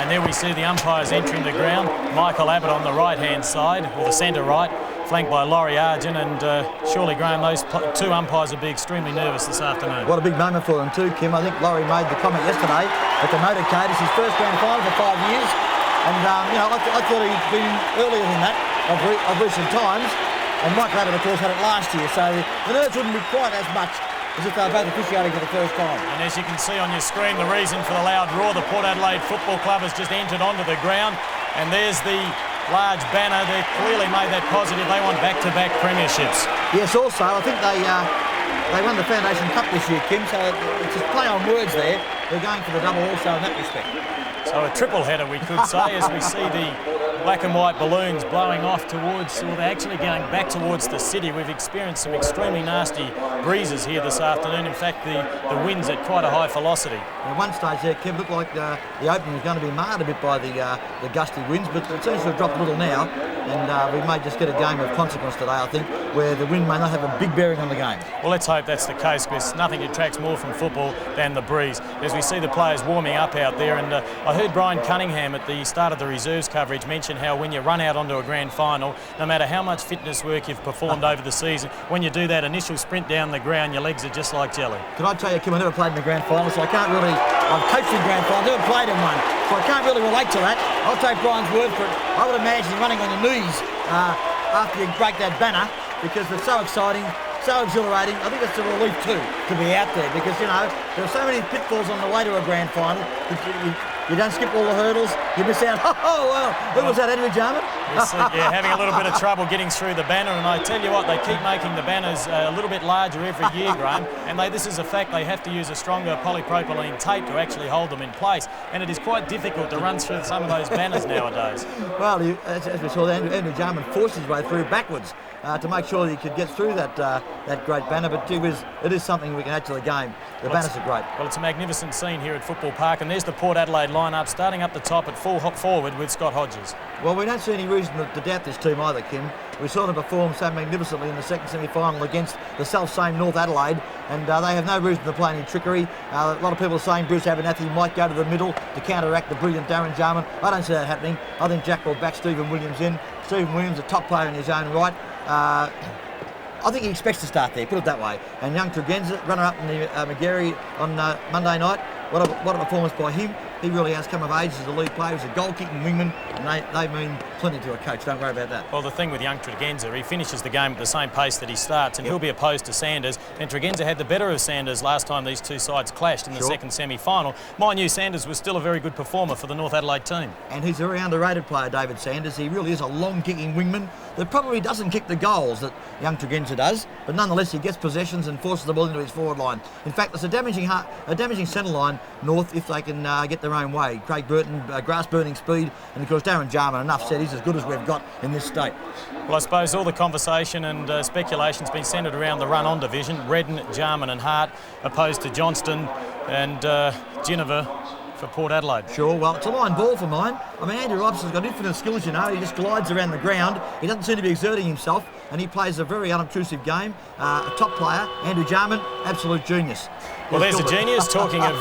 And there we see the umpires entering the ground. Michael Abbott on the right-hand side, or the centre right, flanked by Laurie Argent, and surely, Graham, those two umpires will be extremely nervous this afternoon. What a big moment for them too, Kim. I think Laurie made the comment yesterday at the motorcade. It's his first grand final for 5 years, and I thought he'd been earlier than that of recent times. And Michael Abbott, of course, had it last year, so the nerves wouldn't be quite as much as if they were both officiating for the first time. And as you can see on your screen, the reason for the loud roar, the Port Adelaide Football Club has just entered onto the ground, and there's the large banner. They've clearly made that positive. They want back-to-back premierships. Yes, also, I think they won the Foundation Cup this year, Kim, so it's just play on words there. They're going for the double also in that respect. So a triple header, we could say, as we see the black and white balloons blowing off towards, or they're actually going back towards the city. We've experienced some extremely nasty breezes here this afternoon. In fact, the wind's at quite a high velocity. At one stage there, Kev, looked like the opening was going to be marred a bit by the gusty winds, but it seems to have dropped a little now, and we may just get a game of consequence today, I think, where the wind may not have a big bearing on the game. Well, let's hope that's the case, because nothing detracts more from football than the breeze. As we see the players warming up out there, and I heard Brian Cunningham at the start of the reserves coverage mention how when you run out onto a grand final, no matter how much fitness work you've performed over the season, when you do that initial sprint down the ground, your legs are just like jelly. Can I tell you, Kim, I never played in the grand final, so I can't really, I've coached in grand finals, never played in one, so I can't really relate to that. I'll take Brian's word for it. I would imagine running on your knees after you break that banner, because it's so exciting, so exhilarating. I think it's a relief too to be out there, because there are so many pitfalls on the way to a grand final. You don't skip all the hurdles, you miss out. Oh, well, who was that, Henry Jarman? Yeah, having a little bit of trouble getting through the banner, and I tell you what, they keep making the banners a little bit larger every year, Graham, and this is a fact, they have to use a stronger polypropylene tape to actually hold them in place, and it is quite difficult to run through some of those banners nowadays. Well, as we saw, Andrew Jarman forced his way through backwards to make sure that he could get through that great banner, but it is something we can add to the game. The banners are great. Well, it's a magnificent scene here at Football Park, and there's the Port Adelaide line-up, starting up the top at full forward with Scott Hodges. Well, we don't see any reason to doubt this team either, Kim. We saw them perform so magnificently in the second semi-final against the self-same North Adelaide, and they have no reason to play any trickery. A lot of people are saying Bruce Abernathy might go to the middle to counteract the brilliant Darren Jarman. I don't see that happening. I think Jack will back Stephen Williams in. Stephen Williams, a top player in his own right. I think he expects to start there, put it that way. And young Tregenza, runner-up in the Maggiore on Monday night. What a performance by him. He really has come of age as a lead player. He's a goal-kicking wingman, and they mean plenty to a coach. Don't worry about that. Well, the thing with young Tregenza, he finishes the game at the same pace that he starts, and he'll be opposed to Sanders. And Tregenza had the better of Sanders last time these two sides clashed in the second semi-final. Mind you, Sanders was still a very good performer for the North Adelaide team. And he's a very underrated player, David Sanders. He really is a long-kicking wingman that probably doesn't kick the goals that young Tregenza does, but nonetheless he gets possessions and forces the ball into his forward line. In fact, it's a damaging centre line, North, if they can get their own way. Craig Burton, grass-burning speed, and of course Darren Jarman, enough said, he's as good as we've got in this state. Well, I suppose all the conversation and speculation's been centred around the run-on division. Redden, Jarman and Hart opposed to Johnston and Ginniver for Port Adelaide. Sure, well, it's a line ball for mine. I mean, Andrew Obst has got infinite skills, you know. He just glides around the ground. He doesn't seem to be exerting himself, and he plays a very unobtrusive game. A top player, Andrew Jarman, absolute genius. Well, there's a genius. Talking of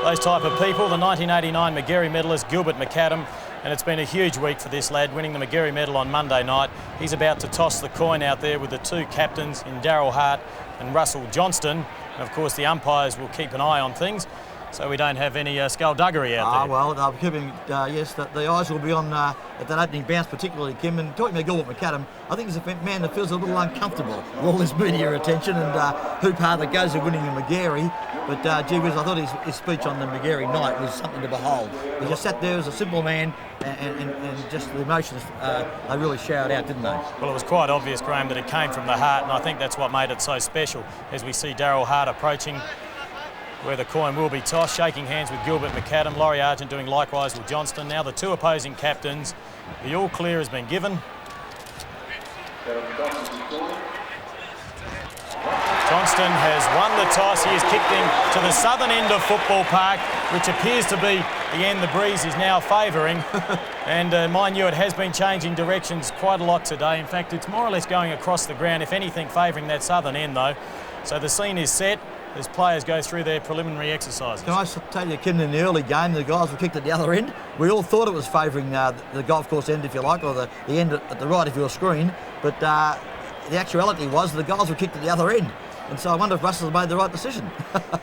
those type of people, the 1989 Maggiore medalist Gilbert McAdam, and it's been a huge week for this lad, winning the Maggiore medal on Monday night. He's about to toss the coin out there with the two captains in Darel Hart and Russell Johnston. And of course the umpires will keep an eye on things, so we don't have any skullduggery out there. Well, I'm keeping, yes, the eyes will be on at that opening bounce particularly, Kim. And talking about Gilbert McAdam, I think he's a man that feels a little uncomfortable with all this media attention and who part that goes to winning the Maggiore. But gee whiz, I thought his speech on the Maggiore night was something to behold. He just sat there as a simple man, and just the emotions they really showered out, didn't they? Well, it was quite obvious, Graham, that it came from the heart, and I think that's what made it so special. As we see Darel Hart approaching where the coin will be tossed, shaking hands with Gilbert McAdam, Laurie Argent doing likewise with Johnston. Now the two opposing captains, the all clear has been given. Johnston has won the toss. He is kicked in to the southern end of Football Park, which appears to be the end the breeze is now favouring. And mind you, it has been changing directions quite a lot today. In fact, it's more or less going across the ground, if anything favouring that southern end though. So the scene is set. as players go through their preliminary exercises. Can I tell you, Kim, in the early game, the guys were kicked at the other end. We all thought it was favouring the golf course end, if you like, or the end at the right of your screen. But the actuality was the guys were kicked at the other end. And so I wonder if Russell's made the right decision.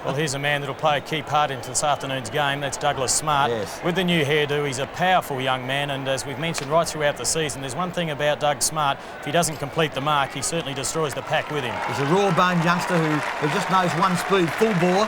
Well, here's a man that'll play a key part into this afternoon's game. That's Douglas Smart. Yes. With the new hairdo, he's a powerful young man, and as we've mentioned right throughout the season, there's one thing about Doug Smart: if he doesn't complete the mark, he certainly destroys the pack with him. He's a raw-boned youngster who just knows one speed, full bore,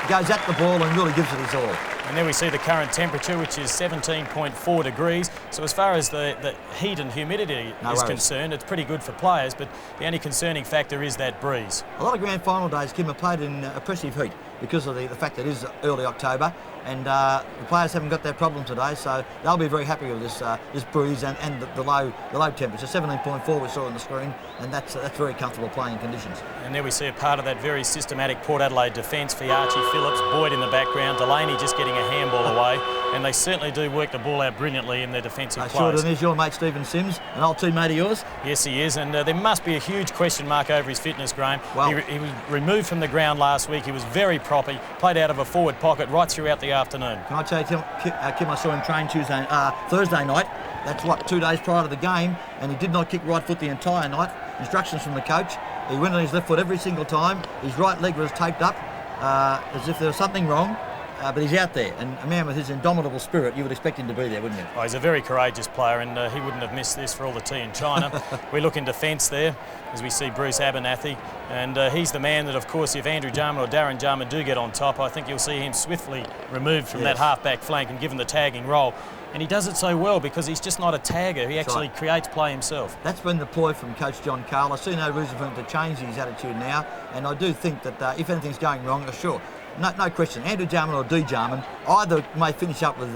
goes at the ball and really gives it his all. And there we see the current temperature, which is 17.4 degrees. So as far as the heat and humidity is concerned, it's pretty good for players, but the only concerning factor is that breeze. A lot of grand final days, Kim, are played in oppressive heat because of the fact that it is early October, and the players haven't got that problem today, so they'll be very happy with this breeze and the low temperature. 17.4 we saw on the screen, and that's very comfortable playing conditions. And there we see a part of that very systematic Port Adelaide defence. Fiarchi, Phillips, Boyd in the background, Delaney just getting a handball away, and they certainly do work the ball out brilliantly in their defensive plays. Sure, and there's your mate Stephen Sims, an old teammate of yours. Yes, he is, and there must be a huge question mark over his fitness, Graham. Well, he was removed from the ground last week. He was very proper. He played out of a forward pocket right throughout the afternoon. Can I tell you, Kim, I saw him train Thursday night. That's what, 2 days prior to the game, and he did not kick right foot the entire night. Instructions from the coach. He went on his left foot every single time. His right leg was taped up as if there was something wrong. But he's out there, and a man with his indomitable spirit, you would expect him to be there, wouldn't you? Oh, he's a very courageous player, and he wouldn't have missed this for all the tea in China. We look in defence there as we see Bruce Abernathy, and he's the man that, of course, if Andrew Jarman or Darren Jarman do get on top, I think you'll see him swiftly removed from that half-back flank and given the tagging role. And he does it so well because he's just not a tagger. He actually creates play himself. That's been the ploy from Coach John Carl. I see no reason for him to change his attitude now, and I do think that if anything's going wrong, sure. No question, Andrew Jarman or D Jarman either may finish up with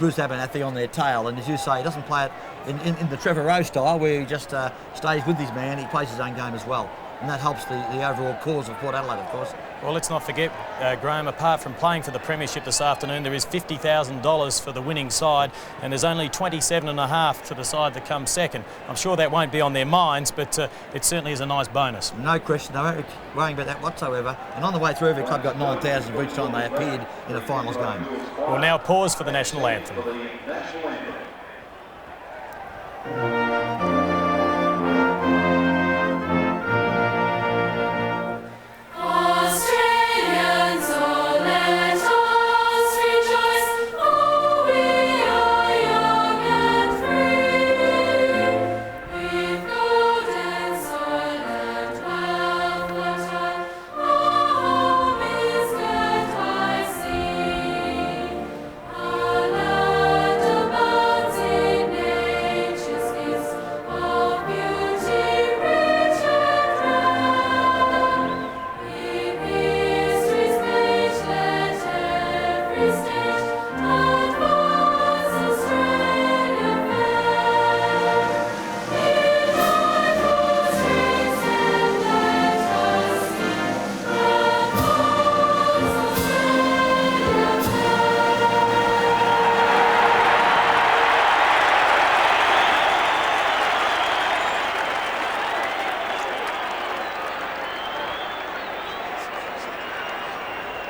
Bruce Abernathy on their tail, and as you say, he doesn't play it in the Trevor Rowe style where he just stays with his man. He plays his own game as well, and that helps the overall cause of Port Adelaide, of course. Well, let's not forget, Graham, apart from playing for the Premiership this afternoon, there is $50,000 for the winning side, and there's only $27.5 to the side that comes second. I'm sure that won't be on their minds, but it certainly is a nice bonus. No question, no worrying about that whatsoever. And on the way through, every club got 9,000 for each time they appeared in a finals game. We'll now pause for the national anthem.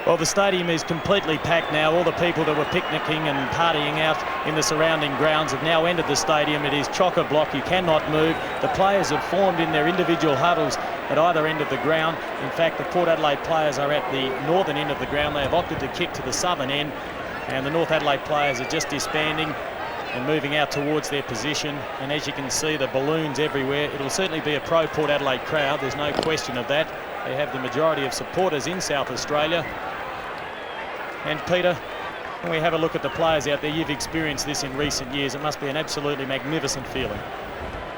Well, the stadium is completely packed now. All the people that were picnicking and partying out in the surrounding grounds have now entered the stadium. It is chock-a-block. You cannot move. The players have formed in their individual huddles at either end of the ground. In fact, the Port Adelaide players are at the northern end of the ground. They have opted to kick to the southern end, and the North Adelaide players are just disbanding and moving out towards their position. And as you can see, the balloons everywhere. It'll certainly be a pro-Port Adelaide crowd. There's no question of that. They have the majority of supporters in South Australia. And Peter, when we have a look at the players out there, you've experienced this in recent years. It must be an absolutely magnificent feeling.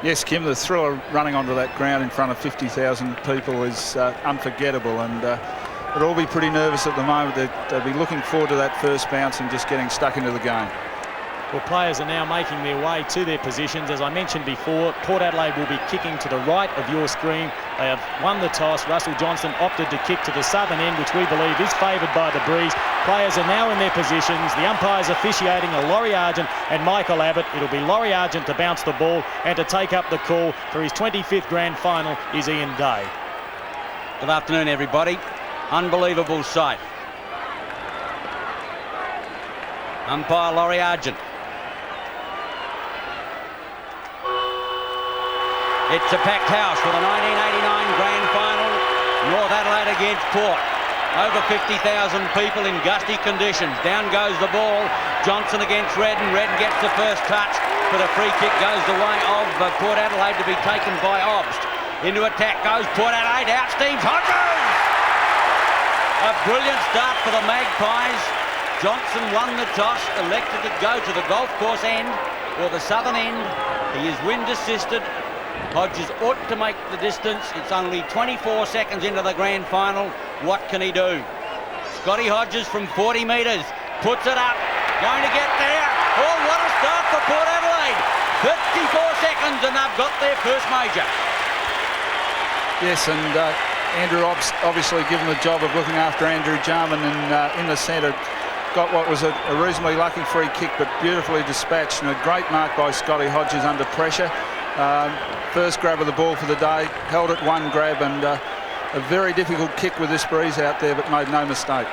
Yes, Kim, the thrill of running onto that ground in front of 50,000 people is unforgettable, and they'll all be pretty nervous at the moment. They'll be looking forward to that first bounce and just getting stuck into the game. Well, players are now making their way to their positions. As I mentioned before, Port Adelaide will be kicking to the right of your screen. They have won the toss. Russell Johnston opted to kick to the southern end, which we believe is favoured by the breeze. Players are now in their positions. The umpires officiating are Laurie Argent and Michael Abbott. It'll be Laurie Argent to bounce the ball, and to take up the call for his 25th grand final is Ian Day. Good afternoon, everybody. Unbelievable sight. Umpire Laurie Argent. It's a packed house for the 1989 Grand Final. North Adelaide against Port. Over 50,000 people in gusty conditions. Down goes the ball. Johnston against Redden. Redden gets the first touch, but a free kick goes the way of Port Adelaide to be taken by Obst. Into attack goes Port Adelaide. Out steams Hodges! A brilliant start for the Magpies. Johnston won the toss, elected to go to the golf course end or the southern end. He is wind assisted. Hodges ought to make the distance. It's only 24 seconds into the grand final. What can he do? Scotty Hodges from 40 metres puts it up, going to get there. Oh, what a start for Port Adelaide. 54 seconds and they've got their first major. Yes, and Andrew Obst obviously given the job of looking after Andrew Jarman, and in the centre got what was a reasonably lucky free kick, but beautifully dispatched, and a great mark by Scotty Hodges under pressure. First grab of the ball for the day, held it one grab, and a very difficult kick with this breeze out there, but made no mistake.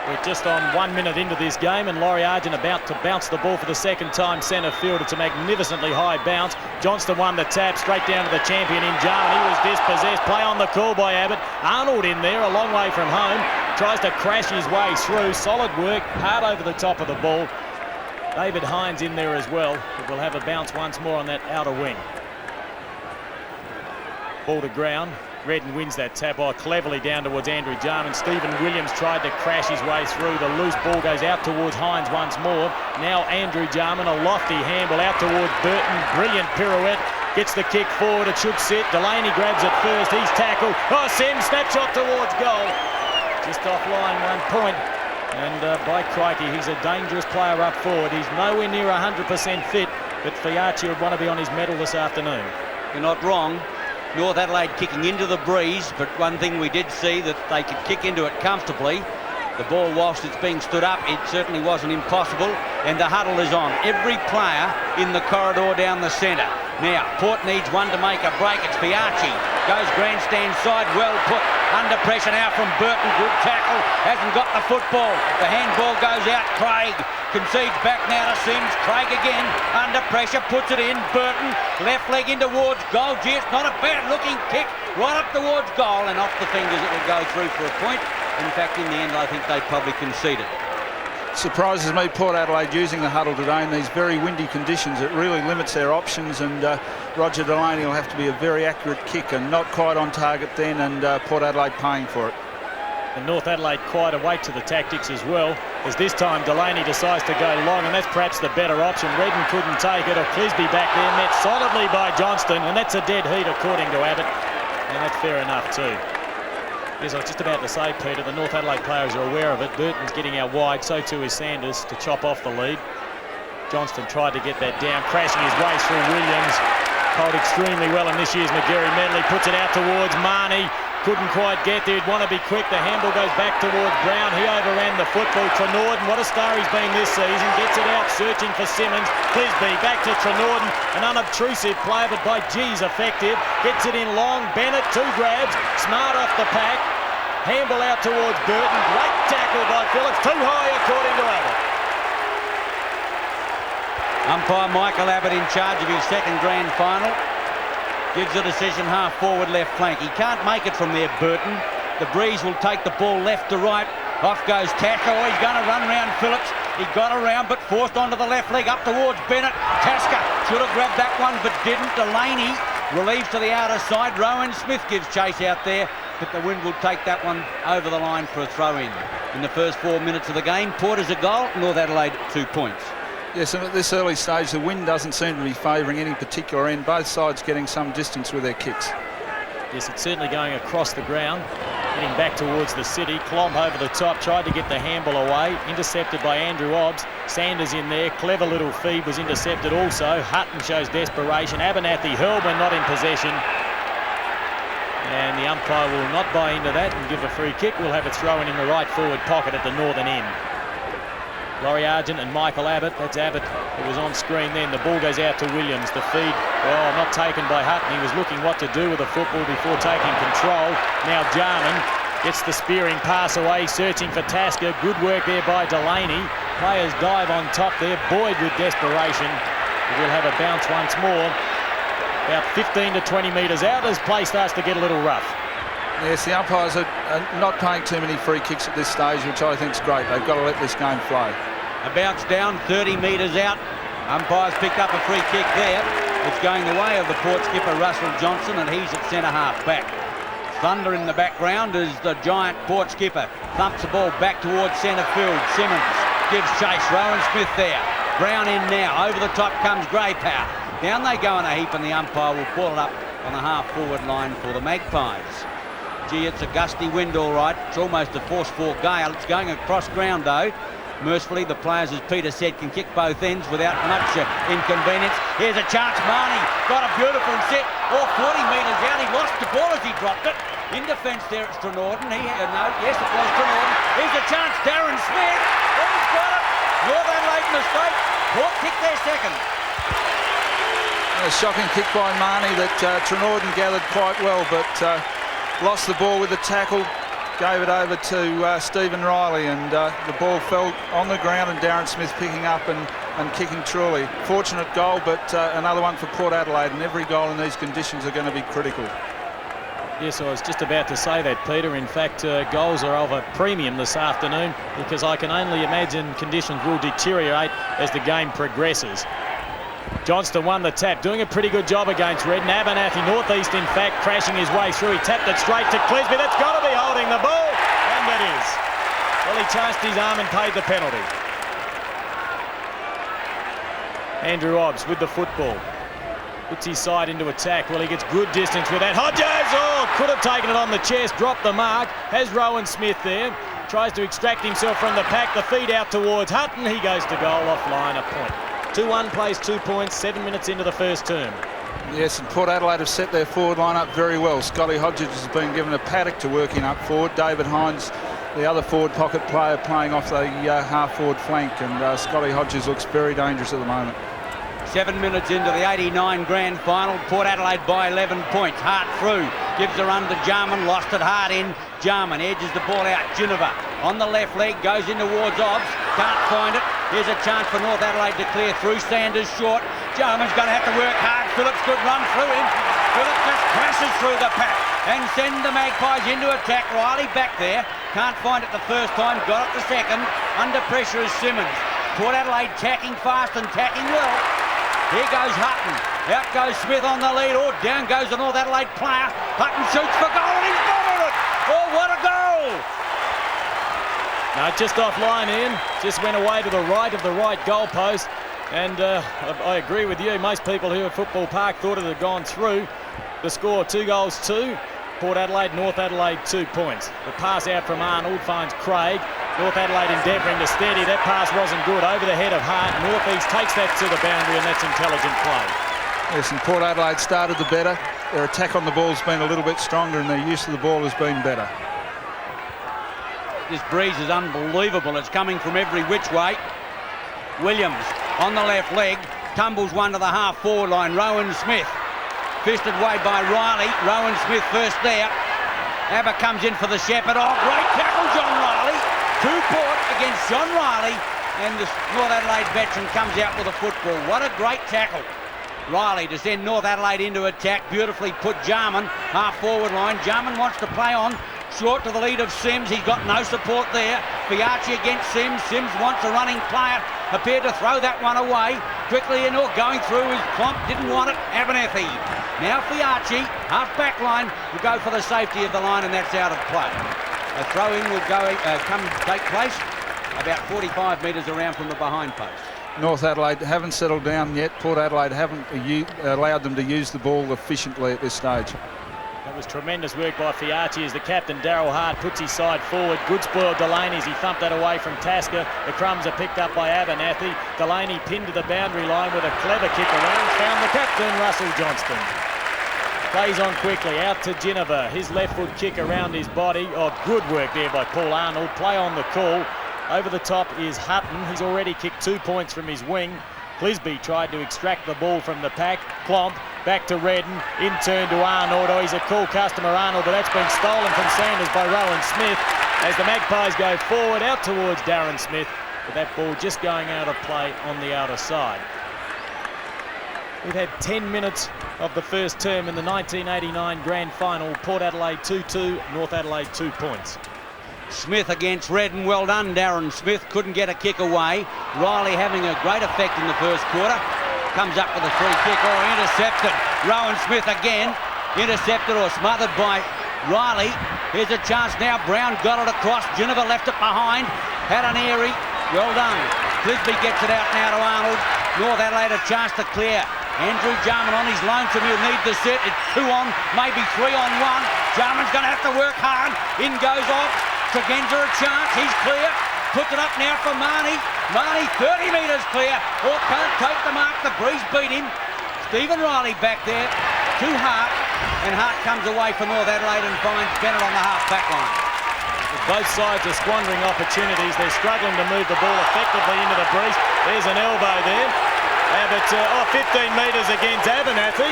We're just on 1 minute into this game, and Laurie Argent about to bounce the ball for the second time centre field. It's a magnificently high bounce. Johnston won the tap straight down to the champion in Jarman. He was dispossessed. Play on the call by Abbott. Arnold in there, a long way from home. Tries to crash his way through. Solid work, hard over the top of the ball. David Hines in there as well, but we'll have a bounce once more on that outer wing. Ball to ground. Redden wins that tap cleverly down towards Andrew Jarman. Stephen Williams tried to crash his way through. The loose ball goes out towards Hines once more. Now Andrew Jarman, a lofty handball out towards Burton. Brilliant pirouette. Gets the kick forward. It should sit. Delaney grabs it first. He's tackled. Oh, Sims, snapshot towards goal. Just offline 1 point. And by crikey, he's a dangerous player up forward. He's nowhere near 100% fit, but Fiacci would want to be on his medal this afternoon. You're not wrong. North Adelaide kicking into the breeze, but one thing we did see, that they could kick into it comfortably. The ball, whilst it's being stood up, it certainly wasn't impossible, and the huddle is on. Every player in the corridor down the centre. Now, Port needs one to make a break. It's Fiacci. Goes grandstand side, well put. Under pressure now from Burton. Good tackle. Hasn't got the football. The handball goes out. Craig concedes back now to Sims. Craig again. Under pressure. Puts it in. Burton. Left leg in towards goal. Gee, it's not a bad looking kick. Right up towards goal, and off the fingers it will go through for a point. In fact, in the end, I think they probably conceded. Surprises me, Port Adelaide using the huddle today in these very windy conditions. It really limits their options, and Roger Delaney will have to be a very accurate kick, and not quite on target then, and Port Adelaide paying for it. And North Adelaide quite awake to the tactics as well, as this time Delaney decides to go long, and that's perhaps the better option. Redden couldn't take it, or Clisby back there, met solidly by Johnston, and that's a dead heat according to Abbott, and that's fair enough too. Yes, I was just about to say, Peter, the North Adelaide players are aware of it. Burton's getting out wide, so too is Sanders to chop off the lead. Johnston tried to get that down, crashing his way through Williams. Hold extremely well in this year's Maggiore medal. He puts it out towards Marnie. Couldn't quite get there. He'd want to be quick. The handball goes back towards Brown. He overran the football. Trenorden, what a star he's been this season. Gets it out, searching for Simmons. Clisby back to Trenorden. An unobtrusive player, but by G's effective. Gets it in long. Bennett, 2 grabs. Smart off the pack. Handball out towards Burton. Great tackle by Phillips. Too high according to Abbott. Umpire Michael Abbott in charge of his second grand final. Gives the decision half forward left flank. He can't make it from there, Burton. The breeze will take the ball left to right. Off goes Tasker. Oh, he's going to run round Phillips. He got around but forced onto the left leg up towards Bennett. Tasker should have grabbed that one but didn't. Delaney relieves to the outer side. Rowan Smith gives chase out there, but the wind will take that one over the line for a throw-in. In the first 4 minutes of the game, Port is a goal, North Adelaide 2 points. Yes, and at this early stage, the wind doesn't seem to be favouring any particular end. Both sides getting some distance with their kicks. Yes, it's certainly going across the ground, heading back towards the city. Klomp over the top, tried to get the handball away, intercepted by Andrew Obst. Sanders in there, clever little feed was intercepted also. Hutton shows desperation. Abernathy Hurlburn not in possession. And the umpire will not buy into that and give a free kick. We'll have it thrown in the right forward pocket at the northern end. Laurie Argent and Michael Abbott. That's Abbott who was on screen then. The ball goes out to Williams. The feed, well, not taken by Hutton. He was looking what to do with the football before taking control. Now Jarman Gets the spearing pass away, searching for Tasker. Good work there by Delaney. Players dive on top there. Boyd with desperation. We'll have a bounce once more. About 15 to 20 metres out as play starts to get a little rough. Yes, the umpires are not paying too many free kicks at this stage, which I think is great. They've got to let this game flow. A bounce down, 30 metres out. Umpires picked up a free kick there. It's going the way of the Port skipper, Russell Johnston, and he's at centre-half back. Thunder in the background as the giant Port skipper thumps the ball back towards centre field. Simmons gives chase. Rowan Smith there. Brown in now. Over the top comes Greypower. Down they go in a heap, and the umpire will pull it up on the half-forward line for the Magpies. Gee, it's a gusty wind, all right. It's almost a force-4 gale. It's going across ground, though. Mercifully, the players, as Peter said, can kick both ends without much inconvenience. Here's a chance. Marnie got a beautiful set. 40 metres out. He lost the ball as he dropped it. In defence there, it's Trinorden. Yes, it was Trinorden. Here's a chance. Darren Smith. He's got it. North Adelaide mistake. Port kick their second. A shocking kick by Marnie that Trinorden gathered quite well, but lost the ball with the tackle. Gave it over to Stephen Riley, and the ball fell on the ground, and Darren Smith picking up and kicking truly. Fortunate goal, but another one for Port Adelaide, and every goal in these conditions are going to be critical. Yes, I was just about to say that, Peter. In fact, goals are of a premium this afternoon because I can only imagine conditions will deteriorate as the game progresses. Johnston won the tap, doing a pretty good job against Redden. Abernathy, northeast in fact, crashing his way through. He tapped it straight to Clisby. That's got to be holding the ball. And it is. Well, he chased his arm and paid the penalty. Andrew Obst with the football. Puts his side into attack. Well, he gets good distance with that. Hodges! Oh, could have taken it on the chest. Dropped the mark. Has Rowan Smith there. Tries to extract himself from the pack. The feed out towards Hutton. He goes to goal offline, a point. 2-1 plays 2 points, 7 minutes into the first term. Yes, and Port Adelaide have set their forward line up very well. Scotty Hodges has been given a paddock to work in up forward. David Hines, the other forward pocket player, playing off the half-forward flank, and Scotty Hodges looks very dangerous at the moment. 7 minutes into the 89 grand final. Port Adelaide by 11 points. Hart through. Gives the run to Jarman. Lost it hard in. Jarman edges the ball out. Ginniver on the left leg. Goes in towards Obst. Can't find it. Here's a chance for North Adelaide to clear through. Sanders short. Jarman's going to have to work hard. Phillips could run through him. Phillips just crashes through the pack and send the Magpies into attack. Riley back there. Can't find it the first time. Got it the second. Under pressure is Simmons. Port Adelaide tacking fast and tacking well. Here goes Hutton. Out goes Smith on the lead. Oh, down goes the North Adelaide player. Hutton shoots for goal and he's got it. Oh, what a goal! No, just offline, Ian. Just went away to the right of the right goalpost. And I agree with you. Most people here at Football Park thought it had gone through. The score, 2-2. Port Adelaide, North Adelaide 2 points. The pass out from Arnold finds Craig. North Adelaide endeavouring to steady. That pass wasn't good. Over the head of Hart. Northeast takes that to the boundary, and that's intelligent play. Yes, and Port Adelaide started the better. Their attack on the ball has been a little bit stronger, and their use of the ball has been better. This breeze is unbelievable. It's coming from every which way. Williams on the left leg. Tumbles one to the half-forward line. Rowan Smith. Fisted away by Riley. Rowan Smith first there. Abba comes in for the shepherd. Oh, great tackle, John Riley. 2 Port against John Riley. And the North Adelaide veteran comes out with a football. What a great tackle. Riley to send North Adelaide into attack. Beautifully put Jarman. Half-forward line. Jarman wants to play on. Short to the lead of Sims. He's got no support there. Fiachi against Sims. Sims wants a running player. Appeared to throw that one away. Quickly in or going through his Klomp. Didn't want it. Abernathy. Now Fiachi, half-back line, will go for the safety of the line, and that's out of play. A throw-in will take place about 45 metres around from the behind post. North Adelaide haven't settled down yet. Port Adelaide haven't allowed them to use the ball efficiently at this stage. That was tremendous work by Fiachi as the captain, Darel Hart, puts his side forward. Good spoil Delaney as he thumped that away from Tasker. The crumbs are picked up by Abernathy. Delaney pinned to the boundary line with a clever kick around. Found the captain, Russell Johnston. Plays on quickly, out to Ginniver. His left foot kick around his body. Oh, good work there by Paul Arnold. Play on the call. Over the top is Hutton. He's already kicked 2 points from his wing. Clisby tried to extract the ball from the pack. Klomp back to Redden, in turn to Arnold. Oh, he's a cool customer, Arnold, but that's been stolen from Sanders by Rowan Smith as the Magpies go forward out towards Darren Smith, with that ball just going out of play on the outer side. We've had 10 minutes of the first term in the 1989 Grand Final. Port Adelaide 2-2, North Adelaide 2 points. Smith against Redden. Well done, Darren Smith. Couldn't get a kick away. Riley having a great effect in the first quarter. Comes up with a free kick, or intercepted. Rowan Smith again. Intercepted or smothered by Riley. Here's a chance now. Brown got it across. Geneva left it behind. Had an airy. Well done. Clisby gets it out now to Arnold. North Adelaide a chance to clear. Andrew Jarman on his lonesome. He'll need the set. It's 2 on, maybe 3 on 1. Jarman's going to have to work hard. In goes off. Tregenza a chance. He's clear. Puts it up now for Marnie. Marnie 30 metres clear. Oh, can't take the mark. The breeze beat him. Stephen Riley back there to Hart. And Hart comes away for North Adelaide and finds Bennett on the half-back line. Both sides are squandering opportunities. They're struggling to move the ball effectively into the breeze. There's an elbow there. But 15 metres against Abernathy.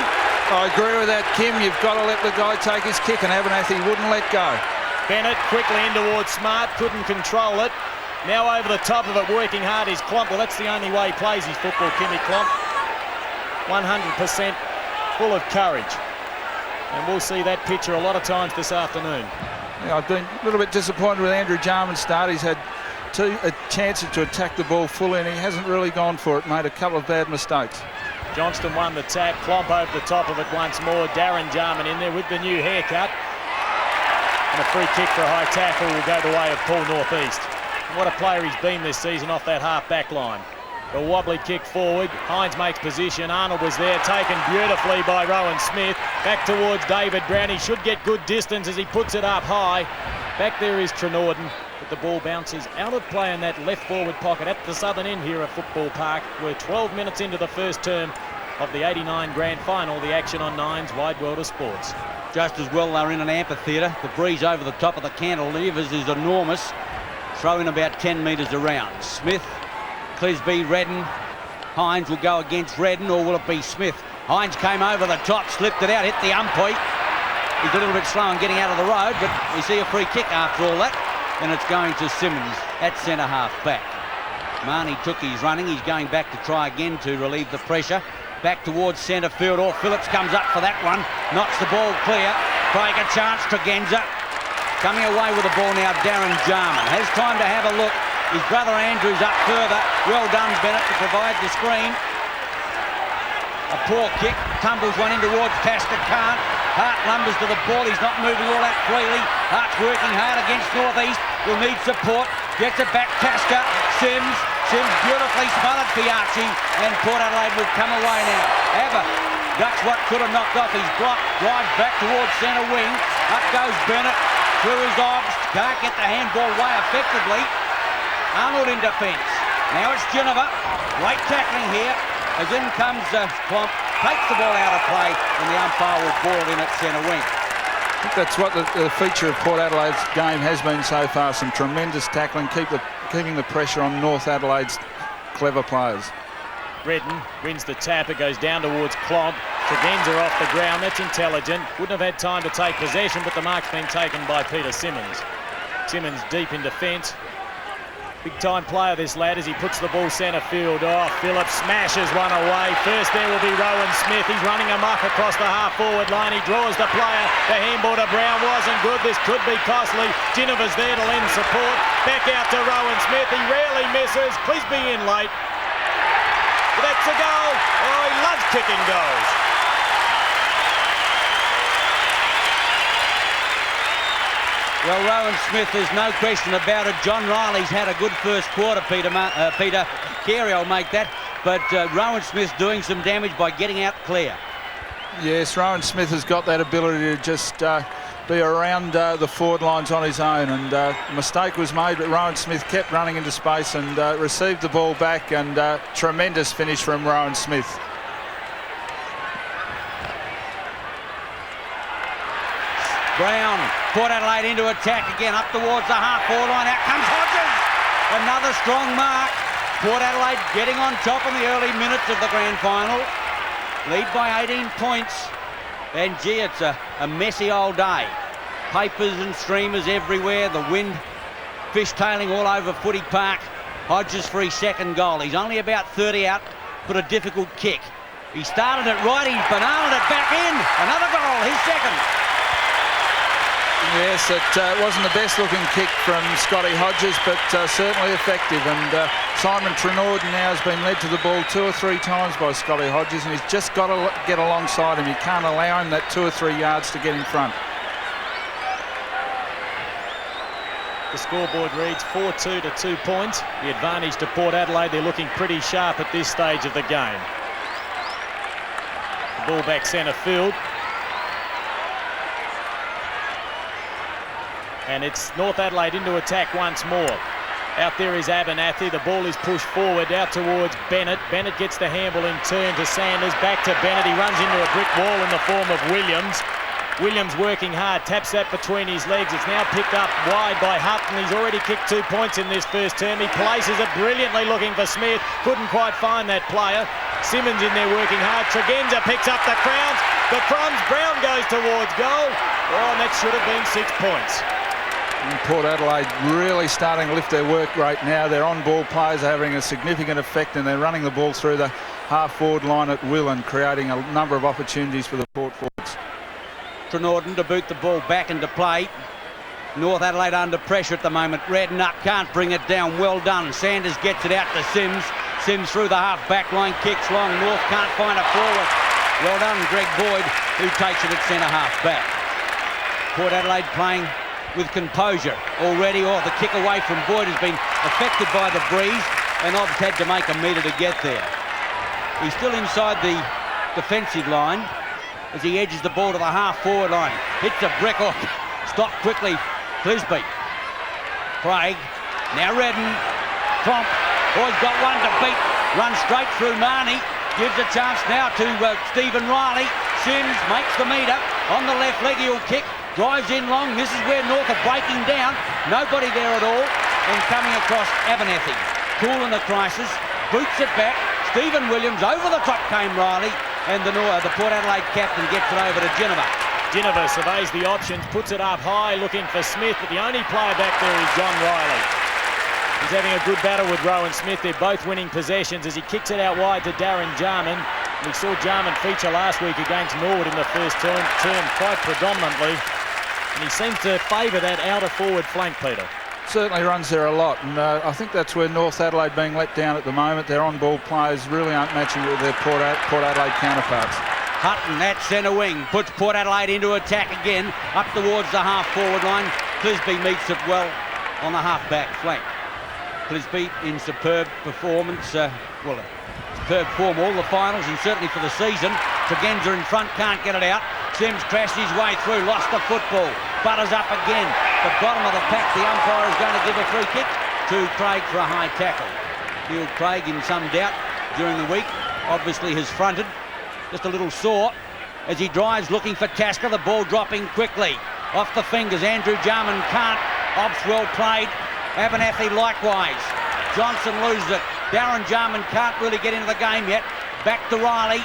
I agree with that, Kim. You've got to let the guy take his kick, and Abernathy wouldn't let go. Bennett quickly in towards Smart, couldn't control it. Now over the top of it, working hard is Klomp. Well, that's the only way he plays his football, Kimmy Klomp. 100% full of courage. And we'll see that picture a lot of times this afternoon. Yeah, I've been a little bit disappointed with Andrew Jarman's start. He's had 2 chances to attack the ball fully, and he hasn't really gone for it. Made a couple of bad mistakes. Johnston won the tack. Klomp over the top of it once more. Darren Jarman in there with the new haircut. And a free kick for a high tackle will go the way of Paul Northeast. And what a player he's been this season off that half-back line. A wobbly kick forward. Hines makes position. Arnold was there, taken beautifully by Rowan Smith. Back towards David Brown. He should get good distance as he puts it up high. Back there is Trenorden. But the ball bounces out of play in that left forward pocket at the southern end here at Football Park. We're 12 minutes into the first term of the 89 Grand Final. The action on Nine's Wide World of Sports. Just as well they're in an amphitheatre. The breeze over the top of the cantilevers is enormous. Throwing about 10 metres around. Smith, Clisby, Redden. Hines will go against Redden, or will it be Smith? Hines came over the top, slipped it out, hit the umpy. He's a little bit slow in getting out of the road, but we see a free kick after all that. And it's going to Simmons at centre half back. Marnie took his running. He's going back to try again to relieve the pressure. Back towards centre field. Or Phillips comes up for that one. Knocks the ball clear. Craig a chance. Tregenza coming away with the ball now. Darren Jarman has time to have a look. His brother Andrew's up further. Well done, Bennett, to provide the screen. A poor kick. Tumbles one in towards Tasker. Can't. Hart lumbers to the ball. He's not moving all that freely. Hart's working hard against Northeast. Will need support. Gets it back. Tasker. Sims beautifully smothered Fiachi. And Port Adelaide will come away now. Abba ducks what could have knocked off his block. Drives back towards centre wing. Up goes Bennett. Through his Obst. Can't get the handball way effectively. Arnold in defence. Now it's Geneva. Great tackling here. As in comes Klomp. Takes the ball out of play, and the umpire will ball it in at centre wing. I think that's what the feature of Port Adelaide's game has been so far. Some tremendous tackling, keeping the pressure on North Adelaide's clever players. Redden wins the tap. It goes down towards Klomp. Tregenza off the ground. That's intelligent. Wouldn't have had time to take possession, but the mark's been taken by Peter Simmons. Simmons deep in defence. Big-time player, this lad, as he puts the ball centre field. Oh, Phillips smashes one away. First there will be Rowan Smith. He's running amok across the half-forward line. He draws the player. The handball to Brown wasn't good. This could be costly. Geneva's there to lend support. Back out to Rowan Smith. He rarely misses. Clisby in late. That's a goal. Oh, he loves kicking goals. Well, Rowan Smith, there's no question about it. John Riley's had a good first quarter, Peter Carey will make that. But Rowan Smith's doing some damage by getting out clear. Yes, Rowan Smith has got that ability to just be around the forward lines on his own. And a mistake was made, but Rowan Smith kept running into space and received the ball back. And tremendous finish from Rowan Smith. Brown, Port Adelaide into attack again, up towards the half-forward line. Out comes Hodges. Another strong mark. Port Adelaide getting on top in the early minutes of the grand final. Lead by 18 points. And gee, it's a messy old day. Papers and streamers everywhere. The wind fishtailing all over Footy Park. Hodges for his second goal. He's only about 30 out, but a difficult kick. He started it right, he's bananaed it back in. Another goal, his second. Yes, it wasn't the best looking kick from Scotty Hodges, but certainly effective. And Simon Trenorden now has been led to the ball 2 or 3 times by Scotty Hodges, and he's just got to get alongside him. You can't allow him that 2 or 3 yards to get in front. The scoreboard reads 4-2 to 2 points. The advantage to Port Adelaide. They're looking pretty sharp at this stage of the game. The ball back centre field. And it's North Adelaide into attack once more. Out there is Abernathy. The ball is pushed forward out towards Bennett. Bennett gets the handball in turn to Sanders. Back to Bennett. He runs into a brick wall in the form of Williams. Williams working hard, taps that between his legs. It's now picked up wide by Hutton. He's already kicked 2 points in this first term. He places it brilliantly, looking for Smith. Couldn't quite find that player. Simmons in there working hard. Tregenza picks up the crowns. The crumbs. Brown goes towards goal. Oh, and that should have been 6 points. And Port Adelaide really starting to lift their work rate now. Their on-ball players are having a significant effect, and they're running the ball through the half-forward line at will and creating a number of opportunities for the Port forwards. Trenorden to boot the ball back into play. North Adelaide under pressure at the moment. Redden up, can't bring it down. Well done. Sanders gets it out to Sims. Sims through the half-back line, kicks long. North can't find a forward. Well done, Greg Boyd, who takes it at centre-half back. Port Adelaide playing with composure already. Oh, the kick away from Boyd has been affected by the breeze, and Obst had to make a metre to get there. He's still inside the defensive line as he edges the ball to the half-forward line. Hits a brick off. Stopped quickly. Clisby. Craig. Now Redden. Tromp. Oh, he's got one to beat. Runs straight through Marnie. Gives a chance now to Stephen Riley. Sims makes the metre. On the left leg, he'll kick. Drives in long. This is where North are breaking down. Nobody there at all. And coming across Abernathy. Cool in the crisis. Boots it back. Stephen Williams. Over the top came Riley. And the Port Adelaide captain gets it over to Ginnivan. Ginnivan surveys the options, puts it up high, looking for Smith, but the only player back there is John Riley. He's having a good battle with Rowan Smith. They're both winning possessions as he kicks it out wide to Darren Jarman. We saw Jarman feature last week against Norwood in the first term quite predominantly, and he seems to favour that outer forward flank, Peter. Certainly runs there a lot, and I think that's where North Adelaide being let down at the moment. Their on-ball players really aren't matching with their Port Adelaide counterparts. Hutton at centre wing puts Port Adelaide into attack again, up towards the half-forward line. Clisby meets it well on the half-back flank. Clisby in superb performance, superb form all the finals and certainly for the season. Tregenza in front, can't get it out. Sims crashed his way through, lost the football. Butters up again. The bottom of the pack, the umpire is going to give a free kick to Craig for a high tackle. Neil Craig in some doubt during the week, obviously has fronted. Just a little sore as he drives looking for Tasker. The ball dropping quickly. Off the fingers, Andrew Jarman can't. Obst well played. Abernathy likewise. Johnston loses it. Darren Jarman can't really get into the game yet. Back to Riley.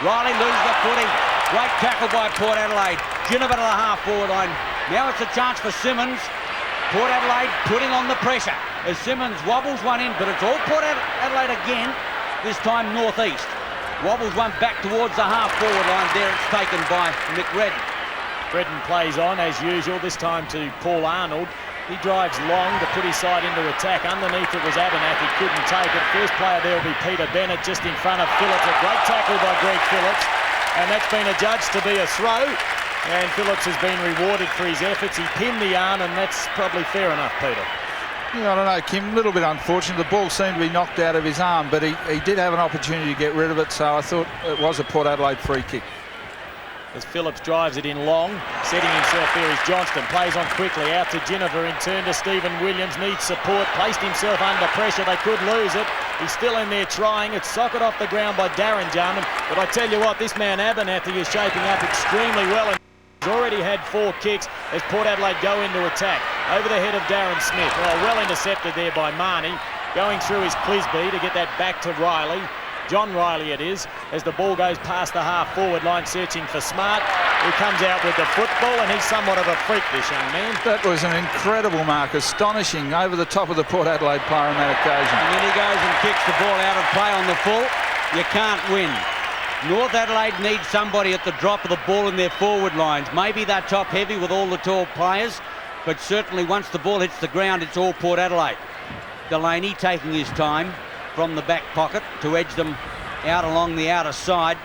Riley loses the footy. Great tackle by Port Adelaide. Ginnivan to the half-forward line. Now it's a chance for Simmons. Port Adelaide putting on the pressure as Simmons wobbles one in, but it's all Port Adelaide again, this time northeast. Wobbles one back towards the half-forward line. There it's taken by Mick Redden. Redden plays on as usual, this time to Paul Arnold. He drives long to put his side into attack. Underneath it was Abernathy, couldn't take it. First player there will be Peter Bennett just in front of Phillips. A great tackle by Greg Phillips. And that's been adjudged to be a throw. And Phillips has been rewarded for his efforts. He pinned the arm, and that's probably fair enough, Peter. Yeah, I don't know, Kim, a little bit unfortunate. The ball seemed to be knocked out of his arm, but he did have an opportunity to get rid of it, so I thought it was a Port Adelaide free kick. As Phillips drives it in long, setting himself there is Johnston. Plays on quickly, out to Ginnivan, in turn to Stephen Williams. Needs support, placed himself under pressure. They could lose it. He's still in there trying. It's socket off the ground by Darren Jarman. But I tell you what, this man Abernathy is shaping up extremely well. And he's already had 4 kicks as Port Adelaide go into attack. Over the head of Darren Smith. Well intercepted there by Marnie. going through his Clisby to get that back to Riley. John Riley it is, as the ball goes past the half-forward line searching for Smart, who comes out with the football, and he's somewhat of a freak, this young man. That was an incredible mark, astonishing, over the top of the Port Adelaide player on that occasion. And then he goes and kicks the ball out of play on the full. You can't win. North Adelaide needs somebody at the drop of the ball in their forward lines. Maybe they're top heavy with all the tall players, but certainly once the ball hits the ground, it's all Port Adelaide. Delaney taking his time from the back pocket to edge them out along the outer side.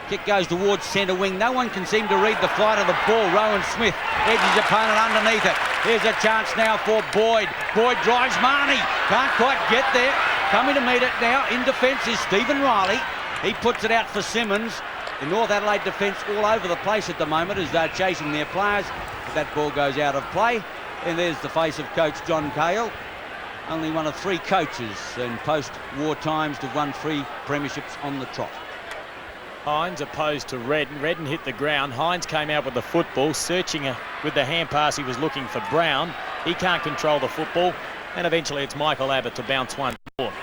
Kick goes towards centre wing. No one can seem to read the flight of the ball. Rowan Smith edges his opponent underneath it. Here's a chance now for Boyd. Boyd drives Marnie. Can't quite get there. Coming to meet it now in defence is Stephen Riley. He puts it out for Simmons. The North Adelaide defence all over the place at the moment as they're chasing their players. But that ball goes out of play. And there's the face of coach John Cahill. Only one of 3 coaches in post-war times to have won 3 premierships on the trot. Hines opposed to Redden. Redden hit the ground. Hines came out with the football, searching with the hand pass. He was looking for Brown. He can't control the football. And eventually it's Michael Abbott to bounce one more.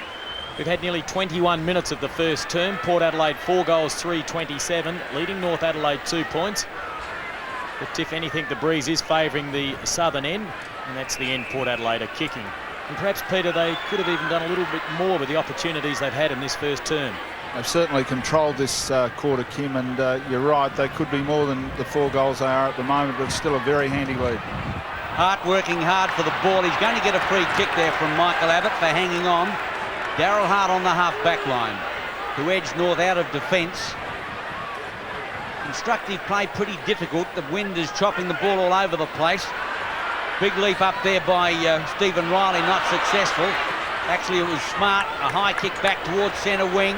We've had nearly 21 minutes of the first term. Port Adelaide 4 goals, 3-27, leading North Adelaide 2 points. But if anything, the breeze is favouring the southern end, and that's the end Port Adelaide are kicking. And perhaps, Peter, they could have even done a little bit more with the opportunities they've had in this first term. They've certainly controlled this quarter, Kim, and you're right, they could be more than the 4 goals they are at the moment, but still a very handy lead. Hart working hard for the ball. He's going to get a free kick there from Michael Abbott for hanging on. Darel Hart on the half-back line to edge North out of defence. Constructive play pretty difficult. The wind is chopping the ball all over the place. Big leap up there by Stephen Riley, not successful. Actually, it was Smart. A high kick back towards centre wing.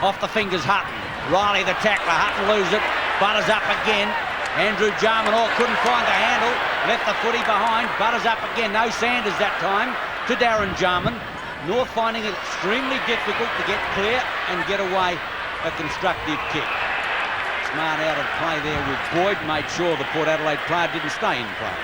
Off the fingers, Hutton. Riley the tackler. Hutton loses it. Butters up again. Andrew Jarman couldn't find the handle. Left the footy behind. Butters up again. No Sanders that time to Darren Jarman. North finding it extremely difficult to get clear and get away a constructive kick. Smart out of play there with Boyd. Made sure the Port Adelaide player didn't stay in play.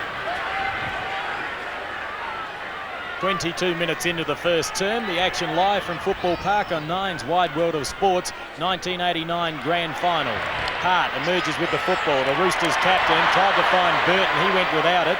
22 minutes into the first term. The action live from Football Park on Nine's Wide World of Sports 1989 Grand Final. Hart emerges with the football. The Roosters captain tried to find Burton. He went without it.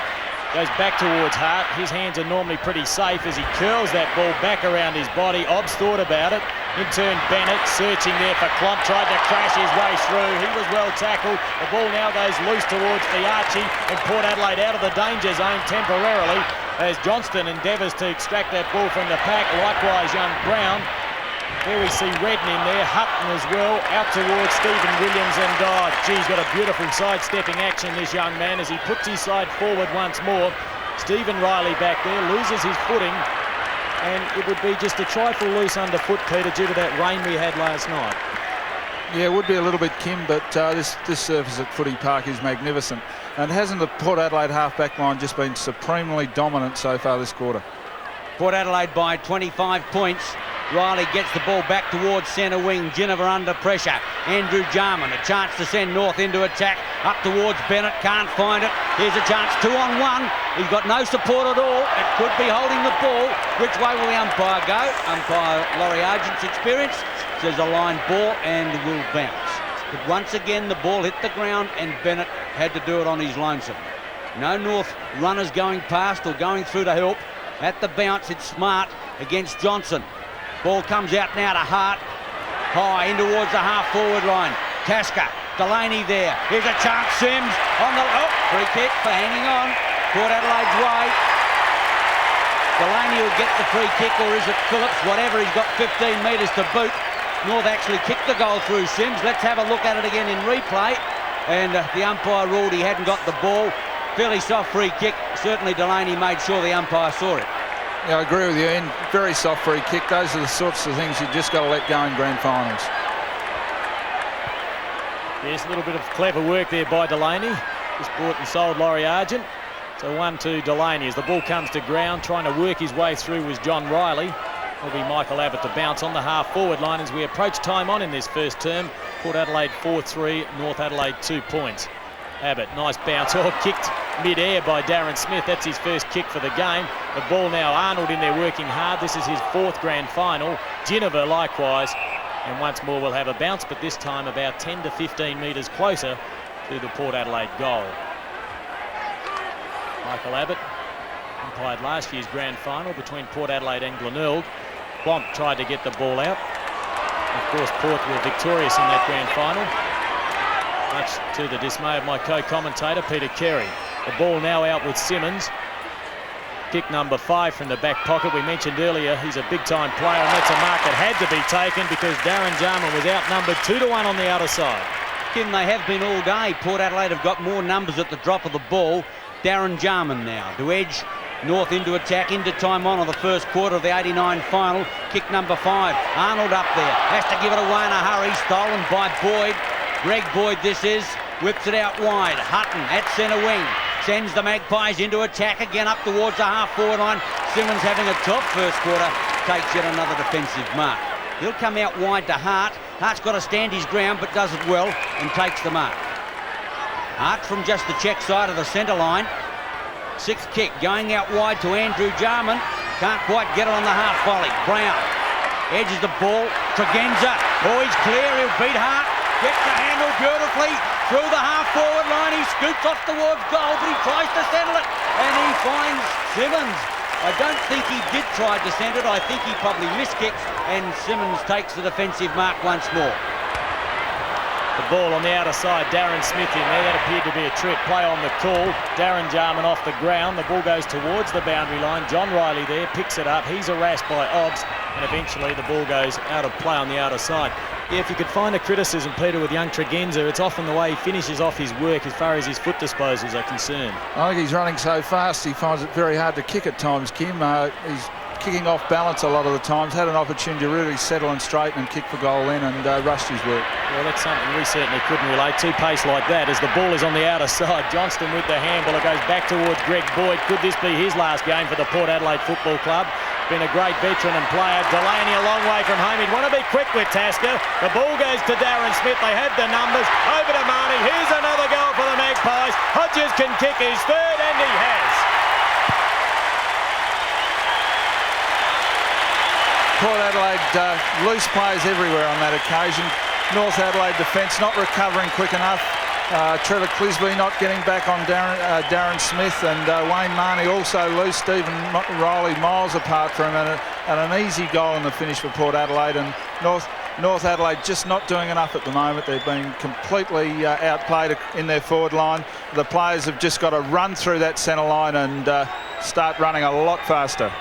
Goes back towards Hart. His hands are normally pretty safe as he curls that ball back around his body. Obst thought about it. In turn, Bennett searching there for Klomp. Tried to crash his way through. He was well tackled. The ball now goes loose towards Fiacci, and Port Adelaide out of the danger zone temporarily as Johnston endeavours to extract that ball from the pack. Likewise, young Brown. There we see Redden in there, Hutton as well, out towards Stephen Williams, and he's got a beautiful sidestepping action, this young man, as he puts his side forward once more. Stephen Riley back there, loses his footing, and it would be just a trifle loose underfoot, Peter, due to that rain we had last night. Yeah, it would be a little bit, Kim, but this surface at Footy Park is magnificent. And hasn't the Port Adelaide half-back line just been supremely dominant so far this quarter? Port Adelaide by 25 points. Riley gets the ball back towards centre wing. Ginniver under pressure. Andrew Jarman, a chance to send North into attack. Up towards Bennett, can't find it. Here's a chance, 2-on-1. He's got no support at all. It could be holding the ball. Which way will the umpire go? Umpire Laurie Argent's experience says a line ball and will bounce. But once again, the ball hit the ground and Bennett had to do it on his lonesome. No North runners going past or going through to help. At the bounce, it's Smart against Johnston. Ball comes out now to Hart. High in towards the half-forward line. Tasker, Delaney there. Here's a chance, Sims on the... free kick for hanging on. Port Adelaide's way. Delaney will get the free kick, or is it Phillips? Whatever, he's got 15 metres to boot. North actually kicked the goal through Sims. Let's have a look at it again in replay. And the umpire ruled he hadn't got the ball. Fairly soft free kick. Certainly Delaney made sure the umpire saw it. Yeah, I agree with you, Ian. Very soft free kick. Those are the sorts of things you've just got to let go in grand finals. Yes, a little bit of clever work there by Delaney. Just bought and sold Laurie Argent. So 1-2 Delaney as the ball comes to ground. Trying to work his way through was John Riley. Will be Michael Abbott to bounce on the half-forward line as we approach time on in this first term. Port Adelaide 4-3, North Adelaide 2 points. Abbott, nice bounce, kicked mid-air by Darren Smith. That's his first kick for the game. The ball now, Arnold in there working hard. This is his 4th grand final. Ginniver likewise. And once more we'll have a bounce, but this time about 10 to 15 metres closer to the Port Adelaide goal. Michael Abbott umpired last year's grand final between Port Adelaide and Glenelg. Plomp tried to get the ball out. Of course, Port were victorious in that grand final, much to the dismay of my co-commentator, Peter Carey. The ball now out with Simmons. Kick number 5 from the back pocket. We mentioned earlier he's a big-time player, and that's a mark that had to be taken because Darren Jarman was outnumbered 2-1 on the outer side. Kim, they have been all day. Port Adelaide have got more numbers at the drop of the ball. Darren Jarman now to edge North into attack, into time on the first quarter of the 89 final. Kick number 5. Arnold up there. Has to give it away in a hurry. Stolen by Boyd. Greg Boyd this is. Whips it out wide. Hutton at centre wing. Sends the Magpies into attack again up towards the half-forward line. Simmons having a top first quarter. Takes yet another defensive mark. He'll come out wide to Hart. Hart's got to stand his ground but does it well and takes the mark. Hart from just the check side of the centre line. 6th kick going out wide to Andrew Jarman. Can't quite get it on the half volley. Brown edges the ball. Tregenza. Oh, he's clear. He'll beat Hart. Gets the handle beautifully through the half-forward line. He scoots off towards goal, but he tries to settle it. And he finds Simmons. I don't think he did try to send it. I think he probably miskicked, and Simmons takes the defensive mark once more. The ball on the outer side, Darren Smith in there. That appeared to be a trip. Play on the call. Darren Jarman off the ground. The ball goes towards the boundary line. John Riley there picks it up. He's harassed by Obst, and eventually the ball goes out of play on the outer side. Yeah, if you could find a criticism, Peter, with young Tregenza, it's often the way he finishes off his work as far as his foot disposals are concerned. I think he's running so fast he finds it very hard to kick at times, Kim. He's kicking off balance a lot of the times. Had an opportunity to really settle and straighten and kick for goal in and rushed his work. Well, that's something we certainly couldn't relate to. Pace like that as the ball is on the outer side. Johnston with the handball. It goes back towards Greg Boyd. Could this be his last game for the Port Adelaide Football Club? Been a great veteran and player. Delaney a long way from home. He'd want to be quick with Tasker. The ball goes to Darren Smith. They have the numbers. Over to Marnie. Here's another goal for the Magpies. Hodges can kick his 3rd, and he has. Port Adelaide loose players everywhere on that occasion. North Adelaide defence not recovering quick enough. Trevor Clisby not getting back on Darren Smith, and Wayne Marnie also loose. Stephen Riley miles apart from him, and an easy goal in the finish for Port Adelaide. And North Adelaide just not doing enough at the moment. They've been completely outplayed in their forward line. The players have just got to run through that centre line and start running a lot faster.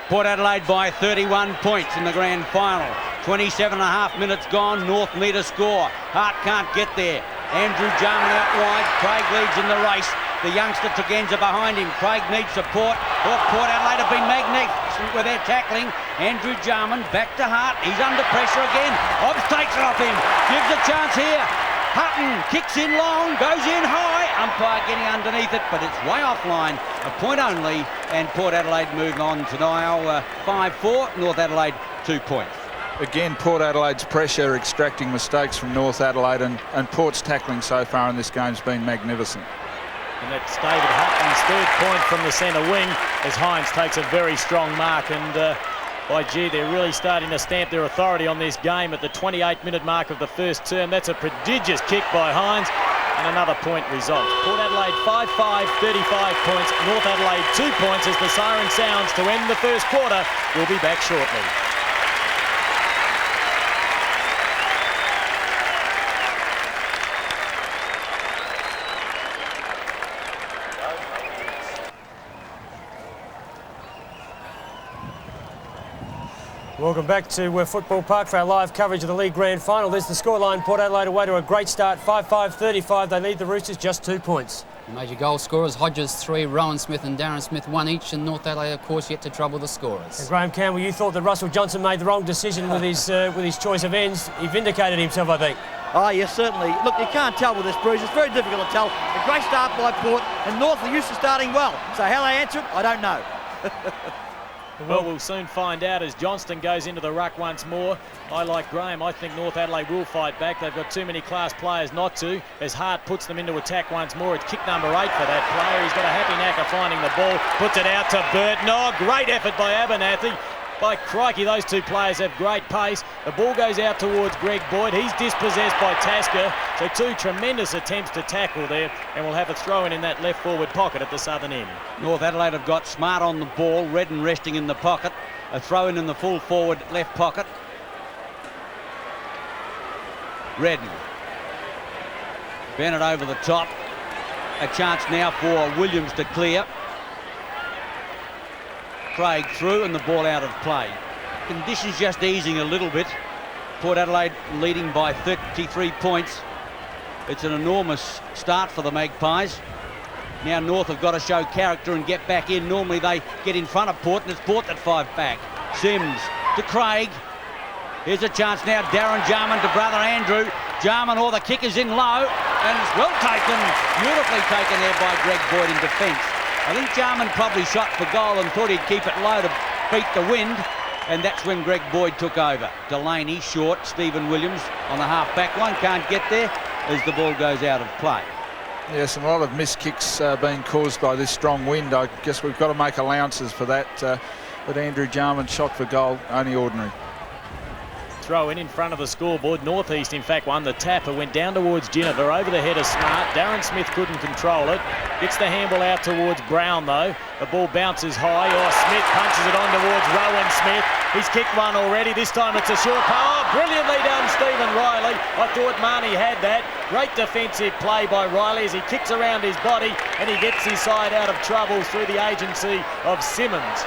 Port Adelaide by 31 points in the grand final. 27.5 minutes gone. North need a score. Hart can't get there. Andrew Jarman out wide. Craig leads in the race. The youngster Tregenza behind him. Craig needs support. Oh, Port Adelaide have been magnificent with their tackling. Andrew Jarman back to Hart. He's under pressure again. Obst takes it off him. Gives a chance here. Hutton kicks in long, goes in high. Umpire getting underneath it, but it's way offline. A point only, and Port Adelaide moving on to now 5-4. North Adelaide 2 points. Again, Port Adelaide's pressure extracting mistakes from North Adelaide, and Port's tackling so far in this game's been magnificent. And that's David Hutton's 3rd point from the centre wing as Hines takes a very strong mark, and by gee, they're really starting to stamp their authority on this game at the 28-minute mark of the first term. That's a prodigious kick by Hines, and another point result. Port Adelaide 5-5, 35 points. North Adelaide 2 points as the siren sounds to end the first quarter. We'll be back shortly. Welcome back to Football Park for our live coverage of the League Grand Final. There's the scoreline. Port Adelaide away to a great start, 5-5-35. They lead the Roosters just 2 points. Major goal scorers, Hodges 3, Rowan Smith and Darren Smith 1 each, and North Adelaide, of course, yet to trouble the scorers. And Graham Campbell, you thought that Russell Johnson made the wrong decision with his choice of ends. He vindicated himself, I think. Oh, yes, certainly. Look, you can't tell with this, Bruce. It's very difficult to tell. A great start by Port, and North are used to starting well. So how they answer it, I don't know. Well, we'll soon find out as Johnston goes into the ruck once more. I like Graham. I think North Adelaide will fight back. They've got too many class players not to. As Hart puts them into attack once more, it's kick number 8 for that player. He's got a happy knack of finding the ball. Puts it out to Burton. Oh, great effort by Abernathy. By crikey, those two players have great pace. The ball goes out towards Greg Boyd. He's dispossessed by Tasker. So 2 tremendous attempts to tackle there. And we'll have a throw in that left forward pocket at the southern end. North Adelaide have got Smart on the ball. Redden resting in the pocket. A throw in the full forward left pocket. Redden. Bennett over the top. A chance now for Williams to clear. Craig through and the ball out of play. Conditions just easing a little bit. Port Adelaide leading by 33 points. It's an enormous start for the Magpies. Now North have got to show character and get back in. Normally they get in front of Port, and it's Port that 5 back. Sims to Craig. Here's a chance now. Darren Jarman to brother Andrew. Jarman, the kick is in low, and it's well taken. Beautifully taken there by Greg Boyd in defence. I think Jarman probably shot for goal and thought he'd keep it low to beat the wind, and that's when Greg Boyd took over. Delaney short, Stephen Williams on the half-back line, can't get there as the ball goes out of play. Yes, and a lot of missed kicks being caused by this strong wind. I guess we've got to make allowances for that, but Andrew Jarman shot for goal, only ordinary. Throw in front of the scoreboard. Northeast, in fact, won the tap. It went down towards Ginniver, over the head of Smart. Darren Smith couldn't control it. Gets the handball out towards Brown, though. The ball bounces high. Oh, Smith punches it on towards Rowan Smith. He's kicked one already. This time it's a short pass. Oh, brilliantly done, Stephen Riley. I thought Marnie had that. Great defensive play by Riley as he kicks around his body and he gets his side out of trouble through the agency of Simmons.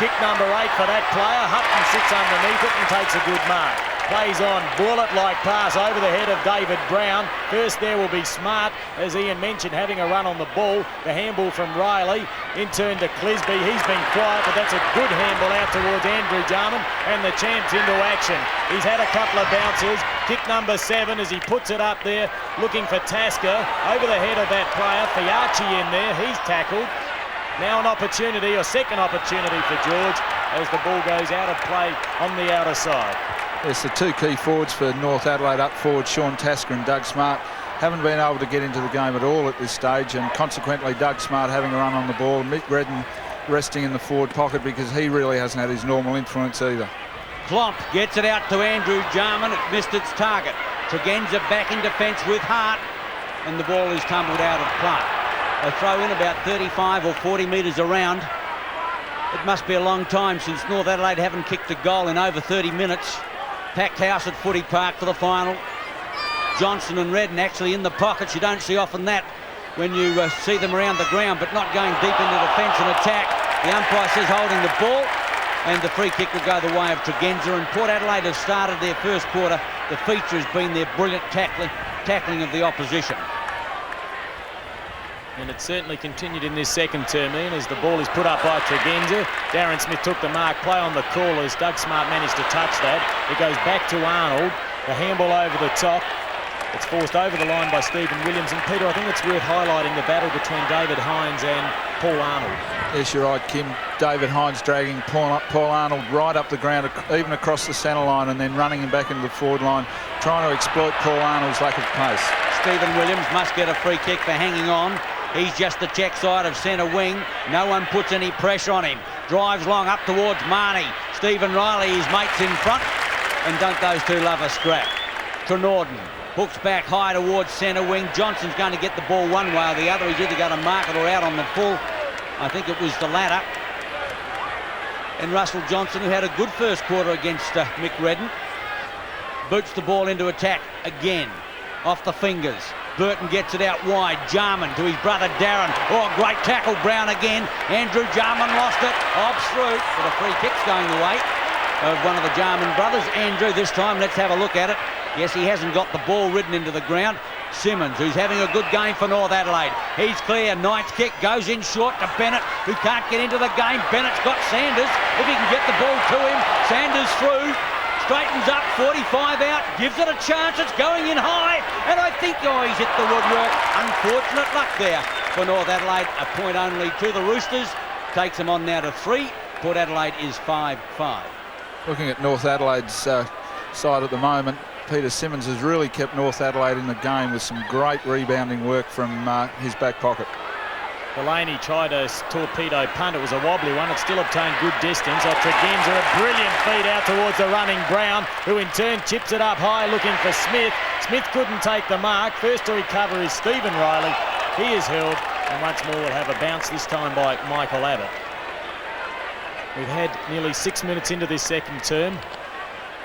Kick number 8 for that player. Hutton sits underneath it and takes a good mark. Plays on, bullet-like pass over the head of David Brown. First there will be Smart, as Ian mentioned, having a run on the ball. The handball from Riley. In turn to Clisby. He's been quiet, but that's a good handball out towards Andrew Jarman. And the champs into action. He's had a couple of bounces. Kick number 7 as he puts it up there, looking for Tasker. Over the head of that player. Fiachi in there. He's tackled. Now an opportunity, or second opportunity for George, as the ball goes out of play on the outer side. Yes, the 2 key forwards for North Adelaide up forward, Sean Tasker and Doug Smart, haven't been able to get into the game at all at this stage, and consequently Doug Smart having a run on the ball, Mick Redden resting in the forward pocket because he really hasn't had his normal influence either. Klomp gets it out to Andrew Jarman. It missed its target. Tregenza back in defence with Hart, and the ball is tumbled out of play. A throw in about 35 or 40 metres around. It must be a long time since North Adelaide haven't kicked a goal in over 30 minutes. Packed house at Footy Park for the final. Johnston and Redden actually in the pockets. You don't see often that when you see them around the ground, but not going deep into defence and attack. The umpire says holding the ball, and the free kick will go the way of Tregenza. And Port Adelaide have started their first quarter. The feature has been their brilliant tackling of the opposition. And it certainly continued in this second term, Ian, as the ball is put up by Tregenza. Darren Smith took the mark, play on the call as Doug Smart managed to touch that. It goes back to Arnold, the handball over the top. It's forced over the line by Stephen Williams. And Peter, I think it's worth highlighting the battle between David Hines and Paul Arnold. Yes, you're right, Kim. David Hines dragging Paul Arnold right up the ground, even across the centre line, and then running him back into the forward line, trying to exploit Paul Arnold's lack of pace. Stephen Williams must get a free kick for hanging on. He's just the check side of centre wing. No one puts any pressure on him. Drives long up towards Marnie. Stephen Riley, his mates in front. And don't those two love a scrap? Trenorden hooks back high towards centre wing. Johnson's going to get the ball one way or the other. He's either going to mark it or out on the full. I think it was the latter. And Russell Johnston, who had a good first quarter against Mick Redden, boots the ball into attack again. Off the fingers. Burton gets it out wide. Jarman to his brother Darren. Oh, great tackle. Brown again. Andrew Jarman lost it. Obst through. But a free kick's going the way of one of the Jarman brothers. Andrew this time. Let's have a look at it. Yes, he hasn't got the ball ridden into the ground. Simmons, who's having a good game for North Adelaide. He's clear. Knight's kick goes in short to Bennett, who can't get into the game. Bennett's got Sanders. If he can get the ball to him. Sanders through. Straightens up, 45 out, gives it a chance, it's going in high, and I think, he's hit the woodwork. Unfortunate luck there for North Adelaide. A point only to the Roosters. Takes them on now to 3. Port Adelaide is 5-5. Looking at North Adelaide's side at the moment, Peter Simmons has really kept North Adelaide in the game with some great rebounding work from his back pocket. Delaney tried a torpedo punt. It was a wobbly one. It still obtained good distance. Tregenza, a brilliant feed out towards the running Brown, who in turn chips it up high looking for Smith. Smith couldn't take the mark. First to recover is Stephen Riley. He is held, and once more we'll have a bounce, this time by Michael Abbott. We've had nearly 6 minutes into this second term.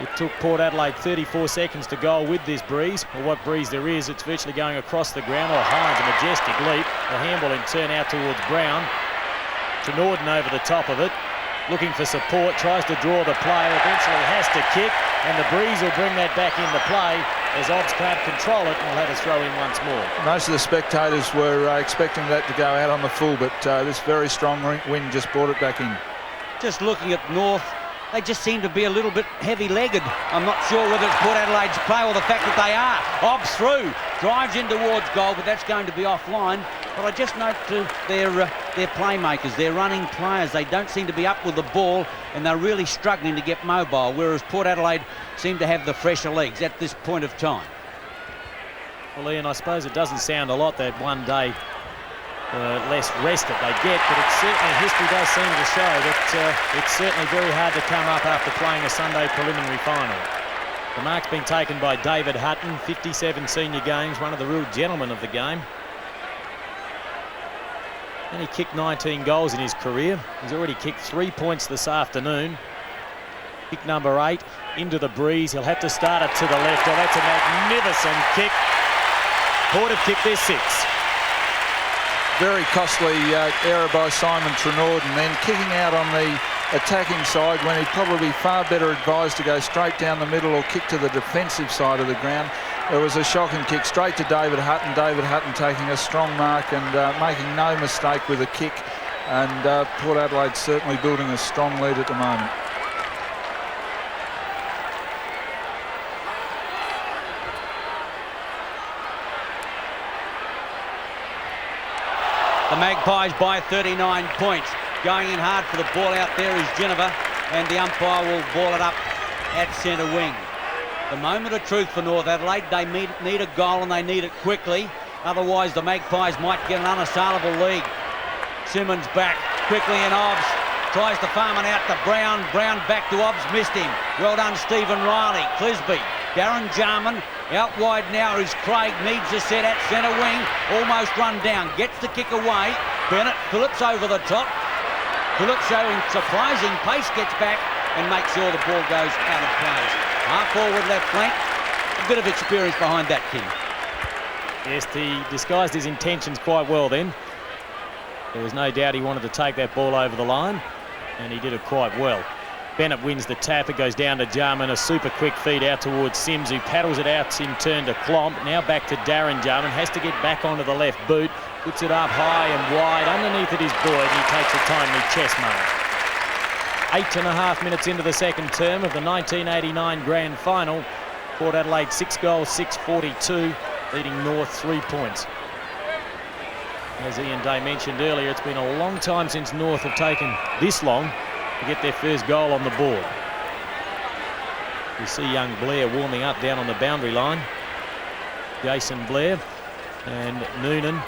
It took Port Adelaide 34 seconds to goal with this breeze. Well, what breeze there is, it's virtually going across the ground. Or Hines, a majestic leap. A handball in turn out towards Brown. To Norden over the top of it. Looking for support, tries to draw the player, eventually has to kick, and the breeze will bring that back into play as Obst can't control it and will have to throw in once more. Most of the spectators were expecting that to go out on the full, but this very strong wind just brought it back in. Just looking at North, they just seem to be a little bit heavy-legged. I'm not sure whether it's Port Adelaide's play or the fact that they are. Obst through, drives in towards goal, but that's going to be offline. But I just note their playmakers, their running players, they don't seem to be up with the ball, and they're really struggling to get mobile, whereas Port Adelaide seem to have the fresher legs at this point of time. Well, Ian, I suppose it doesn't sound a lot that one day less rest that they get, but it's certainly, history does seem to show that it's certainly very hard to come up after playing a Sunday preliminary final. The mark's been taken by David Hutton, 57 senior games, one of the real gentlemen of the game. And he kicked 19 goals in his career. He's already kicked 3 points this afternoon. Kick number 8 into the breeze. He'll have to start it to the left. Oh, that's a magnificent kick. Port have kicked their 6th. Very costly error by Simon Trenord, and then kicking out on the attacking side when he'd probably be far better advised to go straight down the middle or kick to the defensive side of the ground. It was a shocking kick straight to David Hutton. David Hutton taking a strong mark and making no mistake with a kick. And Port Adelaide certainly building a strong lead at the moment. The Magpies by 39 points. Going in hard for the ball out there is Geneva, and the umpire will ball it up at centre wing. The moment of truth for North Adelaide. They need a goal and they need it quickly. Otherwise, the Magpies might get an unassailable lead. Simmons back quickly in Obst. Tries to farm it out to Brown. Brown back to Obst. Missed him. Well done, Stephen Riley. Clisby. Darren Jarman. Out wide now is Craig. Needs a set at centre wing. Almost run down. Gets the kick away. Bennett. Phillips over the top. Phillips showing surprising pace. Gets back and makes sure the ball goes out of play. Half forward left flank. A bit of experience behind that, King. Yes, he disguised his intentions quite well then. There was no doubt he wanted to take that ball over the line, and he did it quite well. Bennett wins the tap. It goes down to Jarman. A super quick feed out towards Sims, who paddles it out in turn to Klomp. Now back to Darren. Jarman has to get back onto the left boot. Puts it up high and wide. Underneath it is Boyd, and he takes a timely chest mark. 8.5 minutes into the second term of the 1989 Grand Final. Port Adelaide 6 goals, 6-42, leading North 3 points. As Ian Day mentioned earlier, it's been a long time since North have taken this long to get their first goal on the board. We see young Blair warming up down on the boundary line. Jason Blair and Noonan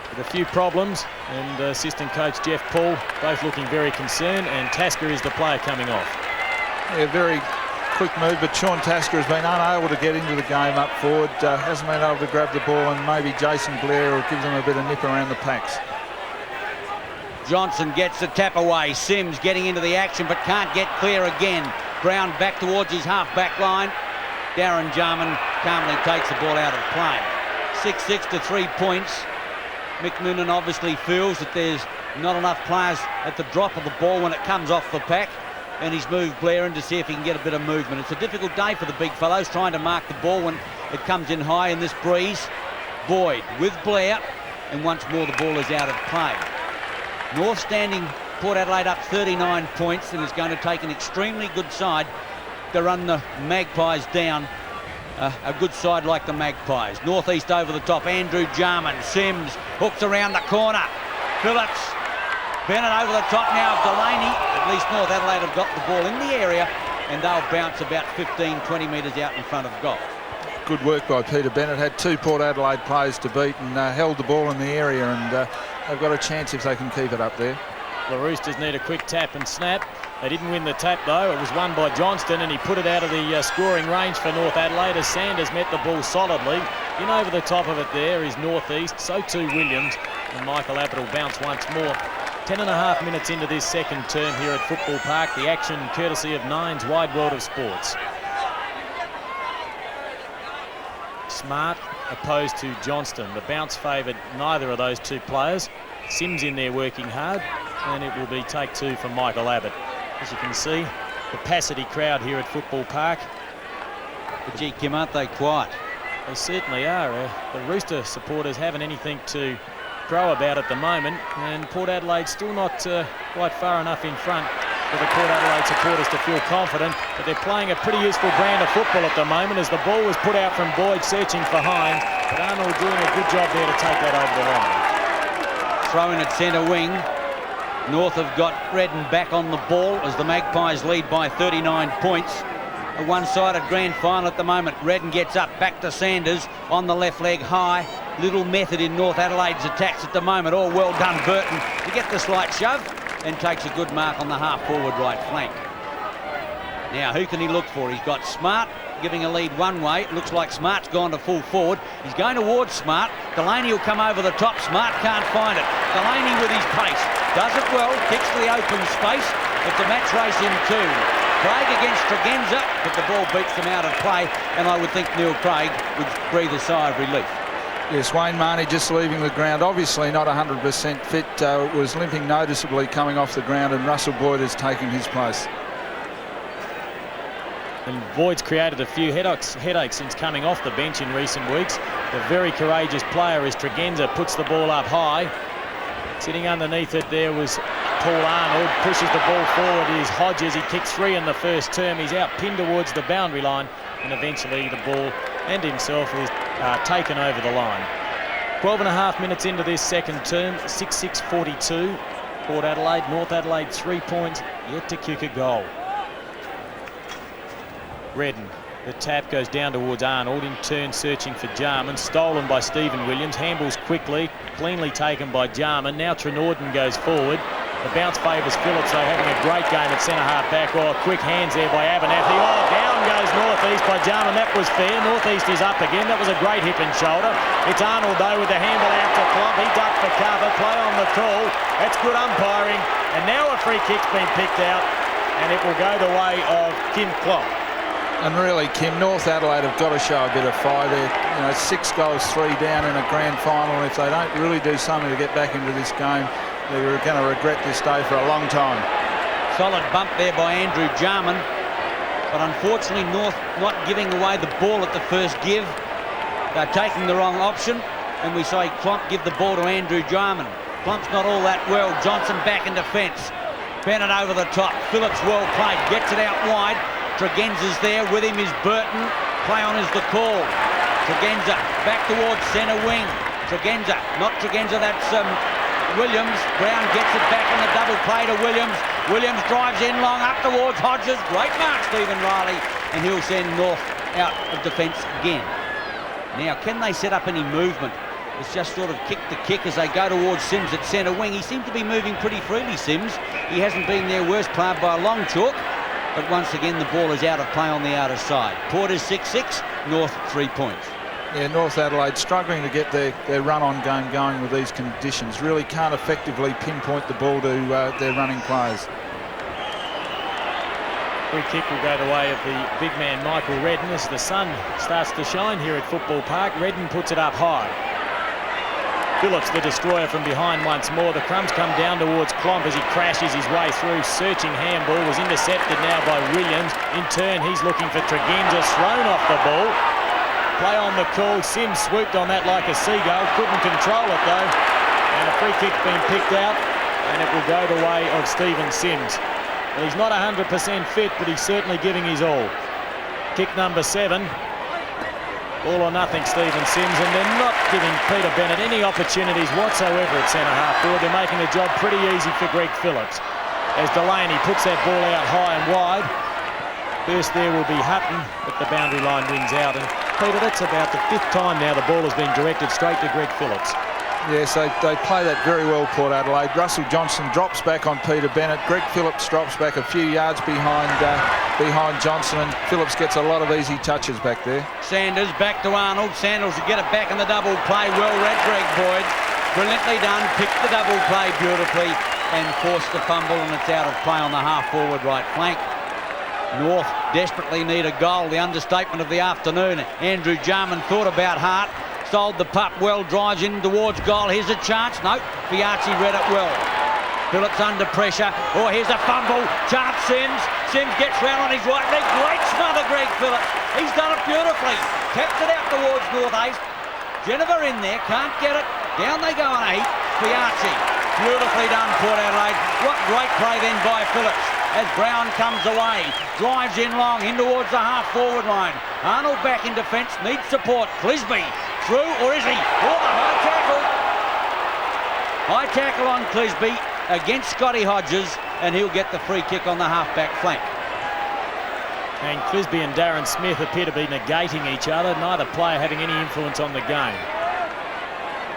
with a few problems, and assistant coach Jeff Paul both looking very concerned, and Tasker is the player coming off. Yeah, very quick move, but Sean Tasker has been unable to get into the game up forward, hasn't been able to grab the ball, and maybe Jason Blair will give them a bit of nip around the packs. Johnston gets the tap away. Sims getting into the action but can't get clear again. Brown back towards his half-back line. Darren Jarman calmly takes the ball out of play. 6-6 to 3 points. Mick Noonan obviously feels that there's not enough players at the drop of the ball when it comes off the pack, and he's moved Blair in to see if he can get a bit of movement. It's a difficult day for the big fellows trying to mark the ball when it comes in high in this breeze. Boyd with Blair, and once more the ball is out of play. North standing Port Adelaide up 39 points, and is going to take an extremely good side to run the Magpies down. A good side like the Magpies. Northeast over the top. Andrew Jarman. Sims hooks around the corner. Phillips Bennett over the top now of Delaney. At least North Adelaide have got the ball in the area, and they'll bounce about 15-20 metres out in front of goal. Good work by Peter Bennett. Had 2 Port Adelaide players to beat and held the ball in the area, and they've got a chance if they can keep it up there. The Roosters need a quick tap and snap. They didn't win the tap though. It was won by Johnston, and he put it out of the scoring range for North Adelaide as Sanders met the ball solidly. In over the top of it there is North East, so too Williams, and Michael Abbott will bounce once more. 10.5 minutes into this second term here at Football Park. The action courtesy of Nine's Wide World of Sports. Smart opposed to Johnston. The bounce favoured neither of those two players. Sims in there working hard, and it will be take 2 from Michael Abbott. As you can see, capacity crowd here at Football Park. But gee, Kim, aren't they quiet? They certainly are. The Rooster supporters haven't anything to crow about at the moment, and Port Adelaide still not quite far enough in front for the Port Adelaide supporters to feel confident, but they're playing a pretty useful brand of football at the moment as the ball was put out from Boyd searching for Hines, but Arnold doing a good job there to take that over the line. Throw in at centre wing. North have got Redden back on the ball as the Magpies lead by 39 points. A one-sided grand final at the moment. Redden gets up, back to Sanders on the left leg high. Little method in North Adelaide's attacks at the moment. All well done, Burton, to get the slight shove and takes a good mark on the half-forward right flank. Now, who can he look for? He's got Smart giving a lead one way. It looks like Smart's gone to full forward. He's going towards Smart. Delaney will come over the top. Smart can't find it. Delaney with his pace does it well, kicks to the open space. It's a match race in 2. Craig against Tregenza, but the ball beats them out of play, and I would think Neil Craig would breathe a sigh of relief. Yes, Wayne Marnie just leaving the ground, obviously not 100% fit, was limping noticeably coming off the ground, and Russell Boyd is taking his place. And Boyd's created a few headaches since coming off the bench in recent weeks. The very courageous player is Tregenza, puts the ball up high. Sitting underneath it there was Paul Arnold, pushes the ball forward is Hodges. He kicked 3 in the first term. He's out pinned towards the boundary line, and eventually the ball and himself is taken over the line. 12.5 minutes into this second term, 6-6-42. Port Adelaide, North Adelaide 3 points, yet to kick a goal. Redden, the tap goes down towards Arnold, in turn searching for Jarman, stolen by Stephen Williams, handles quickly, cleanly taken by Jarman. Now Trenorden goes forward. The bounce favours Phillips, though, having a great game at centre-half back. Oh, quick hands there by Abernathy. Oh, down goes North East by Jarman. That was fair. North East is up again. That was a great hip and shoulder. It's Arnold, though, with the handle out to Klomp. He ducked for cover. Play on the call. That's good umpiring. And now a free kick's been picked out, and it will go the way of Kim Klomp. And really, Kim, North Adelaide have got to show a bit of fire there. You know, 6 goals, 3 down in a grand final. And if they don't really do something to get back into this game, they're going to regret this day for a long time. Solid bump there by Andrew Jarman. But unfortunately, North not giving away the ball at the first give. They're taking the wrong option. And we say Klomp give the ball to Andrew Jarman. Klomp's not all that well. Johnson back in defence. Bennett over the top. Phillips well played. Gets it out wide. Tregenza's there, with him is Burton. Play on is the call. Tregenza back towards centre wing. Tregenza, not Tregenza, that's Williams. Brown gets it back in the double play to Williams. Williams drives in long up towards Hodges. Great mark, Stephen Riley, and he'll send North out of defence again. Now, can they set up any movement? It's just sort of kick to kick as they go towards Sims at centre wing. He seems to be moving pretty freely, Sims. He hasn't been their worst player by a long chalk. But once again, the ball is out of play on the outer side. Port is 6-6, North 3 points. Yeah, North Adelaide struggling to get their run-on game going with these conditions. Really can't effectively pinpoint the ball to their running players. Free kick will go the way of the big man Michael Redden as the sun starts to shine here at Football Park. Redden puts it up high. Phillips, the destroyer, from behind once more. The crumbs come down towards Klomp as he crashes his way through. Searching handball was intercepted now by Williams. In turn, he's looking for Tregenza, thrown off the ball. Play on the call. Sims swooped on that like a seagull. Couldn't control it, though. And a free kick's been picked out, and it will go the way of Stephen Sims. Well, he's not 100% fit, but he's certainly giving his all. Kick number 7. All or nothing, Stephen Sims, and they're not giving Peter Bennett any opportunities whatsoever at centre-half forward. They're making the job pretty easy for Greg Phillips. As Delaney puts that ball out high and wide. First there will be Hutton, but the boundary line wins out. And Peter, that's about the 5th time now the ball has been directed straight to Greg Phillips. Yes, they play that very well, Port Adelaide. Russell Johnston drops back on Peter Bennett. Greg Phillips drops back a few yards behind Johnston, and Phillips gets a lot of easy touches back there. Sanders back to Arnold. Sanders will get it back in the double play. Well read, Greg Boyd. Brilliantly done. Picked the double play beautifully and forced the fumble, and it's out of play on the half-forward right flank. North desperately need a goal, the understatement of the afternoon. Andrew Jarman thought about Hart, sold the pup well, drives in towards goal. Here's a chance. No, Fiarchi read it well. Phillips under pressure. Oh, here's a fumble. Chance Sims. Sims gets round on his right leg. Great smother, Greg Phillips. He's done it beautifully. Taps it out towards North East. Jennifer in there, can't get it. Down they go on 8. Fiarchi. Beautifully done, Port Adelaide. What great play then by Phillips as Brown comes away. Drives in long, in towards the half-forward line. Arnold back in defence, needs support. Clisby through, or is he? Oh, the high tackle. High tackle on Clisby against Scotty Hodges, and he'll get the free kick on the half-back flank. And Clisby and Darren Smith appear to be negating each other, neither player having any influence on the game.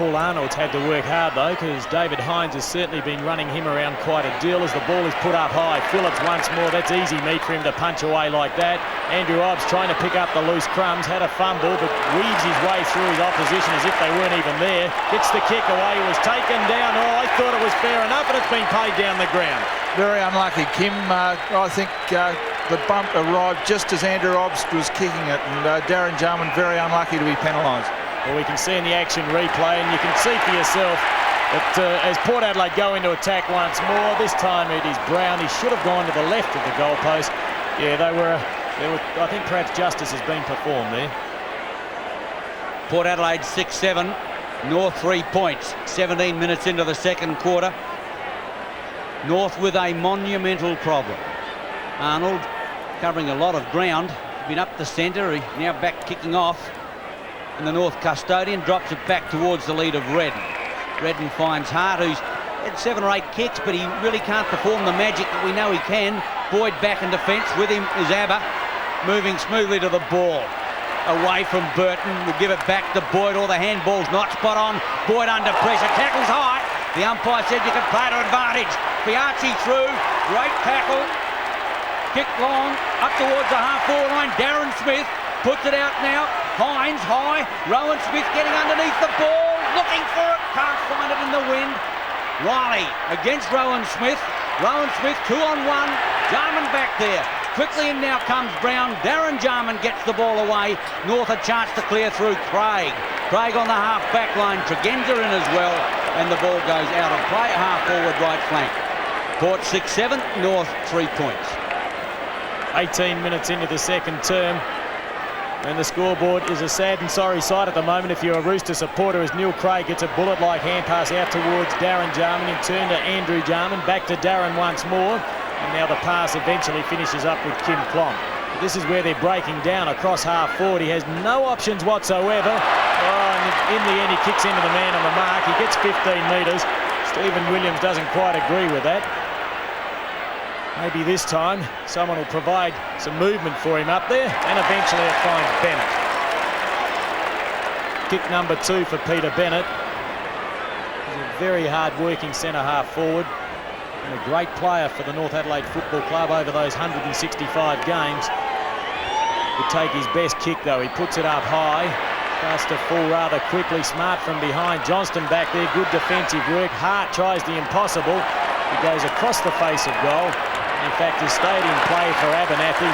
Paul Arnold's had to work hard though, because David Hines has certainly been running him around quite a deal as the ball is put up high. Phillips once more, that's easy meat for him to punch away like that. Andrew Obst trying to pick up the loose crumbs, had a fumble but weaves his way through his opposition as if they weren't even there. Gets the kick away, he was taken down. Oh, I thought it was fair enough, and it's been paid down the ground. Very unlucky, Kim. I think the bump arrived just as Andrew Obst was kicking it, and Darren Jarman very unlucky to be penalised. Well, we can see in the action replay, and you can see for yourself that as Port Adelaide go into attack once more, this time it is Brown. He should have gone to the left of the goalpost. Yeah, they were. I think perhaps justice has been performed there. Port Adelaide 6-7, North 3 points. 17 minutes into the second quarter. North with a monumental problem. Arnold covering a lot of ground, been up the centre, now back kicking off. And the North custodian drops it back towards the lead of Redden. Redden finds Hart, who's had 7 or 8 kicks, but he really can't perform the magic that we know he can. Boyd back in defence. With him is Abba, moving smoothly to the ball. Away from Burton, will give it back to Boyd, or the handball's not spot on. Boyd under pressure, tackles high. The umpire said you could play to advantage. Fiarchi through, great tackle. Kick long, up towards the half-forward line. Darren Smith puts it out now. Hines high. Rowan Smith getting underneath the ball. Looking for it. Can't find it in the wind. Riley against Rowan Smith. Rowan Smith 2-on-1. Jarman back there. Quickly in now comes Brown. Darren Jarman gets the ball away. North a chance to clear through Craig. Craig on the half-back line. Tregenza in as well. And the ball goes out of play. Half-forward right flank. Port 6-7. North 3 points. 18 minutes into the second term. And the scoreboard is a sad and sorry sight at the moment if you're a Rooster supporter, as Neil Craig gets a bullet-like hand pass out towards Darren Jarman, in turn to Andrew Jarman, back to Darren once more, and now the pass eventually finishes up with Kim Klomp. This is where they're breaking down across half-forward. He has no options whatsoever. Oh, and in the end he kicks into the man on the mark. He gets 15 metres. Stephen Williams doesn't quite agree with that. Maybe this time someone will provide some movement for him up there, and eventually it finds Bennett. Kick number 2 for Peter Bennett. He's a very hard-working centre-half forward and a great player for the North Adelaide Football Club over those 165 games. Would take his best kick though. He puts it up high. Starts to fall rather quickly. Smart from behind. Johnston back there. Good defensive work. Hart tries the impossible. He goes across the face of goal. In fact, has stayed in play for Abernathy,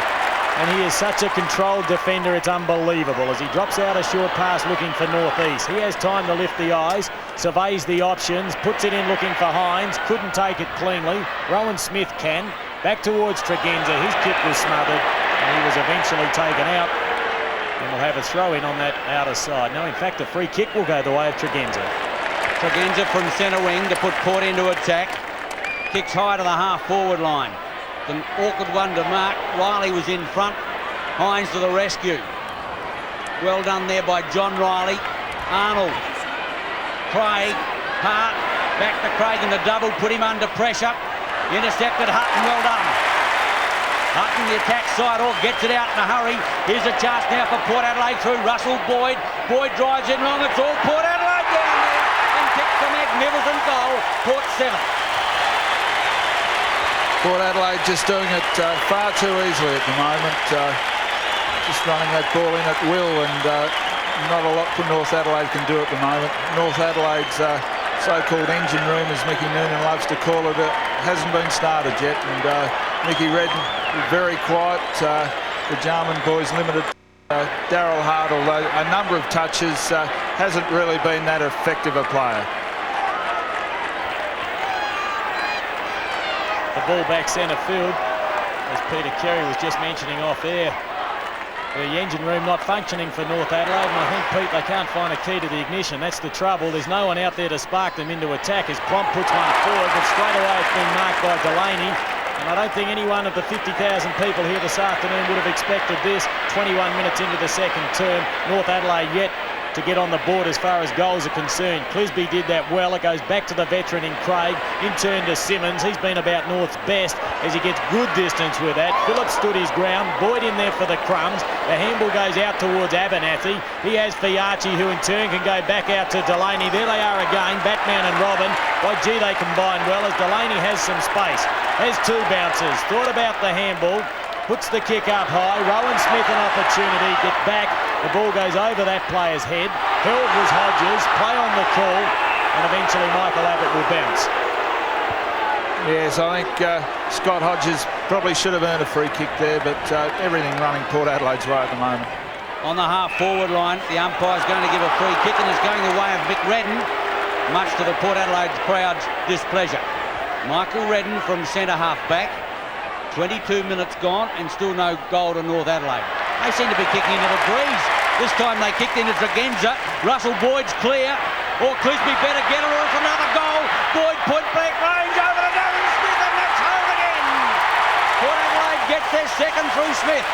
and he is such a controlled defender, it's unbelievable. As he drops out a short pass looking for North East, he has time to lift the eyes, surveys the options, puts it in looking for Hines, couldn't take it cleanly. Rowan Smith can. Back towards Tregenza, his kick was smothered, and he was eventually taken out. And we'll have a throw-in on that outer side. No, in fact, a free kick will go the way of Tregenza. Tregenza from centre wing to put Port into attack. Kicks high to the half-forward line. An awkward one to mark. Riley was in front. Hines to the rescue. Well done there by John Riley. Arnold. Craig. Hart. Back to Craig in the double. Put him under pressure. Intercepted Hutton. Well done. Hutton the attack side. Or gets it out in a hurry. Here's a chance now for Port Adelaide through Russell Boyd. Boyd drives in long. It's all Port Adelaide down there. And kicks a magnificent goal. Port 7. Port Adelaide just doing it far too easily at the moment. Just running that ball in at will, and not a lot North Adelaide can do at the moment. North Adelaide's so-called engine room, as Mickey Noonan loves to call it, hasn't been started yet. And Mickey Redden, very quiet. The Jarman boys limited. Darel Hart, although a number of touches, hasn't really been that effective a player. The ball back centre field, as Peter Carey was just mentioning off air. The engine room not functioning for North Adelaide, and I think, Pete, they can't find a key to the ignition. That's the trouble. There's no one out there to spark them into attack as Plomp puts one forward, but straight away it's been marked by Delaney. And I don't think any one of the 50,000 people here this afternoon would have expected this. 21 minutes into the second term, North Adelaide yet to get on the board as far as goals are concerned. Clisby did that well. It goes back to the veteran in Craig. In turn to Simmons. He's been about North's best as he gets good distance with that. Phillips stood his ground. Boyd in there for the crumbs. The handball goes out towards Abernathy. He has Fiachi, who in turn can go back out to Delaney. There they are again, Batman and Robin. By gee, they combine well as Delaney has some space. Has two bounces. Thought about the handball. Puts the kick up high. Rowan Smith an opportunity. Get back. The ball goes over that player's head. Held was Hodges. Play on the call. And eventually Michael Abbott will bounce. Yes, I think Scott Hodges probably should have earned a free kick there, but everything running Port Adelaide's way at the moment. On the half-forward line, the umpire's going to give a free kick, and it's going the way of Mick Redden, much to the Port Adelaide crowd's displeasure. Michael Redden from centre-half back. 22 minutes gone and still no goal to North Adelaide. They seem to be kicking into the breeze. This time they kicked into Dragenza. Russell Boyd's clear. Or Clisby better get it, or it's another goal. Boyd put back range over to Darren Smith, and that's home again. Port Adelaide gets their second through Smith.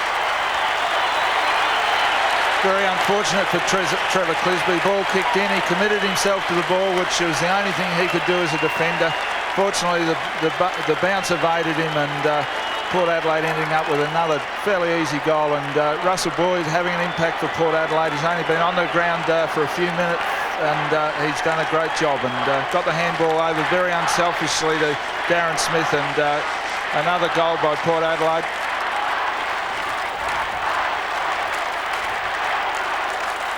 Very unfortunate for Trevor Clisby. Ball kicked in. He committed himself to the ball, which was the only thing he could do as a defender. Fortunately, the bounce evaded him, and Port Adelaide ending up with another fairly easy goal. And Russell Boyd having an impact for Port Adelaide. He's only been on the ground for a few minutes, and he's done a great job, and got the handball over very unselfishly to Darren Smith, and another goal by Port Adelaide.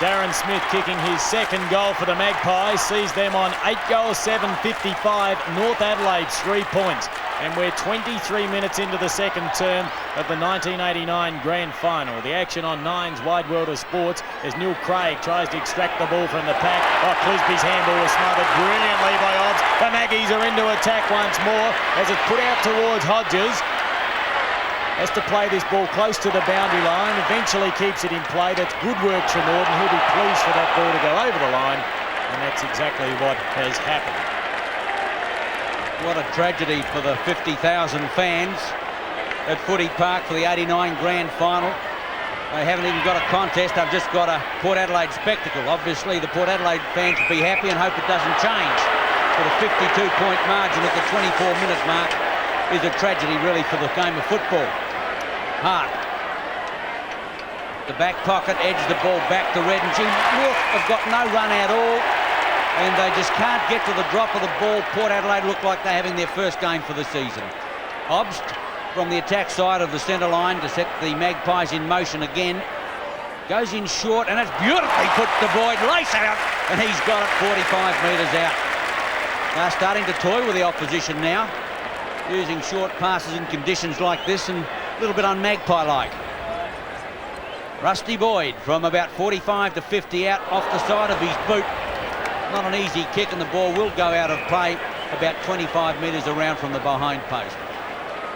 Darren Smith kicking his second goal for the Magpies, sees them on 8 goals, 7-55. North Adelaide's 3 points. And we're 23 minutes into the second term of the 1989 Grand Final. The action on Nine's Wide World of Sports as Neil Craig tries to extract the ball from the pack. Oh, Clisby's handball was smothered brilliantly by Obst. The Maggies are into attack once more as it's put out towards Hodges. Has to play this ball close to the boundary line. Eventually keeps it in play. That's good work from Norton. He'll be pleased for that ball to go over the line. And that's exactly what has happened. What a tragedy for the 50,000 fans at Footy Park for the 89 Grand Final. They haven't even got a contest. They've just got a Port Adelaide spectacle. Obviously, the Port Adelaide fans will be happy and hope it doesn't change. But a 52-point margin at the 24-minute mark is a tragedy, really, for the game of football. Hart. The back pocket, edge the ball back to Redden. North have got no run at all, and they just can't get to the drop of the ball. Port Adelaide look like they're having their first game for the season. Obst from the attack side of the centre line to set the Magpies in motion again. Goes in short, and it's beautifully put to Boyd. Lace out, and he's got it 45 metres out. They're starting to toy with the opposition now, using short passes in conditions like this, and a little bit un-Magpie-like. Rusty Boyd from about 45 to 50 out off the side of his boot. Not an easy kick, and the ball will go out of play about 25 metres around from the behind post.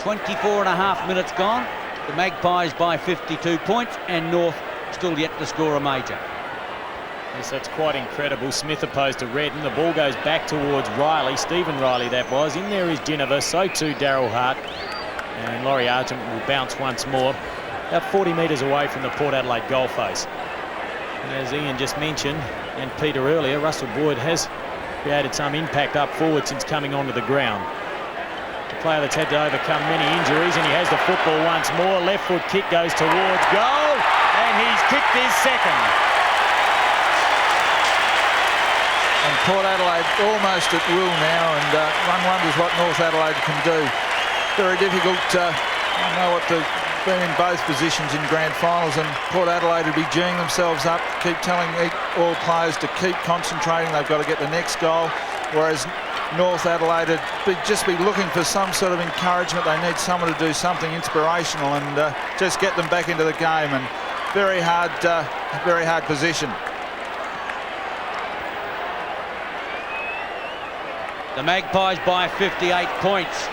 24 and a half minutes gone. The Magpies by 52 points, and North still yet to score a major. Yes, that's quite incredible. Smith opposed to Redden. The ball goes back towards Riley. Stephen Riley that was. In there is Ginniver. So too Darel Hart. And Laurie Argent will bounce once more. About 40 metres away from the Port Adelaide goal face. And as Ian just mentioned, and Peter earlier, Russell Boyd has created some impact up forward since coming onto the ground. The player that's had to overcome many injuries, and he has the football once more. Left foot kick goes towards goal, and he's kicked his second. And Port Adelaide almost at will now, and one wonders what North Adelaide can do. Very difficult. I know what they've been in both positions in grand finals, and Port Adelaide would be geeing themselves up, keep telling all players to keep concentrating. They've got to get the next goal, whereas North Adelaide would just be looking for some sort of encouragement. They need someone to do something inspirational and just get them back into the game. And very hard position. The Magpies by 58 points.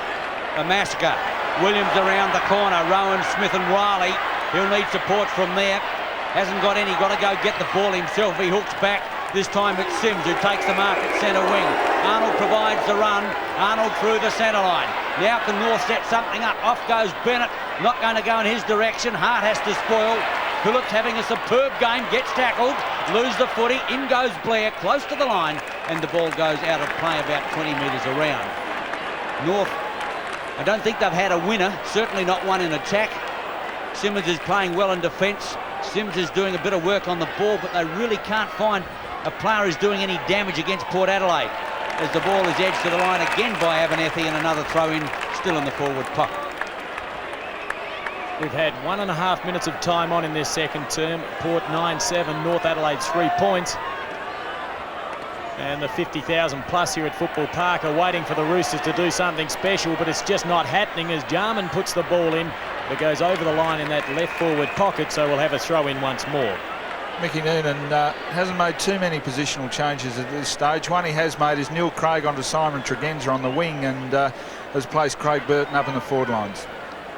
A massacre. Williams around the corner. Rowan, Smith and Riley. He'll need support from there. Hasn't got any. Got to go get the ball himself. He hooks back. This time it's Sims who takes the mark at centre wing. Arnold provides the run. Arnold through the centre line. Now can North set something up. Off goes Bennett. Not going to go in his direction. Hart has to spoil. Phillips having a superb game. Gets tackled. Lose the footy. In goes Blair. Close to the line. And the ball goes out of play about 20 metres around. North, I don't think they've had a winner. Certainly not one in attack. Simmons is playing well in defence. Sims is doing a bit of work on the ball, but they really can't find a player who's doing any damage against Port Adelaide. As the ball is edged to the line again by Abernethy, and another throw in still in the forward pocket. We've had 1.5 minutes of time on in this second term. Port 9-7, North Adelaide 3 points. And the 50,000 plus here at Football Park are waiting for the Roosters to do something special, but it's just not happening as Jarman puts the ball in. It goes over the line in that left forward pocket, so we'll have a throw in once more. Mickey Noonan hasn't made too many positional changes at this stage. One he has made is Neil Craig onto Simon Tregenza on the wing, and has placed Craig Burton up in the forward lines.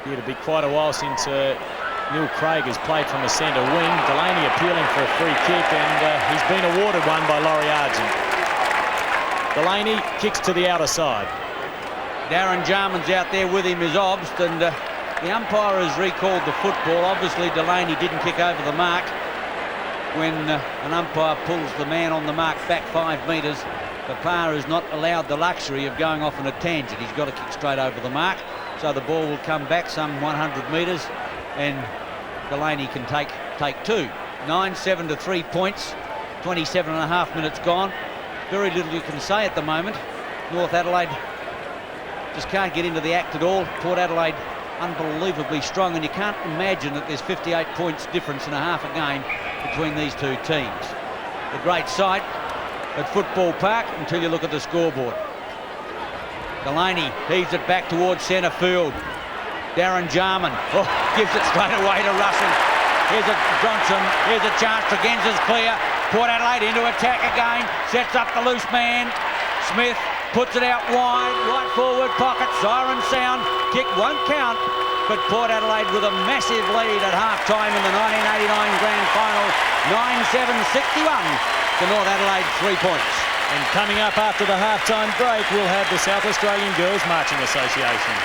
It'll be quite a while since Neil Craig has played from the centre wing. Delaney appealing for a free kick, and he's been awarded one by Laurie Argent. Delaney kicks to the outer side. Darren Jarman's out there with him as Obst, and the umpire has recalled the football. Obviously Delaney didn't kick over the mark. When an umpire pulls the man on the mark back 5 metres, the player is not allowed the luxury of going off on a tangent. He's got to kick straight over the mark. So the ball will come back some 100 metres, and Delaney can take 2. 9-7 to 3 points. 27.5 minutes gone. Very little you can say at the moment. North Adelaide just can't get into the act at all. Port Adelaide unbelievably strong, and you can't imagine that there's 58 points difference in a half a game between these two teams. A great sight at Football Park until you look at the scoreboard. Delaney heaves it back towards centre field. Darren Jarman gives it straight away to Russell. Here's a Johnston. Here's a chance. Tregenza's clear. Port Adelaide into attack again. Sets up the loose man. Smith puts it out wide. Right forward pocket. Siren sound. Kick won't count. But Port Adelaide with a massive lead at half-time in the 1989 Grand Final. 9-7-61 to North Adelaide, 3 points. And coming up after the half-time break, we'll have the South Australian Girls Marching Association.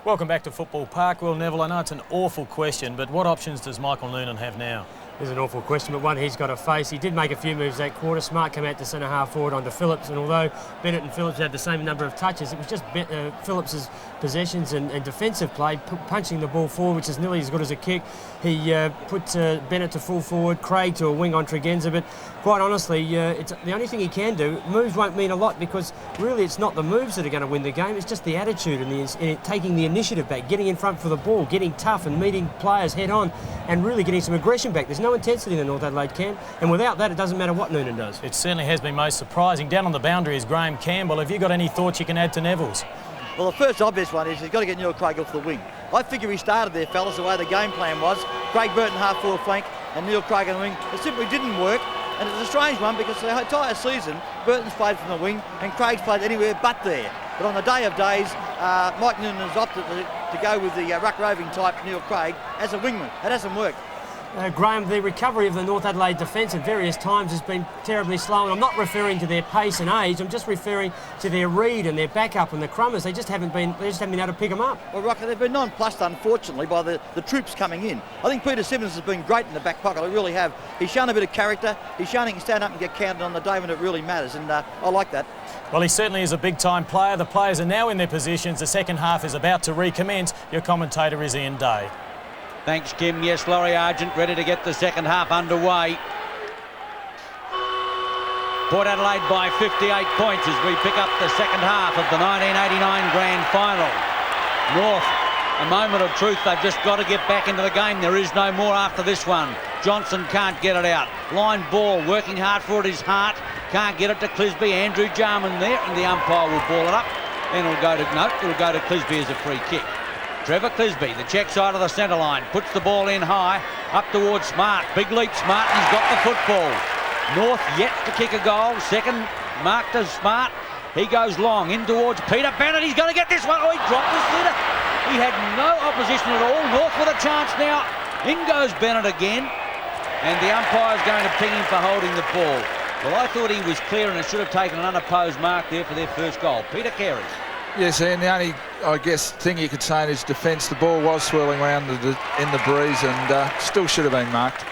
Welcome back to Football Park. Well, Neville, I know it's an awful question, but what options does Michael Noonan have now? There's an awful question, but one he's got to face. He did make a few moves that quarter. Smart came out to centre half forward onto Phillips, and although Bennett and Phillips had the same number of touches, it was just Phillips's possessions and defensive play, punching the ball forward, which is nearly as good as a kick. He put Bennett to full forward, Craig to a wing on Tregenza, but quite honestly, it's the only thing he can do. Moves won't mean a lot because really it's not the moves that are going to win the game, it's just the attitude and taking the initiative back, getting in front for the ball, getting tough and meeting players head on and really getting some aggression back. There's no intensity in the North Adelaide camp, and without that it doesn't matter what Noonan does. It certainly has been most surprising. Down on the boundary is Graham Campbell. Have you got any thoughts you can add to Neville's? Well, the first obvious one is he's got to get Neil Craig off the wing. I figure he started there, fellas, the way the game plan was. Craig Burton half forward flank and Neil Craig on the wing. It simply didn't work, and it's a strange one because the entire season Burton's played from the wing and Craig's played anywhere but there. But on the day of days, Mike Noonan has opted to go with the ruck roving type Neil Craig as a wingman. It hasn't worked. Graham, the recovery of the North Adelaide defence at various times has been terribly slow, and I'm not referring to their pace and age, I'm just referring to their read and their backup and the crummers. They just haven't been able to pick them up. Well, Rocker, they've been nonplussed, unfortunately, by the troops coming in. I think Peter Simmons has been great in the back pocket, I really have. He's shown a bit of character, he's shown he can stand up and get counted on the day when it really matters, and I like that. Well, he certainly is a big-time player. The players are now in their positions. The second half is about to recommence. Your commentator is Ian Day. Thanks, Kim. Yes, Laurie Argent ready to get the second half underway. Port Adelaide by 58 points as we pick up the second half of the 1989 Grand Final. North, a moment of truth. They've just got to get back into the game. There is no more after this one. Johnston can't get it out. Line ball, working hard for it is Hart. Can't get it to Clisby. Andrew Jarman there, and the umpire will ball it up. And it'll go to Clisby as a free kick. Trevor Clisby, the check side of the centre line, puts the ball in high, up towards Smart. Big leap, Smart, and he's got the football. North yet to kick a goal. Second mark to Smart. He goes long, in towards Peter Bennett. He's going to get this one. Oh, he dropped the sitter. He had no opposition at all. North with a chance now. In goes Bennett again. And the umpire's going to ping him for holding the ball. Well, I thought he was clear and it should have taken an unopposed mark there for their first goal. Peter Carey. Yes, and the only, I guess, thing you could say in his defence, the ball was swirling around in the breeze and still should have been marked.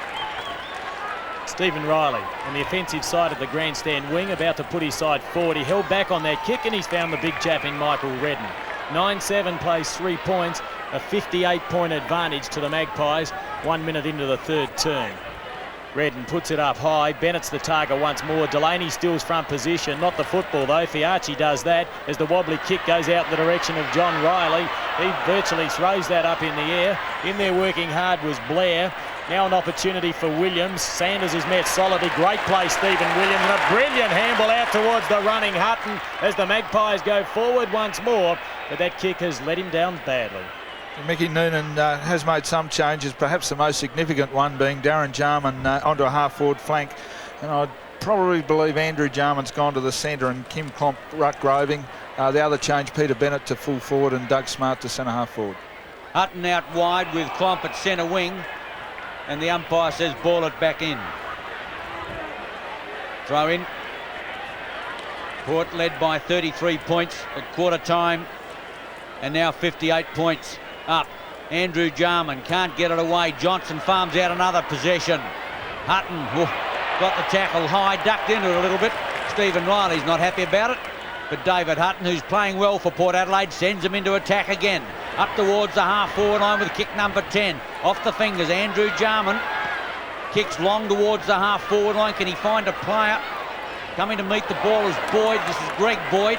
Stephen Riley on the offensive side of the grandstand wing, about to put his side forward. He held back on that kick and he's found the big chap in Michael Redden. 9-7 plays 3 points, a 58-point advantage to the Magpies 1 minute into the third term. Redden puts it up high. Bennett's the target once more. Delaney stills front position. Not the football though. Fiacci does that as the wobbly kick goes out in the direction of John Riley. He virtually throws that up in the air. In there working hard was Blair. Now an opportunity for Williams. Sanders is met solidly. Great play, Stephen Williams. And a brilliant handball out towards the running Hutton as the Magpies go forward once more. But that kick has let him down badly. Mickey Noonan has made some changes, perhaps the most significant one being Darren Jarman onto a half-forward flank. And I'd probably believe Andrew Jarman's gone to the centre and Kim Klomp ruck roving. The other change, Peter Bennett to full forward and Doug Smart to centre half forward. Hutton out wide with Klomp at centre wing. And the umpire says ball it back in. Throw in. Port led by 33 points at quarter time. And now 58 points. Up. Andrew Jarman can't get it away. Johnston farms out another possession. Hutton got the tackle high, ducked into it a little bit. Stephen Riley's not happy about it. But David Hutton, who's playing well for Port Adelaide, sends him into attack again. Up towards the half-forward line with kick number 10. Off the fingers, Andrew Jarman. Kicks long towards the half-forward line. Can he find a player? Coming to meet the ball is Boyd. This is Greg Boyd.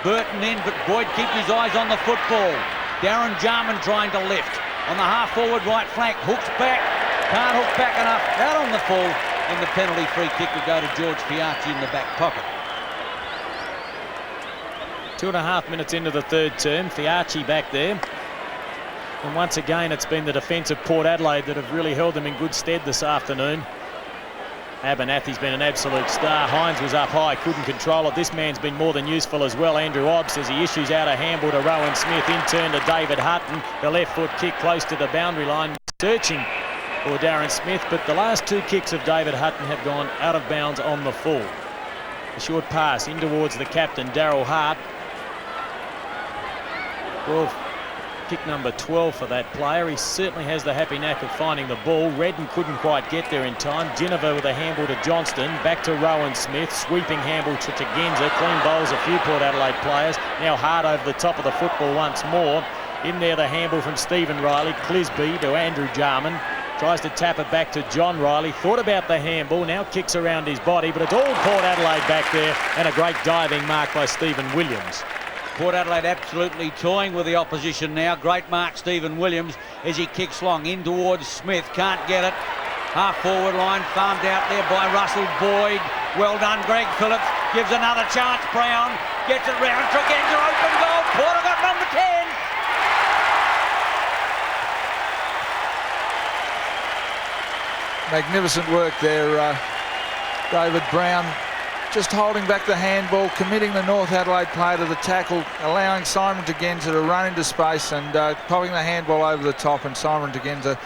Burton in, but Boyd keeps his eyes on the football. Darren Jarman trying to lift. On the half-forward right flank, hooks back. Can't hook back enough. Out on the full. And the penalty free kick will go to George Fiacci in the back pocket. 2.5 minutes into the third term. Fiacci back there. And once again, it's been the defence of Port Adelaide that have really held them in good stead this afternoon. Abernathy's been an absolute star. Hines was up high, couldn't control it. This man's been more than useful as well. Andrew Obst as he issues out a handball to Rowan Smith. In turn to David Hutton. The left foot kick close to the boundary line. Searching for Darren Smith, but the last two kicks of David Hutton have gone out of bounds on the full. A short pass in towards the captain, Darel Hart. Well, kick number 12 for that player. He certainly has the happy knack of finding the ball. Redden couldn't quite get there in time. Ginniver with a handball to Johnston. Back to Rowan Smith. Sweeping handball to Tagenza. Clean bowls a few Port Adelaide players. Now Hart over the top of the football once more. In there the handball from Stephen Riley. Clisby to Andrew Jarman. Tries to tap it back to John Riley. Thought about the handball. Now kicks around his body. But it's all Port Adelaide back there. And a great diving mark by Stephen Williams. Port Adelaide absolutely toying with the opposition now. Great mark, Stephen Williams, as he kicks long in towards Smith. Can't get it. Half forward line farmed out there by Russell Boyd. Well done, Greg Phillips. Gives another chance. Brown gets it round. Tregenza open goal. Port have got number 10. Magnificent work there, David Brown. Just holding back the handball, committing the North Adelaide player to the tackle, allowing Simon Tagenza to run into space and popping the handball over the top, and Simon Tagenza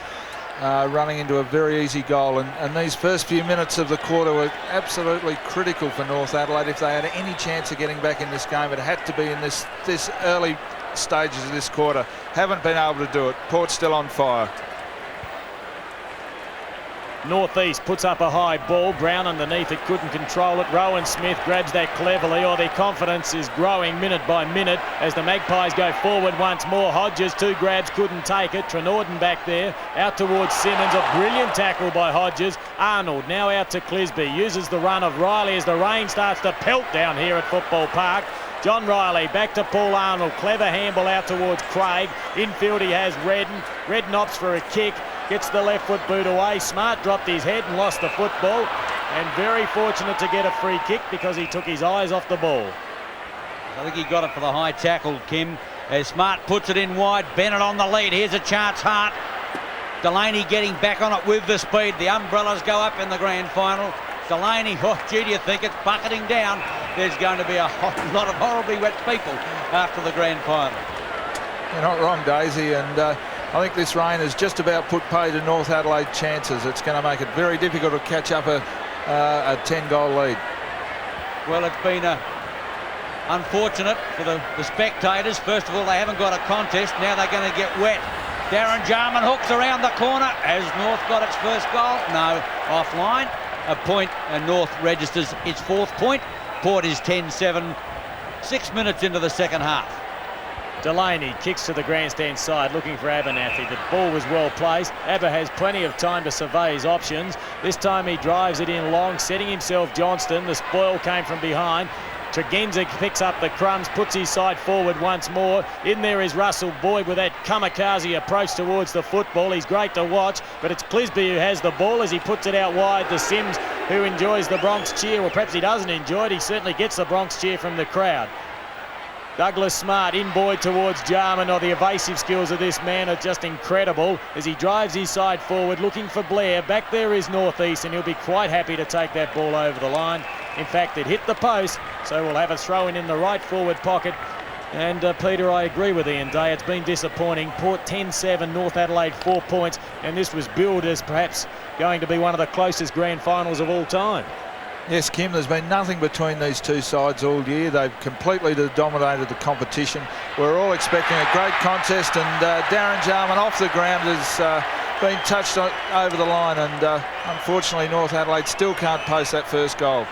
running into a very easy goal. And these first few minutes of the quarter were absolutely critical for North Adelaide. If they had any chance of getting back in this game, it had to be in this early stages of this quarter. Haven't been able to do it. Port's still on fire. Northeast puts up a high ball. Brown underneath it, couldn't control it. Rowan Smith grabs that cleverly. Their confidence is growing minute by minute as the Magpies go forward once more. Hodges, 2 grabs, couldn't take it. Trenorden back there, out towards Simmons. A brilliant tackle by Hodges. Arnold now out to Clisby. Uses the run of Riley as the rain starts to pelt down here at Football Park. John Riley back to Paul Arnold. Clever handball out towards Craig. Infield he has Redden. Redden opts for a kick. Gets the left foot boot away. Smart dropped his head and lost the football. And very fortunate to get a free kick because he took his eyes off the ball. I think he got it for the high tackle, Kim. As Smart puts it in wide. Bennett on the lead. Here's a chance, Hart. Delaney getting back on it with the speed. The umbrellas go up in the grand final. Delaney, oh gee, do you think it's bucketing down? There's going to be a lot of horribly wet people after the grand final. You're not wrong, Daisy, and I think this rain has just about put pay to North Adelaide chances. It's going to make it very difficult to catch up a 10-goal lead. Well, it's been unfortunate for the spectators. First of all, they haven't got a contest. Now they're going to get wet. Darren Jarman hooks around the corner. Has North got its first goal? No, offline. A point, and North registers its 4th point. Port is 10-7, 6 minutes into the second half. Delaney kicks to the grandstand side looking for Abernathy. The ball was well placed. Abba has plenty of time to survey his options. This time he drives it in long, setting himself Johnston. The spoil came from behind. Tregenza picks up the crumbs, puts his side forward once more. In there is Russell Boyd with that kamikaze approach towards the football. He's great to watch, but it's Clisby who has the ball as he puts it out wide to Sims, who enjoys the Bronx cheer. Well, perhaps he doesn't enjoy it. He certainly gets the Bronx cheer from the crowd. Douglas Smart in Boyd towards Jarman. The evasive skills of this man are just incredible as he drives his side forward looking for Blair. Back there is Northeast, and he'll be quite happy to take that ball over the line. In fact, it hit the post, so we'll have a throw-in in the right forward pocket. And Peter, I agree with Ian Day. It's been disappointing. Port 10-7, North Adelaide 4 points, and this was billed as perhaps going to be one of the closest grand finals of all time. Yes, Kim, there's been nothing between these two sides all year. They've completely dominated the competition. We're all expecting a great contest, and Darren Jarman off the ground has been touched over the line, and unfortunately North Adelaide still can't post that first goal.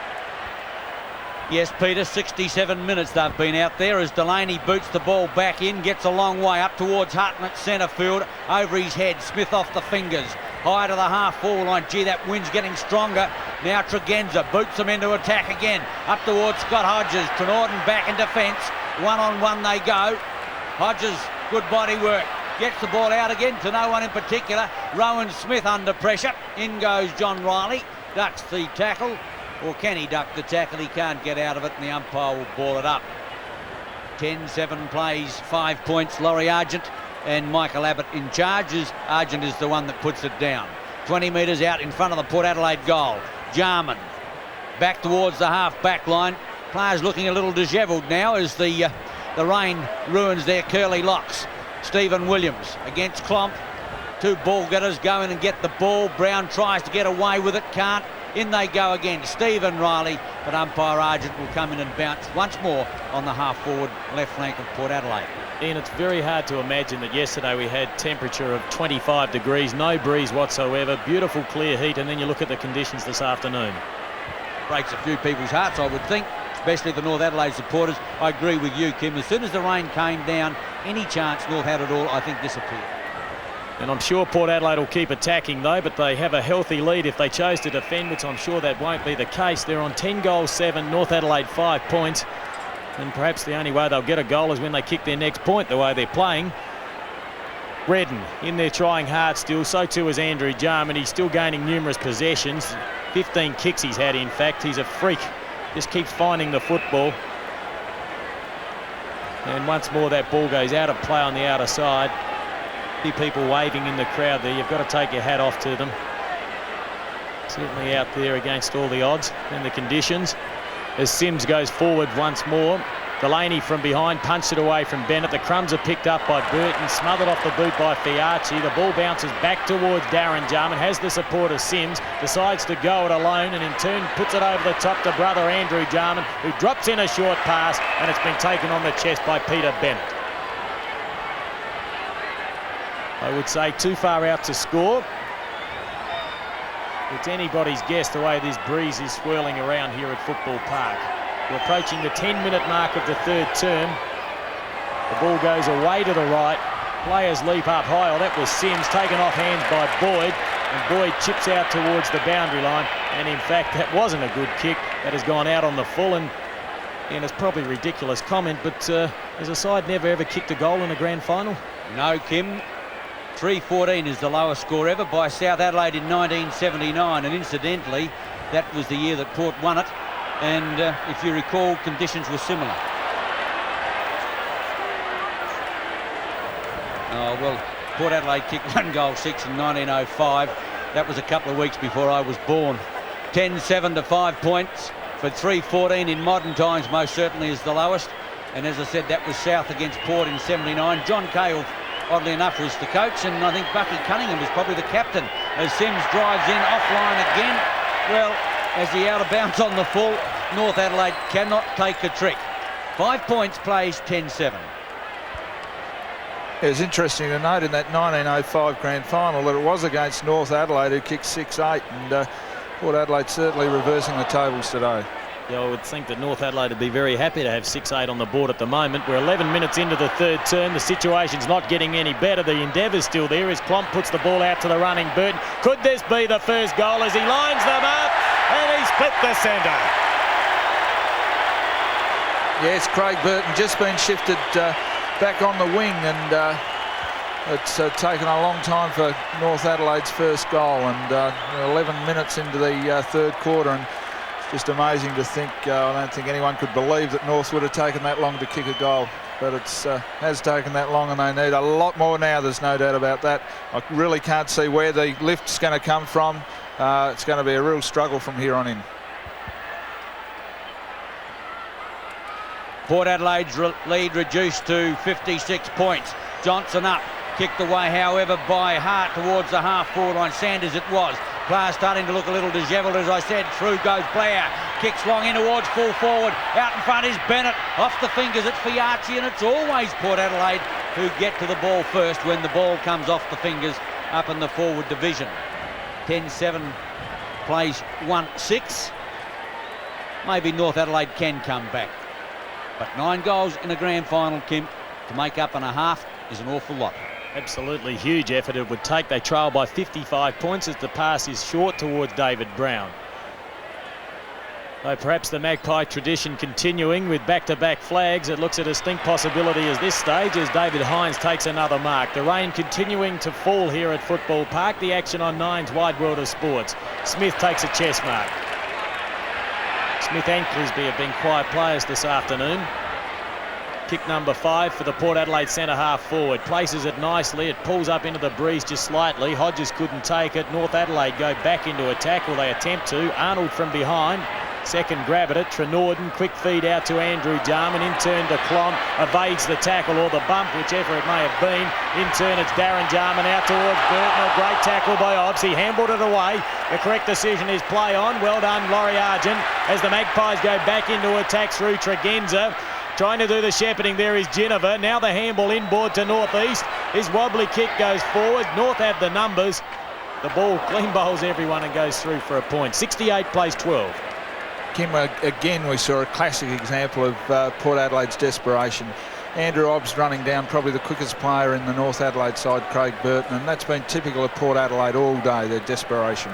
Yes, Peter, 67 minutes they've been out there as Delaney boots the ball back in, gets a long way up towards Hutton at centre field. Over his head, Smith off the fingers. High to the half-forward line. Gee, that wind's getting stronger. Now Tregenza boots them into attack again. Up towards Scott Hodges. Trenorden back in defence. One-on-one they go. Hodges, good body work. Gets the ball out again to no one in particular. Rowan Smith under pressure. In goes John Riley. Ducks the tackle. Or can he duck the tackle? He can't get out of it, and the umpire will ball it up. 10-7 plays, 5 points. Laurie Argent and Michael Abbott in charge, as Argent is the one that puts it down. 20 metres out in front of the Port Adelaide goal. Jarman back towards the half-back line. Players looking a little dishevelled now as the rain ruins their curly locks. Stephen Williams against Klomp. 2 ball getters go in and get the ball. Brown tries to get away with it, can't. In they go again, Stephen Riley, but umpire Argent will come in and bounce once more on the half-forward left flank of Port Adelaide. Ian, it's very hard to imagine that yesterday we had temperature of 25 degrees, no breeze whatsoever, beautiful clear heat, and then you look at the conditions this afternoon. Breaks a few people's hearts, I would think, especially the North Adelaide supporters. I agree with you, Kim. As soon as the rain came down, any chance North had at all, I think, disappeared. And I'm sure Port Adelaide will keep attacking though, but they have a healthy lead if they chose to defend, which I'm sure that won't be the case. They're on 10 goals, 7, North Adelaide 5 points. And perhaps the only way they'll get a goal is when they kick their next point, the way they're playing. Redden in there trying hard still, so too is Andrew Jarman. He's still gaining numerous possessions. 15 kicks he's had, in fact. He's a freak. Just keeps finding the football. And once more that ball goes out of play on the outer side. A few people waving in the crowd there. You've got to take your hat off to them. Certainly out there against all the odds and the conditions. As Sims goes forward once more. Delaney from behind punched it away from Bennett. The crumbs are picked up by Burton, smothered off the boot by Fiarchi. The ball bounces back towards Darren. Jarman has the support of Sims, decides to go it alone and in turn puts it over the top to brother Andrew Jarman, who drops in a short pass, and it's been taken on the chest by Peter Bennett. I would say too far out to score. It's anybody's guess the way this breeze is swirling around here at Football Park. We're approaching the 10-minute mark of the third term. The ball goes away to the right. Players leap up high. Oh, that was Sims taken off hands by Boyd. And Boyd chips out towards the boundary line. And in fact, that wasn't a good kick. That has gone out on the full. And it's probably a ridiculous comment, but has a side never ever kicked a goal in a grand final? No, Kim. 3-14 is the lowest score ever by South Adelaide in 1979, and incidentally that was the year that Port won it, and if you recall, conditions were similar. Oh well, Port Adelaide kicked 1 goal 6 in 1905. That was a couple of weeks before I was born. 10-7 to 5 points, but 3-14 in modern times most certainly is the lowest, and as I said, that was South against Port in 79. John Cahill, oddly enough, was the coach, and I think Bucky Cunningham was probably the captain as Sims drives in offline again. Well, as he out of bounds on the full, North Adelaide cannot take a trick. 5 points, plays 10-7. It was interesting to note in that 1905 grand final that it was against North Adelaide, who kicked 6-8, and Port Adelaide certainly reversing the tables today. Yeah, I would think that North Adelaide would be very happy to have 6-8 on the board at the moment. We're 11 minutes into the third term. The situation's not getting any better. The endeavour's still there as Klomp puts the ball out to the running Burton. Could this be the first goal as he lines them up? And he split the centre. Yes, Craig Burton just been shifted back on the wing, and it's taken a long time for North Adelaide's first goal, and 11 minutes into the third quarter, and just amazing to think. I don't think anyone could believe that North would have taken that long to kick a goal, but it has taken that long, and they need a lot more now. There's no doubt about that. I really can't see where the lift's going to come from. It's going to be a real struggle from here on in. Port Adelaide's lead reduced to 56 points. Johnston up, kicked away, however, by Hart towards the half-forward line. Sanders it was. Player starting to look a little dishevelled, as I said. Through goes Blair. Kicks long in towards full forward. Out in front is Bennett. Off the fingers, it's Fiarchi, and it's always Port Adelaide who get to the ball first when the ball comes off the fingers up in the forward division. 10-7 plays 1-6. Maybe North Adelaide can come back. But 9 goals in a grand final, Kim, to make up and a half is an awful lot. Absolutely huge effort it would take. They trail by 55 points as the pass is short towards David Brown. Though perhaps the Magpie tradition continuing with back-to-back flags, it looks a distinct possibility at this stage as David Hines takes another mark. The rain continuing to fall here at Football Park. The action on 9's Wide World of Sports. Smith takes a chest mark. Smith and Clisby have been quiet players this afternoon. Kick number 5 for the Port Adelaide centre half forward. Places it nicely. It pulls up into the breeze just slightly. Hodges couldn't take it. North Adelaide go back into attack, or they attempt to. Arnold from behind. Second grab at it. Trenorden, quick feed out to Andrew Jarman. In turn to Klom. Evades the tackle or the bump, whichever it may have been. In turn it's Darren Jarman out towards Burton. A great tackle by Obst. He handballed it away. The correct decision is play on. Well done, Laurie Argent, as the Magpies go back into attack through Tregenza. Trying to do the shepherding there is Ginniver. Now the handball inboard to North East. His wobbly kick goes forward. North have the numbers. The ball clean bowls everyone and goes through for a point. 68 plays 12. Kim, again, we saw a classic example of Port Adelaide's desperation. Andrew Obst running down probably the quickest player in the North Adelaide side, Craig Burton, and that's been typical of Port Adelaide all day, their desperation.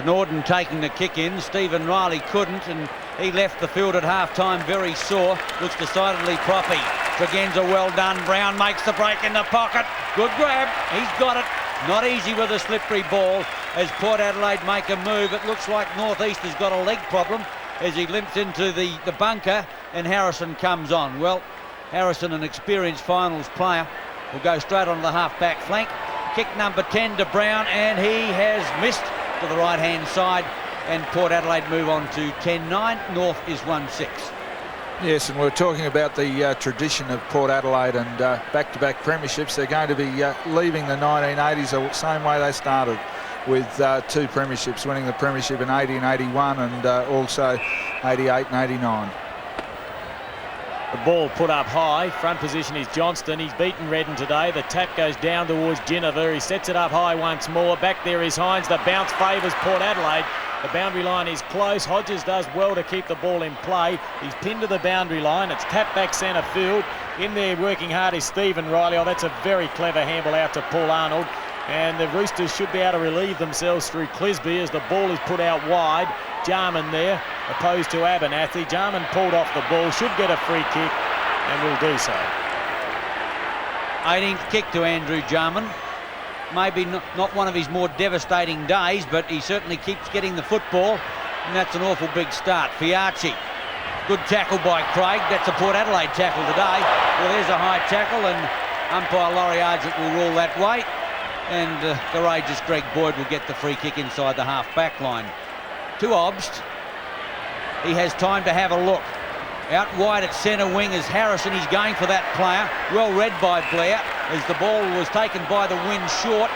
Norden taking the kick in. Stephen Riley couldn't, and he left the field at half-time very sore. Looks decidedly proppy. Tregenza well done. Brown makes the break in the pocket. Good grab. He's got it. Not easy with a slippery ball as Port Adelaide make a move. It looks like North East has got a leg problem as he limps into the bunker and Harrison comes on. Well, Harrison, an experienced finals player, will go straight onto the half-back flank. Kick number 10 to Brown, and he has missed to the right-hand side, and Port Adelaide move on to 10-9. North is 1-6. Yes, and we're talking about the tradition of Port Adelaide and back-to-back premierships. They're going to be leaving the 1980s the same way they started, with 2 premierships, winning the premiership in 80 and 81 and also 88 and 89. The ball put up high. Front position is Johnston. He's beaten Redden today. The tap goes down towards Ginniver. He sets it up high once more. Back there is Hines. The bounce favours Port Adelaide. The boundary line is close. Hodges does well to keep the ball in play. He's pinned to the boundary line. It's tapped back centre field. In there working hard is Stephen Riley. Oh, that's a very clever handball out to Paul Arnold. And the Roosters should be able to relieve themselves through Clisby as the ball is put out wide. Jarman there, opposed to Abernathy. Jarman pulled off the ball, should get a free kick, and will do so. 18th kick to Andrew Jarman. Maybe not one of his more devastating days, but he certainly keeps getting the football, and that's an awful big start. Fiachi, good tackle by Craig. That's a Port Adelaide tackle today. Well, there's a high tackle, and umpire Laurie Argent will rule that way, and courageous Greg Boyd will get the free kick inside the half-back line. To Obst. He has time to have a look. Out wide at centre wing is Harrison. He's going for that player. Well read by Blair as the ball was taken by the wind short.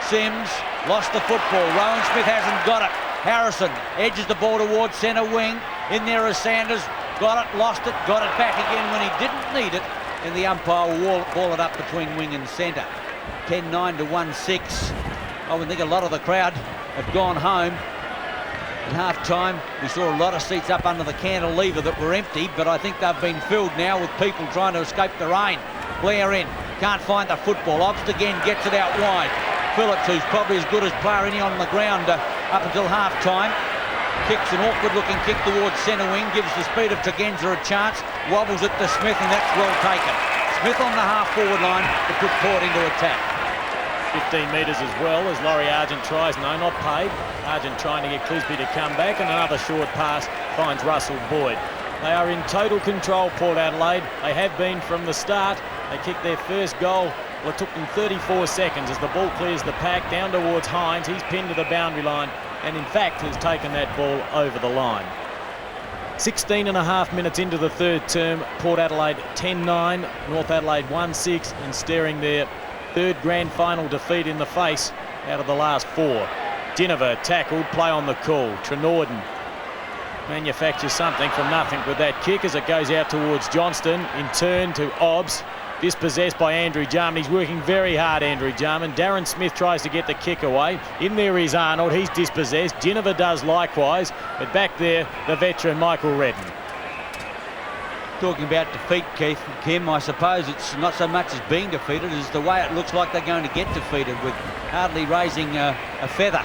Sims lost the football. Rowan Smith hasn't got it. Harrison edges the ball towards centre wing. In there is Sanders. Got it, lost it, got it back again when he didn't need it. And the umpire will ball it up between wing and centre. 10-9 to 1-6. I would think a lot of the crowd have gone home. At half-time, we saw a lot of seats up under the cantilever that were empty, but I think they've been filled now with people trying to escape the rain. Blair in, can't find the football. Obst again gets it out wide. Phillips, who's probably as good as player any on the ground up until half-time, kicks an awkward-looking kick towards centre wing, gives the speed of Tregenza a chance, wobbles it to Smith, and that's well taken. Smith on the half-forward line to put Port into attack. 15 metres as well as Laurie Argent tries, no, not paid. Argent trying to get Clisby to come back, and another short pass finds Russell Boyd. They are in total control, Port Adelaide. They have been from the start. They kicked their first goal. Well, it took them 34 seconds as the ball clears the pack down towards Hines. He's pinned to the boundary line and in fact has taken that ball over the line. 16 and a half minutes into the third term. Port Adelaide 10-9, North Adelaide 1-6, and staring their third grand final defeat in the face out of the last 4. Ginniver tackled, play on the call. Trenorden manufactures something from nothing with that kick as it goes out towards Johnston. In turn to Obst, dispossessed by Andrew Jarman. He's working very hard, Andrew Jarman. Darren Smith tries to get the kick away. In there is Arnold, he's dispossessed. Ginniver does likewise, but back there, the veteran Michael Redden. Talking about defeat, Keith, Kim, I suppose it's not so much as being defeated as the way it looks like they're going to get defeated, with hardly raising a feather.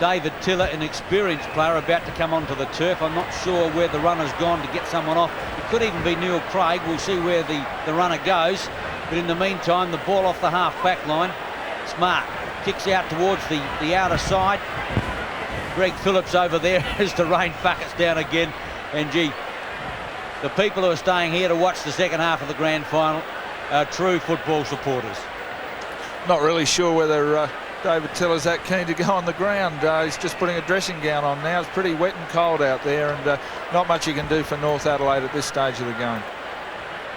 David Tiller, an experienced player, about to come onto the turf. I'm not sure where the runner's gone to get someone off. It could even be Neil Craig. We'll see where the runner goes. But in the meantime, the ball off the half-back line. Smart kicks out towards the outer side. Greg Phillips over there as the rain buckets down again. And gee, the people who are staying here to watch the second half of the grand final are true football supporters. Not really sure whether David Tiller's that keen to go on the ground. He's just putting a dressing gown on now. It's pretty wet and cold out there, and not much you can do for North Adelaide at this stage of the game.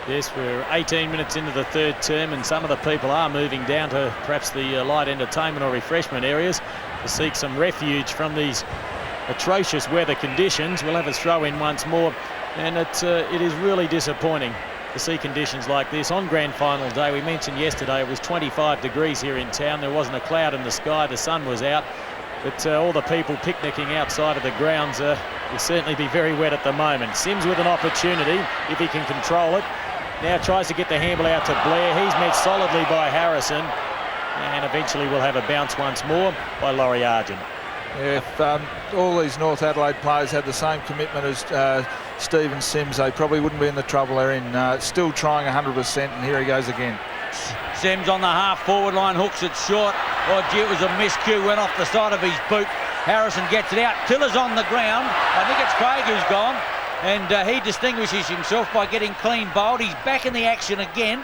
Yes, we're 18 minutes into the third term, and some of the people are moving down to perhaps the light entertainment or refreshment areas to seek some refuge from these atrocious weather conditions. We'll have a throw in once more And it is really disappointing to see conditions like this on grand final day. We mentioned yesterday it was 25 degrees here in town. There wasn't a cloud in the sky. The sun was out. But all the people picnicking outside of the grounds will certainly be very wet at the moment. Sims with an opportunity, if he can control it. Now tries to get the handball out to Blair. He's met solidly by Harrison. And eventually we'll have a bounce once more by Laurie Argent. If all these North Adelaide players had the same commitment as Stephen Sims, they probably wouldn't be in the trouble they're in. Still trying 100%, and here he goes again. Sims on the half-forward line, hooks it short. Oh, gee, it was a miscue, went off the side of his boot. Harrison gets it out. Tiller's on the ground. I think it's Craig who's gone. And he distinguishes himself by getting clean bowled. He's back in the action again.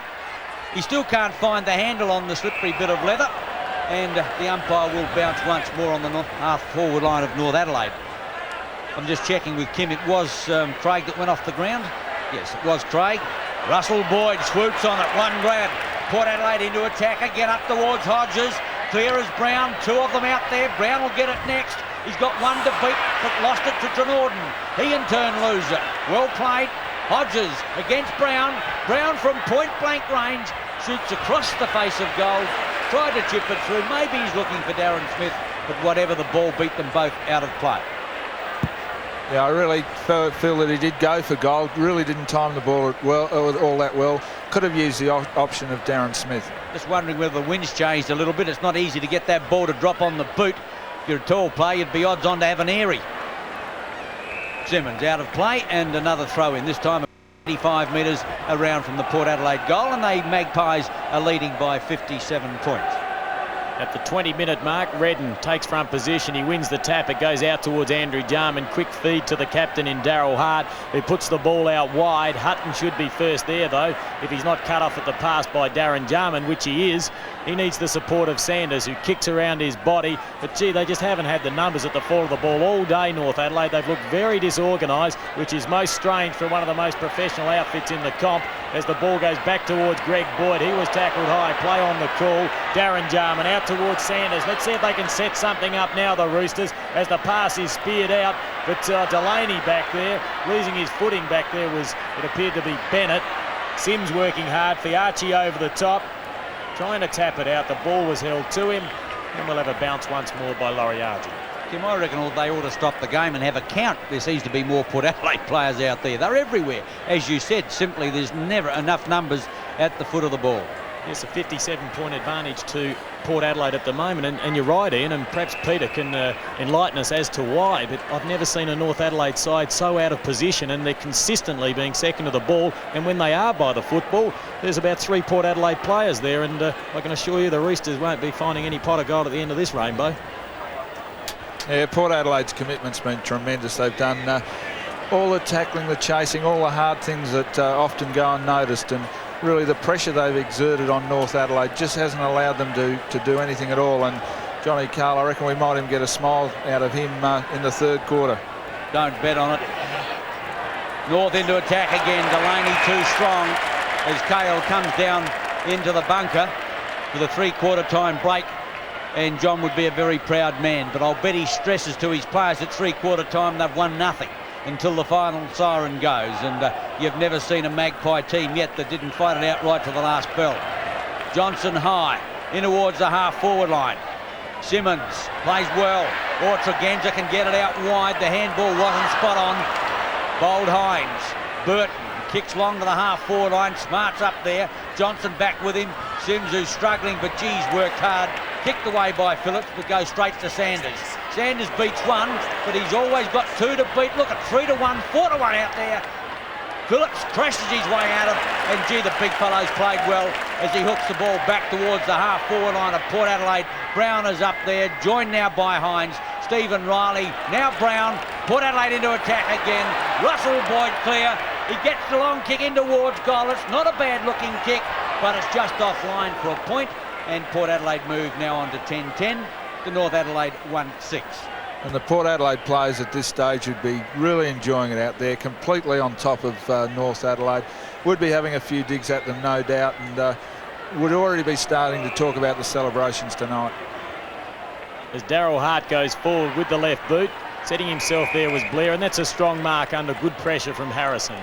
He still can't find the handle on the slippery bit of leather. And the umpire will bounce once more on the half-forward line of North Adelaide. I'm just checking with Kim. It was Craig that went off the ground. Yes, it was Craig. Russell Boyd swoops on it. One grab. Port Adelaide into attack again up towards Hodges. Clear as Brown. Two of them out there. Brown will get it next. He's got one to beat, but lost it to Trenorden. He in turn loses it. Well played. Hodges against Brown. Brown from point-blank range shoots across the face of goal. Tried to chip it through. Maybe he's looking for Darren Smith, but whatever, the ball beat them both out of play. Yeah, I really feel that he did go for goal. Really didn't time the ball all that well. Could have used the option of Darren Smith. Just wondering whether the wind's changed a little bit. It's not easy to get that ball to drop on the boot. If you're a tall player, you'd be odds on to have an airy. Simmons out of play and another throw in. This time 85 metres around from the Port Adelaide goal, and the Magpies are leading by 57 points. At the 20-minute mark, Redden takes front position. He wins the tap. It goes out towards Andrew Jarman. Quick feed to the captain in Darel Hart, who puts the ball out wide. Hutton should be first there, though, if he's not cut off at the pass by Darren Jarman, which he is. He needs the support of Sanders, who kicks around his body. But, gee, they just haven't had the numbers at the fall of the ball all day, North Adelaide. They've looked very disorganised, which is most strange for one of the most professional outfits in the comp. As the ball goes back towards Greg Boyd. He was tackled high. Play on the call. Darren Jarman out towards Sanders. Let's see if they can set something up now, the Roosters, as the pass is speared out. But Delaney back there, losing his footing back there was, it appeared to be Bennett. Sims working hard. Fiachi over the top, trying to tap it out. The ball was held to him. And we'll have a bounce once more by Laurie Argent. Kim, I reckon they ought to stop the game and have a count. There seems to be more Port Adelaide players out there. They're everywhere. As you said, simply there's never enough numbers at the foot of the ball. Yes, a 57-point advantage to Port Adelaide at the moment, and you're right, Ian, and perhaps Peter can enlighten us as to why, but I've never seen a North Adelaide side so out of position, and they're consistently being second to the ball, and when they are by the football, there's about 3 Port Adelaide players there, and I can assure you the Roosters won't be finding any pot of gold at the end of this rainbow. Yeah, Port Adelaide's commitment's been tremendous. They've done all the tackling, the chasing, all the hard things that often go unnoticed, and really the pressure they've exerted on North Adelaide just hasn't allowed them to do anything at all. And Johnny Carl, I reckon we might even get a smile out of him in the third quarter. Don't bet on it. North into attack again. Delaney too strong as Cale comes down into the bunker with a 3/4 time break. And John would be a very proud man, but I'll bet he stresses to his players at 3/4 time they've won nothing until the final siren goes, and you've never seen a Magpie team yet that didn't fight it out right to the last bell. Johnston high in towards the half-forward line. Simmons plays well. Or Tregenza can get it out wide. The handball wasn't spot on. Bold Hines. Burton kicks long to the half-forward line. Smart's up there. Johnston back with him. Sims, who's struggling, but geez, worked hard. Kicked away by Phillips, but goes straight to Sanders. Sanders beats one, but he's always got 2 to beat. Look at 3-1, 4-1 out there. Phillips crashes his way out of, and gee, the big fellow's played well as he hooks the ball back towards the half-forward line of Port Adelaide. Brown is up there, joined now by Hines. Stephen Riley, now Brown. Port Adelaide into attack again. Russell Boyd clear. He gets the long kick in towards goal. It's not a bad-looking kick, but it's just offline for a point. And Port Adelaide move now on to 10-10. The North Adelaide 1-6. And the Port Adelaide players at this stage would be really enjoying it out there, completely on top of North Adelaide. Would be having a few digs at them, no doubt, and would already be starting to talk about the celebrations tonight. As Darel Hart goes forward with the left boot, Setting himself there was Blair, and that's a strong mark under good pressure from Harrison.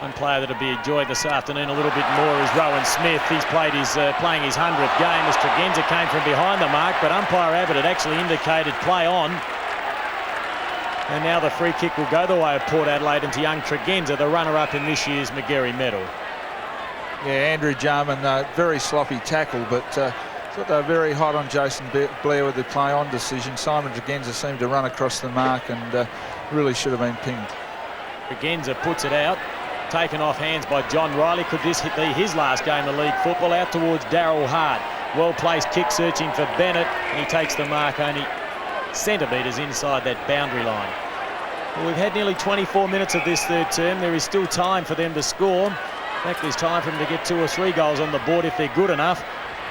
One player that'll be enjoyed this afternoon a little bit more is Rowan Smith. He's playing his 100th game as Tregenza came from behind the mark, but umpire Abbott had actually indicated play on. And now the free kick will go the way of Port Adelaide into young Tregenza, the runner-up in this year's Magarey medal. Yeah, Andrew Jarman, very sloppy tackle, but thought they were very hot on Jason Blair with the play-on decision. Simon Tregenza seemed to run across the mark and really should have been pinged. Tregenza puts it out, taken off hands by John Riley. Could this be his last game of league football? Out towards Darel Hart. Well-placed kick searching for Bennett. He takes the mark only centimetres inside that boundary line. Well, we've had nearly 24 minutes of this third term. There is still time for them to score. In fact, there's time for them to get 2 or 3 goals on the board if they're good enough.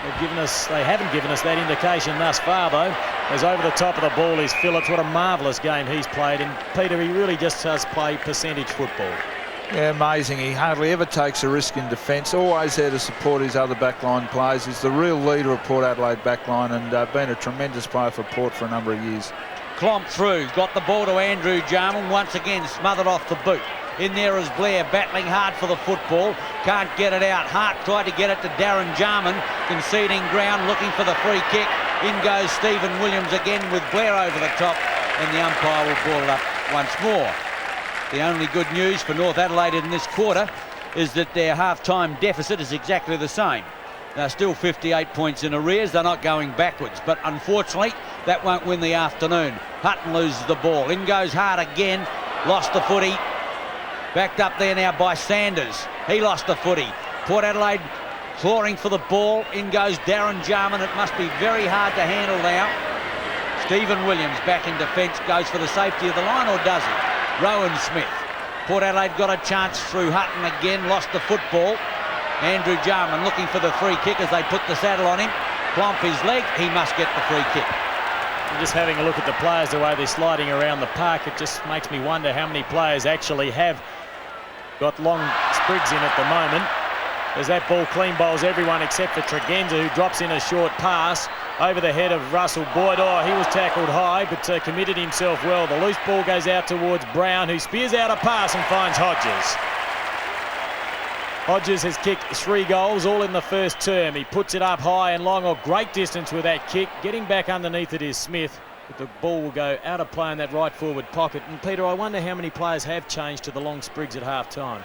They haven't given us that indication thus far, though. As over the top of the ball is Phillips. What a marvellous game he's played. And Peter, he really just does play percentage football. Yeah, amazing. He hardly ever takes a risk in defence. Always there to support his other backline players. He's the real leader of Port Adelaide backline and been a tremendous player for Port for a number of years. Clomped through, got the ball to Andrew Jarman, once again smothered off the boot. In there is Blair, battling hard for the football, can't get it out. Hart tried to get it to Darren Jarman, conceding ground, looking for the free kick. In goes Stephen Williams again with Blair over the top, and the umpire will ball it up once more. The only good news for North Adelaide in this quarter is that their half-time deficit is exactly the same. They're still 58 points in arrears. They're not going backwards, but unfortunately that won't win the afternoon. Hutton loses the ball. In goes Hart again, lost the footy. Backed up there now by Sanders. He lost the footy. Port Adelaide clawing for the ball. In goes Darren Jarman. It must be very hard to handle now. Stephen Williams back in defence, goes for the safety of the line, or does he? Rowan Smith. Port Adelaide got a chance through Hutton again, lost the football. Andrew Jarman looking for the free kick as they put the saddle on him. Plump his leg, he must get the free kick. And just having a look at the players, the way they're sliding around the park, it just makes me wonder how many players actually have got long sprigs in at the moment. As that ball clean bowls everyone except for Tregenza, who drops in a short pass over the head of Russell Boyd. Oh, he was tackled high, but committed himself well. The loose ball goes out towards Brown, who spears out a pass and finds Hodges. Hodges has kicked 3 goals, all in the first term. He puts it up high and long, a great distance with that kick. Getting back underneath it is Smith, but the ball will go out of play in that right forward pocket. And Peter, I wonder how many players have changed to the long sprigs at half-time.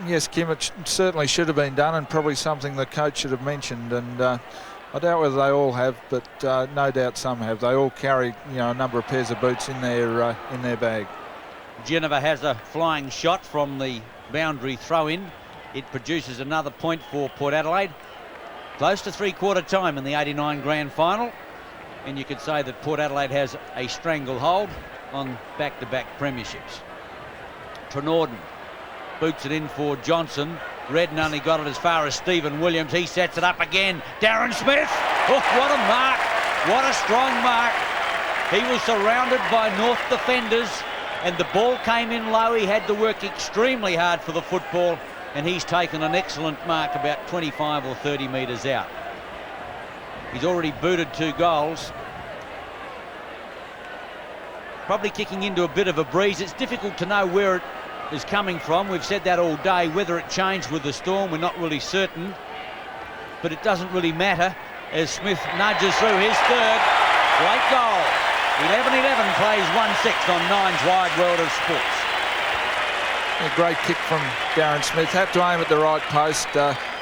Yes, Kim, it certainly should have been done, and probably something the coach should have mentioned. And I doubt whether they all have, but no doubt some have. They all carry, a number of pairs of boots in their bag. Geneva has a flying shot from the boundary throw-in. It produces another point for Port Adelaide. Close to three-quarter time in the 89 grand final, and you could say that Port Adelaide has a stranglehold on back-to-back premierships. Trenorden boots it in for Johnston. Redden only got it as far as Stephen Williams. He sets it up again. Darren Smith. Oh, what a mark. What a strong mark. He was surrounded by North defenders and the ball came in low. He had to work extremely hard for the football, and he's taken an excellent mark about 25 or 30 metres out. He's already booted 2 goals. Probably kicking into a bit of a breeze. It's difficult to know where it is coming from. We've said that all day. Whether it changed with the storm, we're not really certain. But it doesn't really matter as Smith nudges through his third. Great goal. 11-11 plays 1-6 on Nine's Wide World of Sports. A great kick from Darren Smith. Had to aim at the right post.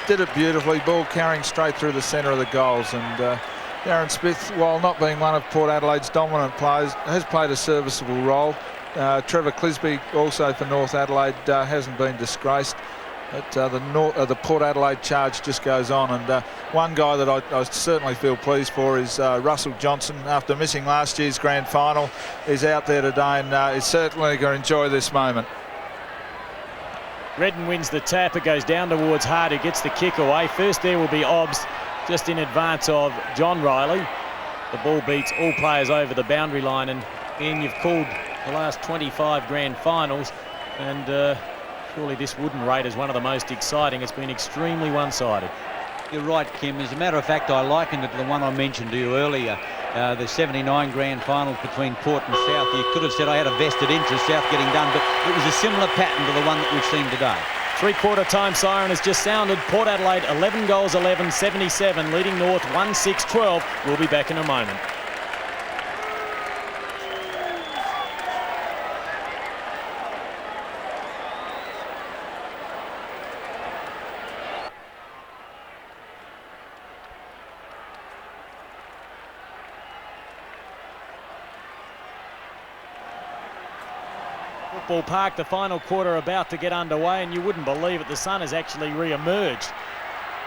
Did it beautifully. Ball carrying straight through the centre of the goals. And Darren Smith, while not being one of Port Adelaide's dominant players, has played a serviceable role. Trevor Clisby, also for North Adelaide, hasn't been disgraced. But the Port Adelaide charge just goes on. And one guy that I certainly feel pleased for is Russell Johnston. After missing last year's grand final, is out there today and is certainly going to enjoy this moment. Redden wins the tap. It goes down towards Hart, who gets the kick away. First there will be Obst, just in advance of John Riley. The ball beats all players over the boundary line. And Ian, you've called the last 25 grand finals, and surely this wouldn't rate as one of the most exciting. It's been extremely one-sided. You're right, Kim. As a matter of fact, I likened it to the one I mentioned to you earlier. the 79 grand final between Port and South. You could have said I had a vested interest, South getting done, but it was a similar pattern to the one that we've seen today. Three-quarter time siren has just sounded. Port Adelaide 11 goals, 11, 77, leading North 1-6-12. We'll be back in a moment. Football Park, the final quarter about to get underway, and you wouldn't believe it, the sun has actually re-emerged.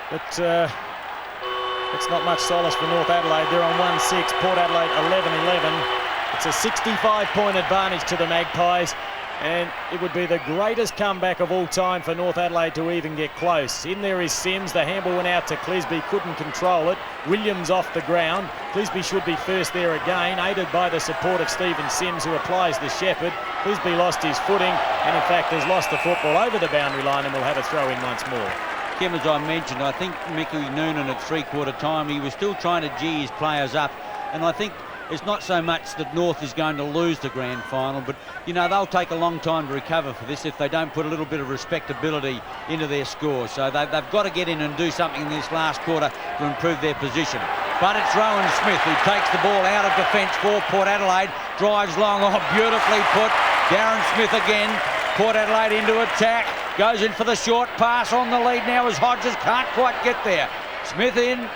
But it's not much solace for North Adelaide. They're on 1-6, Port Adelaide 11-11. It's a 65-point advantage to the Magpies, and it would be the greatest comeback of all time for North Adelaide to even get close. In there is Sims. The handball went out to Clisby, couldn't control it. Williams off the ground. Clisby should be first there again, aided by the support of Stephen Sims, who applies the shepherd. Clisby lost his footing and in fact has lost the football over the boundary line and will have a throw in once more. Kim, as I mentioned, I think Mickey Noonan at three-quarter time, he was still trying to gee his players up, and I think it's not so much that North is going to lose the grand final, but, you know, they'll take a long time to recover for this if they don't put a little bit of respectability into their score. So they've got to get in and do something in this last quarter to improve their position. But it's Rowan Smith who takes the ball out of defence for Port Adelaide, drives long, beautifully put. Darren Smith again, Port Adelaide into attack, goes in for the short pass on the lead now as Hodges can't quite get there. Smith in.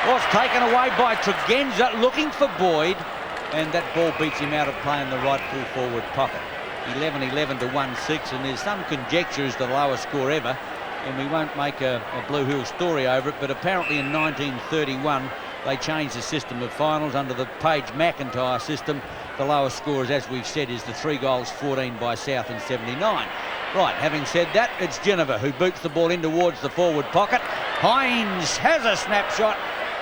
Was taken away by Tregenza, looking for Boyd, and that ball beats him out of play in the right full forward pocket. 11-11 to 1-6, and there's some conjecture as to the lowest score ever, and we won't make a Blue Hill story over it, but apparently in 1931 they changed the system of finals under the Page McIntyre system. The lowest score, as we've said, is the 3 goals 14 by South in 79. Right, having said that, it's Geneva who boots the ball in towards the forward pocket. Hines has a snapshot,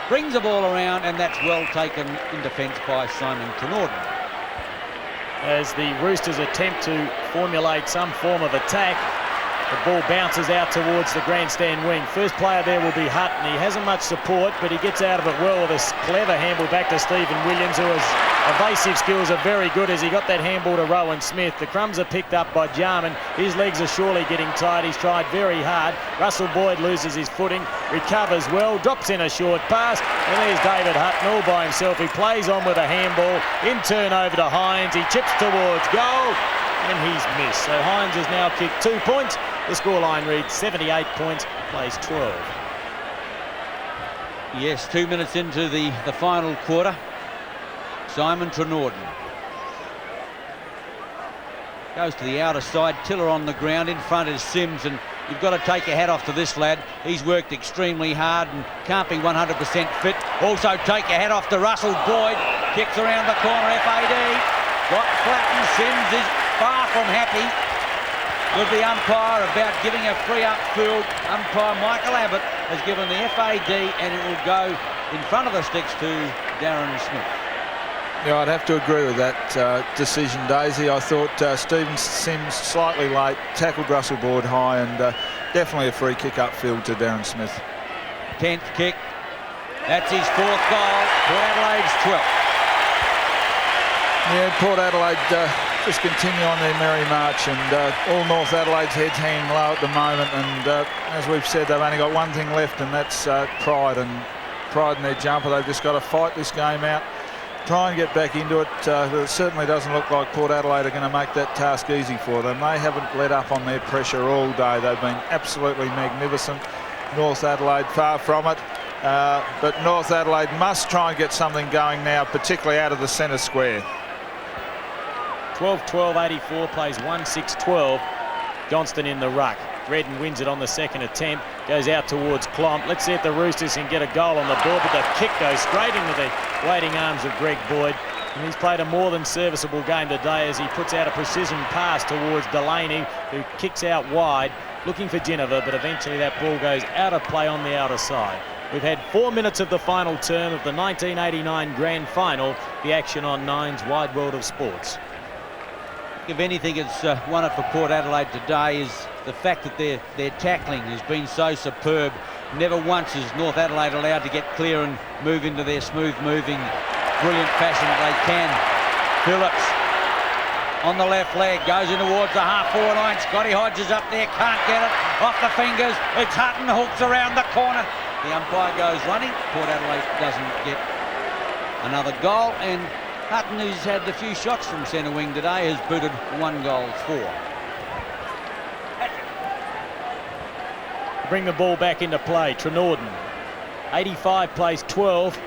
brings the ball around, and that's well taken in defence by Simon Trenorden. As the Roosters attempt to formulate some form of attack, the ball bounces out towards the grandstand wing. First player there will be Hutton. He hasn't much support, but he gets out of it well with a clever handball back to Stephen Williams, who has evasive skills are very good as he got that handball to Rowan Smith. The crumbs are picked up by Jarman. His legs are surely getting tired. He's tried very hard. Russell Boyd loses his footing, recovers well, drops in a short pass, and there's David Hutton all by himself. He plays on with a handball, in turn over to Hines. He chips towards goal, and he's missed. So Hines has now kicked 2 points. The scoreline reads 78 points, plays 12. Yes, 2 minutes into the final quarter. Simon Trenorden goes to the outer side. Tiller on the ground. In front is Sims, and you've got to take your hat off to this lad. He's worked extremely hard and can't be 100% fit. Also take your hat off to Russell Boyd. Kicks around the corner, FAD. Got flattened. Sims is far from happy with the umpire about giving a free upfield. Umpire Michael Abbott has given the FAD, and it will go in front of the sticks to Darren Smith. Yeah, I'd have to agree with that decision, Daisy. I thought Stephen Sims slightly late, tackled Russell Boyd high, and definitely a free kick upfield to Darren Smith. 10th kick. That's his 4th goal. Port Adelaide's 12th. Yeah, Port Adelaide just continue on their merry march, and all North Adelaide's heads hanging low at the moment, and as we've said, they've only got one thing left, and that's pride in their jumper. They've just got to fight this game out, try and get back into it. It certainly doesn't look like Port Adelaide are going to make that task easy for them. They haven't let up on their pressure all day. They've been absolutely magnificent. North Adelaide far from it, but North Adelaide must try and get something going now, particularly out of the centre square. 12-12-84, plays 1-6-12. Johnston in the ruck. Redden wins it on the second attempt, goes out towards Klomp. Let's see if the Roosters can get a goal on the board, but the kick goes straight into the waiting arms of Greg Boyd. And he's played a more than serviceable game today as he puts out a precision pass towards Delaney, who kicks out wide, looking for Geneva, but eventually that ball goes out of play on the outer side. We've had 4 minutes of the final term of the 1989 Grand Final. The action on Nine's Wide World of Sports. If anything it's won it for Port Adelaide today is the fact that their tackling has been so superb. Never once is North Adelaide allowed to get clear and move into their smooth moving brilliant fashion they can. Phillips on the left leg, goes in towards the half-forward line. Scotty Hodges up there, can't get it. Off the fingers, it's Hutton, hooks around the corner. The umpire goes running. Port Adelaide doesn't get another goal, and Hutton, who's had a few shots from centre wing today, has booted 1 goal for. Bring the ball back into play. Trenorden, 85 plays 12.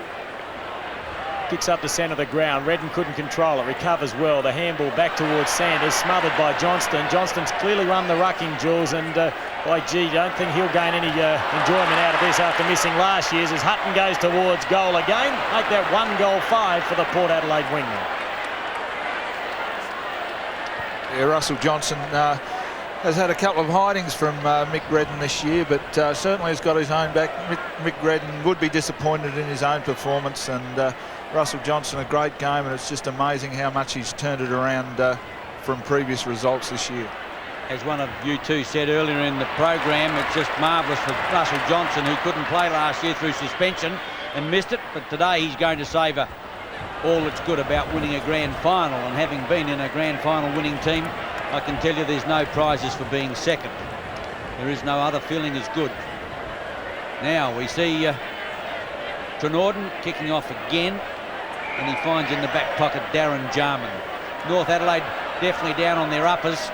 Kicks up the centre of the ground. Redden couldn't control it. Recovers well. The handball back towards Sanders. Smothered by Johnston. Johnston's clearly run the rucking, Jules, and by gee, don't think he'll gain any enjoyment out of this after missing last year's, as Hutton goes towards goal again. Make that 1 goal 5 for the Port Adelaide wingman. Yeah, Russell Johnston has had a couple of hidings from Mick Redden this year, but certainly has got his own back. Mick Redden would be disappointed in his own performance, and Russell Johnston, a great game, and it's just amazing how much he's turned it around from previous results this year. As one of you two said earlier in the program, it's just marvellous for Russell Johnston, who couldn't play last year through suspension and missed it, but today he's going to savour all that's good about winning a grand final, and having been in a grand final winning team, I can tell you there's no prizes for being second. There is no other feeling as good. Now we see Trenorden kicking off again, and he finds in the back pocket Darren Jarman. North Adelaide definitely down on their uppers,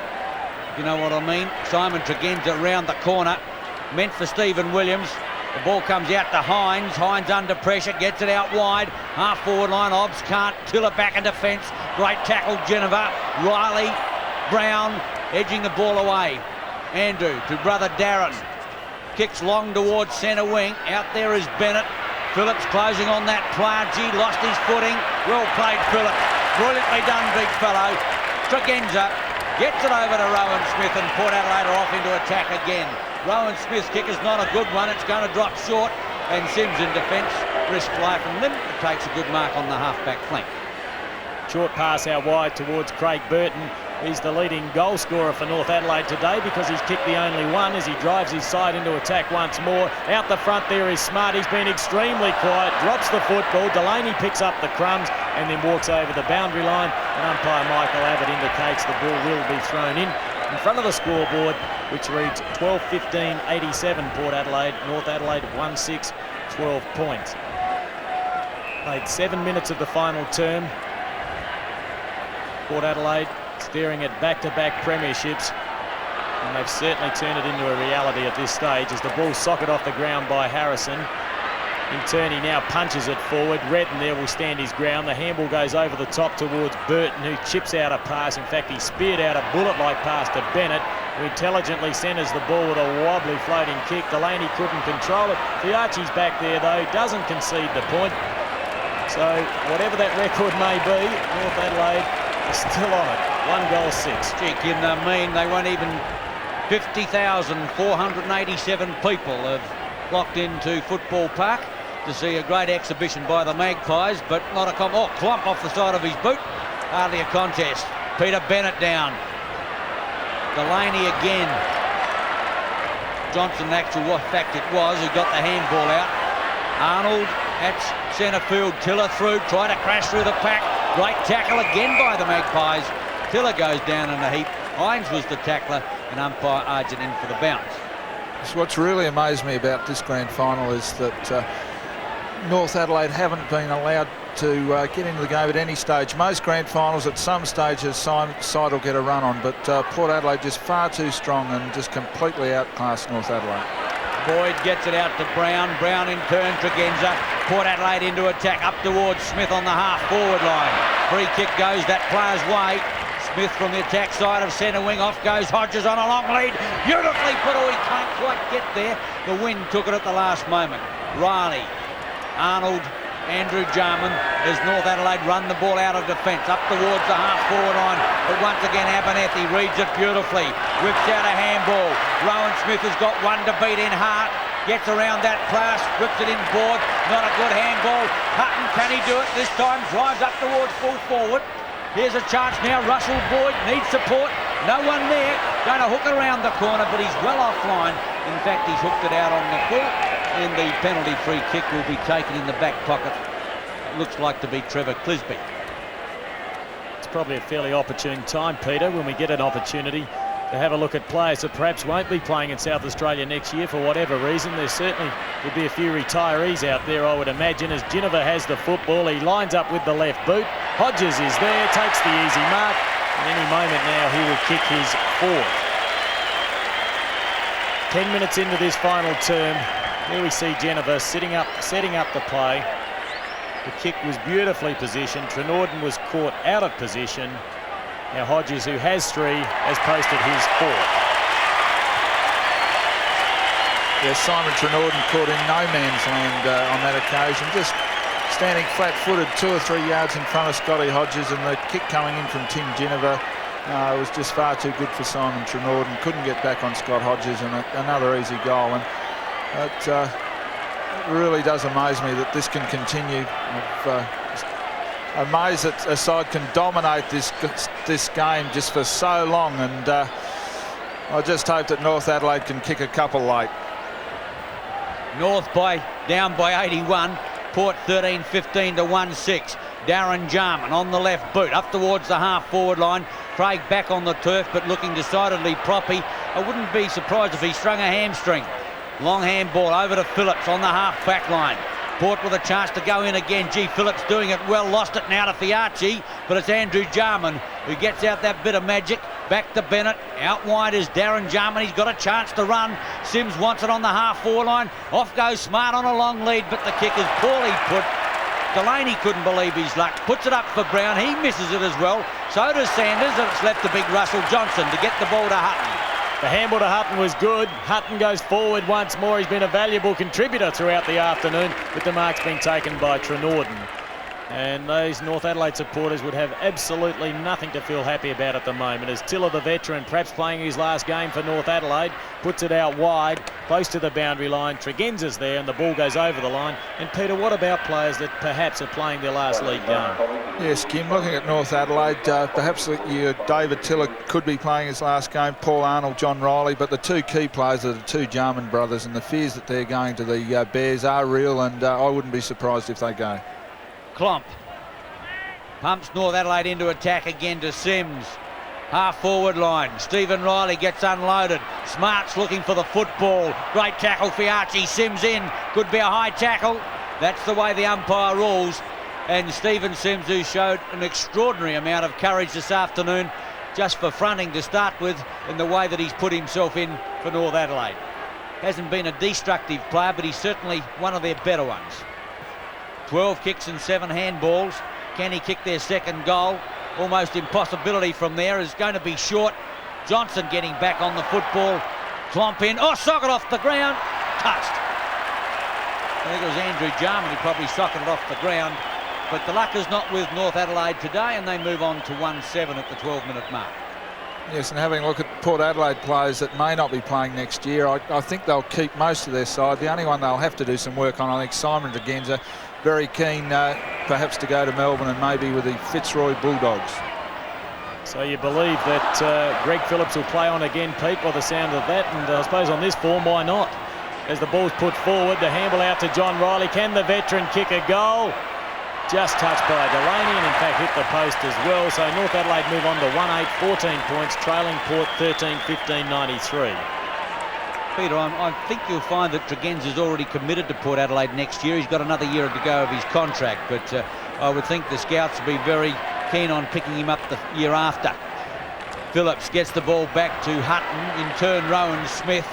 if you know what I mean. Simon Tregenza around the corner, meant for Stephen Williams. The ball comes out to Hines. Hines under pressure, gets it out wide. Half forward line, Obst can't. Tiller back in defence. Great tackle, Geneva. Riley, Brown edging the ball away. Andrew to brother Darren. Kicks long towards centre wing. Out there is Bennett. Phillips closing on that player. Gee, lost his footing. Well played, Phillips. Brilliantly done, big fellow. Tregenza gets it over to Rowan Smith, and Port Adelaide are off into attack again. Rowan Smith's kick is not a good one. It's going to drop short, and Sims in defence risks life and limb. It takes a good mark on the half-back flank. Short pass out wide towards Craig Burton. He's the leading goal scorer for North Adelaide today because he's kicked the only one as he drives his side into attack once more. Out the front there is Smart. He's been extremely quiet, drops the football. Delaney picks up the crumbs and then walks over the boundary line. And umpire Michael Abbott indicates the ball will be thrown in front of the scoreboard, which reads 12-15-87 Port Adelaide. North Adelaide 1-6, 12 points. Played 7 minutes of the final term. Port Adelaide staring at back-to-back premierships, and they've certainly turned it into a reality at this stage as the ball's socket off the ground by Harrison. In turn, he now punches it forward. Redden there will stand his ground. The handball goes over the top towards Burton, who chips out a pass. In fact, he speared out a bullet-like pass to Bennett, who intelligently centres the ball with a wobbly floating kick. Delaney couldn't control it. Fiacci's back there, though, doesn't concede the point. So, whatever that record may be, North Adelaide is still on it. 1 goal 6. Gee, you mean they weren't even 50,487 people have flocked into Football Park to see a great exhibition by the Magpies, but not a clump off the side of his boot. Hardly a contest. Peter Bennett down. Delaney again. Johnson, in actual fact it was, who got the handball out. Arnold at centre field. Tiller through, trying to crash through the pack. Great tackle again by the Magpies. Tiller goes down in a heap. Hines was the tackler, and umpire Argent in for the bounce. So what's really amazed me about this grand final is that North Adelaide haven't been allowed to get into the game at any stage. Most grand finals at some stage a side will get a run on, but Port Adelaide just far too strong and just completely outclassed North Adelaide. Boyd gets it out to Brown. Brown in turn, Tregenza. Port Adelaide into attack up towards Smith on the half-forward line. Free kick goes that player's way. Smith from the attack side of centre wing. Off goes Hodges on a long lead. Beautifully put. Oh, he can't quite get there. The wind took it at the last moment. Riley, Arnold, Andrew Jarman as North Adelaide run the ball out of defence up towards the half-forward line. But once again, Abernethy reads it beautifully. Whips out a handball. Rowan Smith has got one to beat in Hart. Gets around that class, whips it in board. Not a good handball. Hutton, can he do it this time? Drives up towards full forward. Here's a chance now. Russell Boyd needs support. No one there. Going to hook around the corner, but he's well offline. In fact, he's hooked it out on the full, and the penalty free kick will be taken in the back pocket looks like to be Trevor Clisby. It's probably a fairly opportune time, Peter, when we get an opportunity to have a look at players that perhaps won't be playing in South Australia next year for whatever reason. There certainly would be a few retirees out there, I would imagine, as Ginniver has the football. He lines up with the left boot. Hodges is there, takes the easy mark, and any moment now he will kick his fourth. 10 minutes into this final term, here we see Ginniver setting up the play. The kick was beautifully positioned. Trenorden was caught out of position. Now Hodges, who has three, has posted his fourth. Yeah, Simon Trenorden caught in no man's land on that occasion, just standing flat-footed 2 or 3 yards in front of Scotty Hodges, and the kick coming in from Tim Ginniver was just far too good for Simon Trenorden. Couldn't get back on Scott Hodges, and another easy goal. And it really does amaze me that this can continue. I'm amazed that a side can dominate this game just for so long, and I just hope that North Adelaide can kick a couple late. North down by 81. Port 13-15 to 1-6. Darren Jarman on the left boot up towards the half-forward line. Craig back on the turf, but looking decidedly proppy. I wouldn't be surprised if he strung a hamstring. Long handball over to Phillips on the half-back line. Port with a chance to go in again. G. Phillips doing it well, lost it now to Fiachi, but it's Andrew Jarman who gets out that bit of magic. Back to Bennett. Out wide is Darren Jarman. He's got a chance to run. Sims wants it on the half-forward line. Off goes Smart on a long lead, but the kick is poorly put. Delaney couldn't believe his luck. Puts it up for Brown. He misses it as well. So does Sanders, and it's left to big Russell Johnston to get the ball to Hutton. The handball to Hutton was good. Hutton goes forward once more. He's been a valuable contributor throughout the afternoon, but the mark's been taken by Trenorden. And those North Adelaide supporters would have absolutely nothing to feel happy about at the moment, as Tiller, the veteran, perhaps playing his last game for North Adelaide, puts it out wide, close to the boundary line. Tregenza's there and the ball goes over the line. And Peter, what about players that perhaps are playing their last league game? Yes, Kim, looking at North Adelaide, perhaps David Tiller could be playing his last game, Paul Arnold, John Riley, but the two key players are the two Jarman brothers, and the fears that they're going to the Bears are real, and I wouldn't be surprised if they go. Klomp pumps North Adelaide into attack again to Sims. Half-forward line. Stephen Riley gets unloaded. Smart's looking for the football. Great tackle, Fiachi. Sims in. Could be a high tackle. That's the way the umpire rules. And Stephen Sims, who showed an extraordinary amount of courage this afternoon, just for fronting to start with, in the way that he's put himself in for North Adelaide. Hasn't been a destructive player, but he's certainly one of their better ones. 12 kicks and 7 handballs. Can he kick their second goal? Almost impossibility from there. Is going to be short. Johnston getting back on the football. Klomp in. Oh, socket off the ground. Touched. I think it was Andrew Jarman who probably socketed off the ground. But the luck is not with North Adelaide today, and they move on to 1-7 at the 12-minute mark. Yes, and having a look at Port Adelaide players that may not be playing next year, I think they'll keep most of their side. The only one they'll have to do some work on, I think, Simon Tregenza. Very keen perhaps to go to Melbourne and maybe with the Fitzroy Bulldogs. So you believe that Greg Phillips will play on again, Pete, by the sound of that, and I suppose on this form, why not? As the ball's put forward, the handball out to John Riley. Can the veteran kick a goal? Just touched by Delaney and in fact hit the post as well. So North Adelaide move on to 1-8, 14 points, trailing Port 13-15, 93. Peter, I think you'll find that Tregenza's already committed to Port Adelaide next year. He's got another year to go of his contract, but I would think the scouts will be very keen on picking him up the year after. Phillips gets the ball back to Hutton. In turn, Rowan Smith.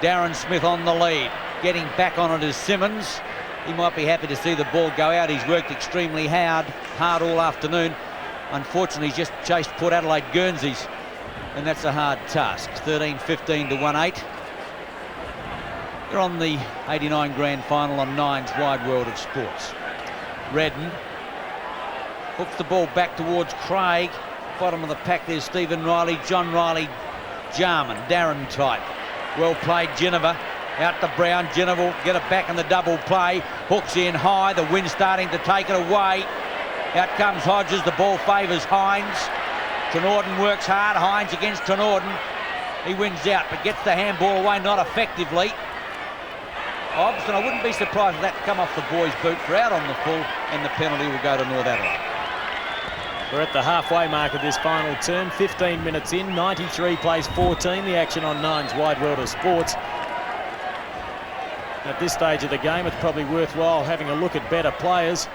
Darren Smith on the lead. Getting back on it is Simmons. He might be happy to see the ball go out. He's worked extremely hard all afternoon. Unfortunately, he's just chased Port Adelaide Guernseys, and that's a hard task. 13-15 to 1-8. You're on the 89 Grand Final on Nine's Wide World of Sports. Redden hooks the ball back towards Craig. Bottom of the pack there's Stephen Riley, John Riley, Jarman, Darren type. Well played, Ginniver. Out to Brown. Ginniver will get it back in the double play. Hooks in high. The wind starting to take it away. Out comes Hodges. The ball favours Hines. Trenorden works hard. Hines against Trenorden. He wins out, but gets the handball away, not effectively. Obst, and I wouldn't be surprised if that come off the boy's boot for out on the full. and the penalty will go to North Adelaide. We're at the halfway mark of this final term, 15 minutes in, 93 plays 14, the action on Nine's Wide World of Sports. At this stage of the game, it's probably worthwhile having a look at better players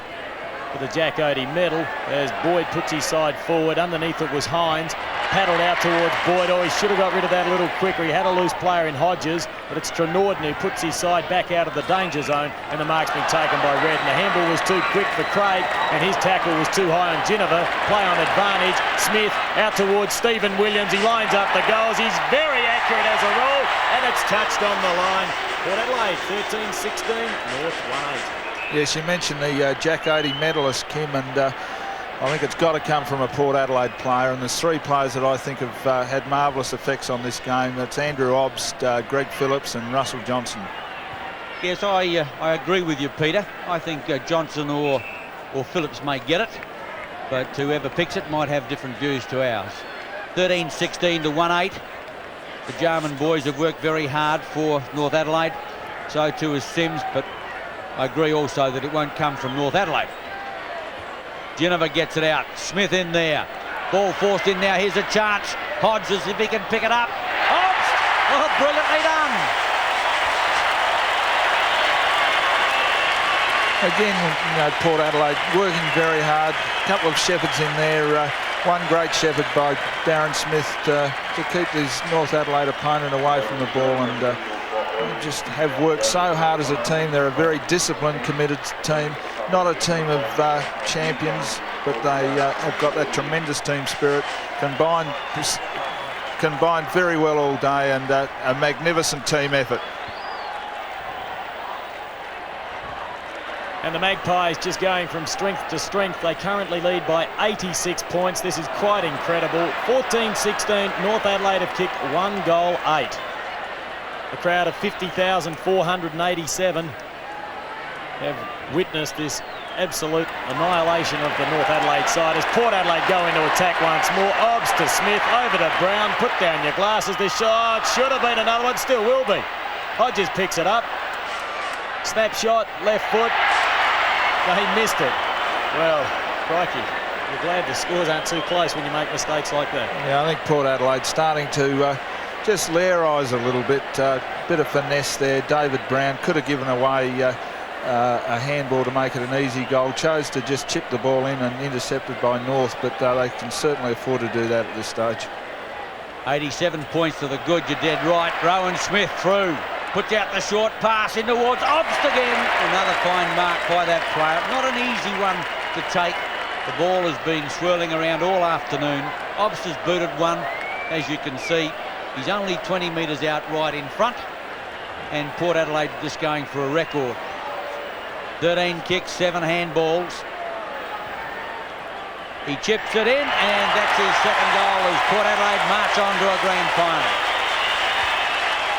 for the Jack Oatey medal, as Boyd puts his side forward. Underneath it was Hines, paddled out towards Boyd. Oh, he should have got rid of that a little quicker. He had a loose player in Hodges, but it's Trenorden who puts his side back out of the danger zone, and the mark's been taken by Red. And the handball was too quick for Craig, and his tackle was too high on Ginniver. Play on advantage. Smith out towards Stephen Williams. He lines up the goals. He's very accurate as a rule, and it's touched on the line. Port Adelaide 13-16, North 1-8. Yes, you mentioned the Jack Oatey medalist, Kim, and I think it's got to come from a Port Adelaide player, and there's three players that I think have had marvellous effects on this game. That's Andrew Obst, Greg Phillips and Russell Johnston. Yes, I agree with you, Peter. I think Johnston or Phillips may get it, but whoever picks it might have different views to ours. 13-16 to 1-8. The Jarman boys have worked very hard for North Adelaide. So too is Sims, but I agree also that it won't come from North Adelaide. Ginniver gets it out. Smith in there. Ball forced in now. Here's a chance. Hodges, if he can pick it up. Obst! Oh, brilliantly done. Again, you know, Port Adelaide working very hard. A couple of shepherds in there. One great shepherd by Darren Smith to keep his North Adelaide opponent away from the ball, and just have worked so hard as a team. They're a very disciplined, committed team. Not a team of champions, but they have got that tremendous team spirit, combined very well all day, and a magnificent team effort. And the Magpies just going from strength to strength. They currently lead by 86 points. This is quite incredible. 14-16, North Adelaide have kicked 1 goal, 8. A crowd of 50,487 have witnessed this absolute annihilation of the North Adelaide side as Port Adelaide go into attack once more. Obst to Smith, over to Brown. Put down your glasses. This shot should have been another one, still will be. Hodges picks it up. Snapshot, left foot. They missed it. Well, crikey. You're glad the scores aren't too close when you make mistakes like that. Yeah, I think Port Adelaide starting to just lairize a little bit. Bit of finesse there. David Brown could have given away a handball to make it an easy goal. Chose to just chip the ball in and intercepted by North, but they can certainly afford to do that at this stage. 87 points to the good. You're dead right. Rowan Smith through. Puts out the short pass in towards Obst again. Another fine mark by that player. Not an easy one to take. The ball has been swirling around all afternoon. Obst has booted one, as you can see. He's only 20 metres out right in front, and Port Adelaide just going for a record. 13 kicks, 7 handballs. He chips it in, and that's his second goal as Port Adelaide march on to a grand final.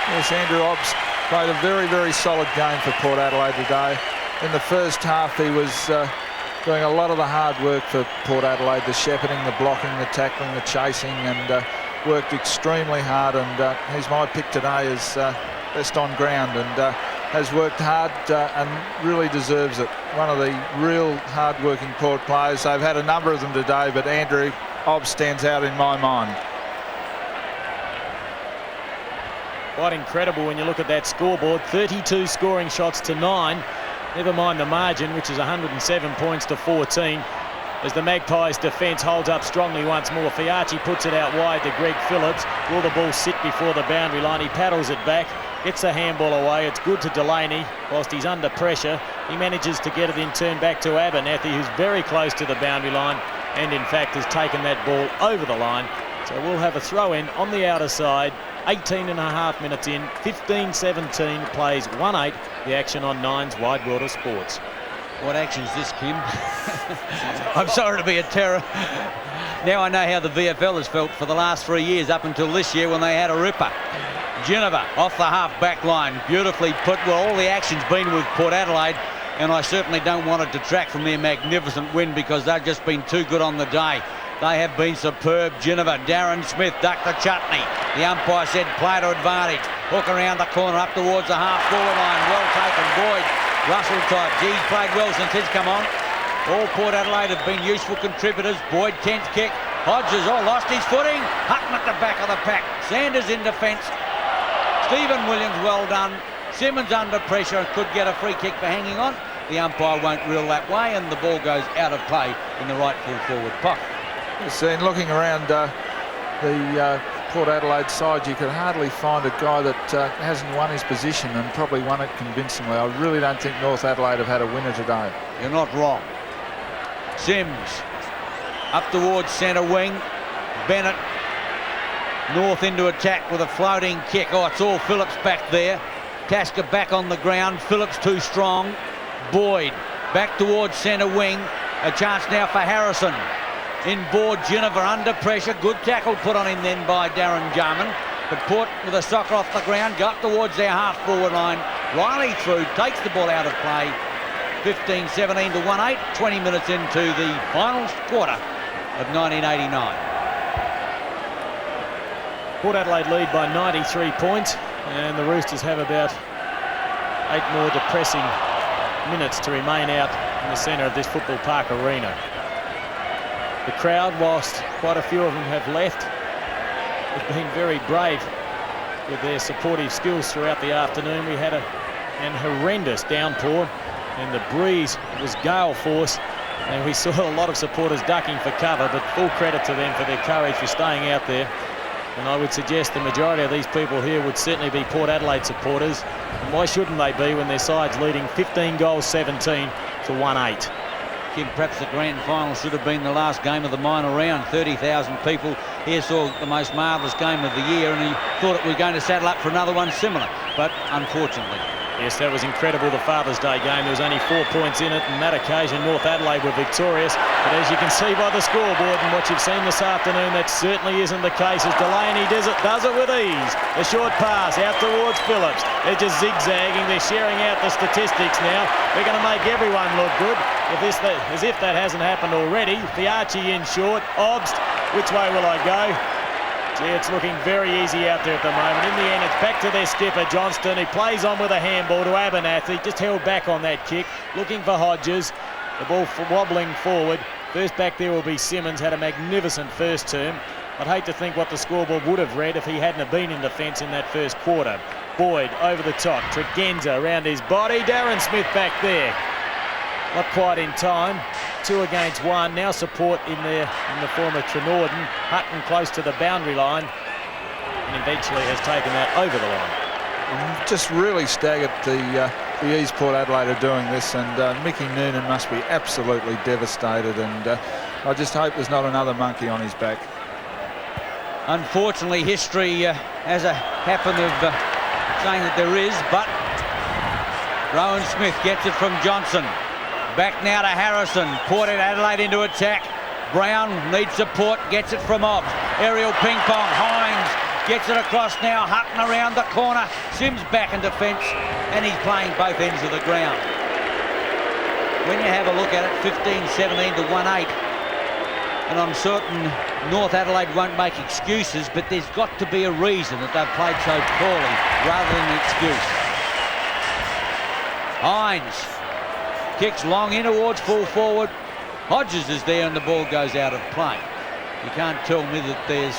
Yes, Andrew Obst played a very, very solid game for Port Adelaide today. In the first half, he was doing a lot of the hard work for Port Adelaide, the shepherding, the blocking, the tackling, the chasing, and worked extremely hard, and he's my pick today as best on ground, and has worked hard and really deserves it. One of the real hard-working Port players. They've had a number of them today, but Andrew Obst stands out in my mind. Quite incredible when you look at that scoreboard. 32 scoring shots to 9. Never mind the margin, which is 107 points to 14. As the Magpies defence holds up strongly once more. Fiachi puts it out wide to Greg Phillips. Will the ball sit before the boundary line? He paddles it back, gets the handball away. It's good to Delaney. Whilst he's under pressure, he manages to get it in turn back to Abernethy, who's very close to the boundary line and in fact has taken that ball over the line. So we'll have a throw in on the outer side. 18.5 minutes in, 15-17, plays 1-8. The action on Nine's Wide World of Sports. What action's this, Kim? I'm sorry to be a terror. Now I know how the VFL has felt for the last 3 years up until this year when they had a ripper. Ginniver off the half-back line, beautifully put. Well, all the action's been with Port Adelaide, and I certainly don't want to detract from their magnificent win because they've just been too good on the day. They have been superb. Ginniver, Darren Smith ducked the chutney. The umpire said play to advantage. Hook around the corner up towards the half-forward line. Well taken, Boyd. Russell type. He's played well since he's come on. All Port Adelaide have been useful contributors. Boyd, 10th kick. Hodges, lost his footing. Hutton at the back of the pack. Sanders in defence. Stephen Williams, well done. Simmons under pressure, could get a free kick for hanging on. The umpire won't rule that way, and the ball goes out of play in the right full forward pocket. And looking around the Port Adelaide side, you could hardly find a guy that hasn't won his position and probably won it convincingly. I really don't think North Adelaide have had a winner today. You're not wrong. Sims up towards centre wing. Bennett North into attack with a floating kick. It's all Phillips back there. Tasker back on the ground. Phillips too strong. Boyd back towards centre wing. A chance now for Harrison. Inboard, Ginniver under pressure. Good tackle put on him then by Darren Jarman. But Port with a soccer off the ground, go up towards their half-forward line. Riley through, takes the ball out of play. 15-17 to 1-8. 20 minutes into the final quarter of 1989. Port Adelaide lead by 93 points, and the Roosters have about 8 more depressing minutes to remain out in the centre of this football park arena. The crowd, whilst quite a few of them have left, have been very brave with their supportive skills throughout the afternoon. We had an horrendous downpour, and the breeze was gale force, and we saw a lot of supporters ducking for cover, but full credit to them for their courage for staying out there. And I would suggest the majority of these people here would certainly be Port Adelaide supporters. And why shouldn't they be when their side's leading 15 goals 17 to 1-8? Kim, perhaps the grand final should have been the last game of the minor round. 30,000 people here saw the most marvellous game of the year, and he thought it was going to saddle up for another one similar, but unfortunately. Yes, that was incredible, the Father's Day game. There was only 4 points in it, and that occasion North Adelaide were victorious. But as you can see by the scoreboard and what you've seen this afternoon, that certainly isn't the case, as Delaney does it with ease. A short pass out towards Phillips. They're just zigzagging. They're sharing out the statistics now. They're going to make everyone look good, as if that hasn't happened already. Fiachi in short. Obst, which way will I go? Gee, it's looking very easy out there at the moment. In the end, it's back to their skipper, Johnston. He plays on with a handball to Abernathy. Just held back on that kick. Looking for Hodges. The ball wobbling forward. First back there will be Simmons. Had a magnificent first term. I'd hate to think what the scoreboard would have read if he hadn't have been in defence in that first quarter. Boyd over the top. Tregenza around his body. Darren Smith back there. Not quite in time. 2 against 1. Now support in the form of Trenorden. Hutton close to the boundary line, and eventually has taken that over the line. Just really staggered the East Port Adelaide are doing this, and Mickey Noonan must be absolutely devastated, and I just hope there's not another monkey on his back. Unfortunately, history has a happen of saying that there is, but Rowan Smith gets it from Johnson. Back now to Harrison. Port Adelaide into attack. Brown needs support, gets it from Obst. Aerial ping pong. Hines gets it across now. Hutton around the corner. Sims back in defence, and he's playing both ends of the ground. When you have a look at it, 15-17 to 1-8, and I'm certain North Adelaide won't make excuses, but there's got to be a reason that they've played so poorly rather than an excuse. Hines kicks long in towards full forward. Hodges is there, and the ball goes out of play. You can't tell me that there's,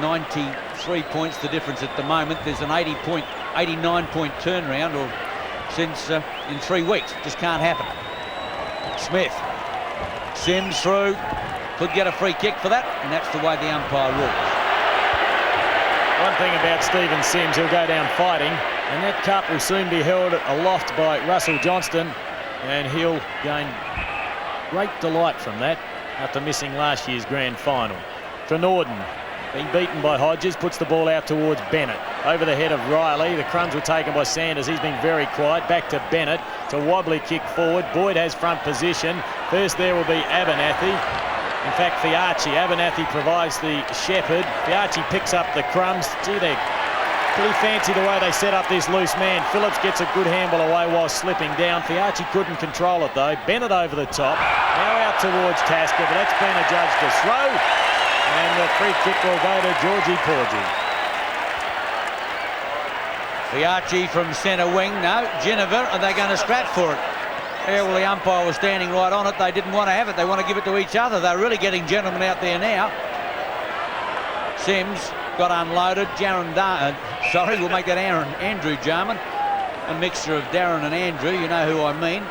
93 points the difference at the moment. There's an 89-point turnaround, or since in 3 weeks. Just can't happen. Smith. Sims through. Could get a free kick for that, and that's the way the umpire rules. One thing about Stephen Sims, he'll go down fighting, and that cup will soon be held aloft by Russell Johnston, and he'll gain great delight from that after missing last year's grand final. Trenorden, being beaten by Hodges, puts the ball out towards Bennett. Over the head of Riley. The crumbs were taken by Sanders. He's been very quiet. Back to Bennett. It's a wobbly kick forward. Boyd has front position. First there will be Abernathy. In fact, Fiachi. Abernathy provides the shepherd. Fiachi picks up the crumbs. Gee, they're pretty fancy the way they set up this loose man. Phillips gets a good handball away while slipping down. Fiachi couldn't control it though. Bennett over the top. Now out towards Tasker, but that's been adjudged a throw. And the free kick will go to Georgie Porgy. Fiachi from centre wing. No, Ginniver. Are they going to scrap for it? Yeah, well, the umpire was standing right on it. They didn't want to have it. They want to give it to each other. They're really getting gentlemen out there now. Sims got unloaded. We'll make that Andrew Jarman. A mixture of Darren and Andrew. You know who I mean.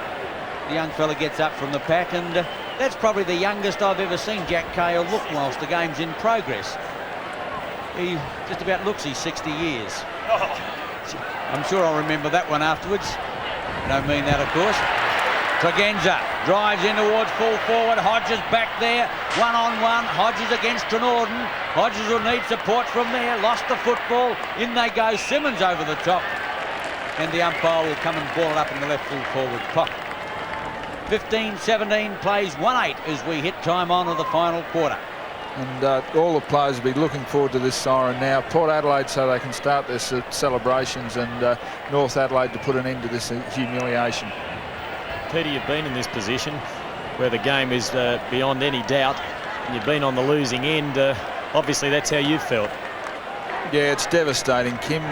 The young fella gets up from the pack, and that's probably the youngest I've ever seen Jack Cale look whilst the game's in progress. He just about looks he's 60 years. I'm sure I'll remember that one afterwards. Don't mean that, of course. Tregenza drives in towards full forward. Hodges back there, one-on-one. Hodges against Trenorden. Hodges will need support from there. Lost the football. In they go. Simmons over the top. And the umpire will come and ball it up in the left full forward pocket. 15-17 plays 1-8 as we hit time on of the final quarter. And all the players will be looking forward to this siren now. Port Adelaide so they can start their celebrations, and North Adelaide to put an end to this humiliation. Peter, you've been in this position where the game is beyond any doubt, and you've been on the losing end. Obviously, that's how you've felt. Yeah, it's devastating, Kim.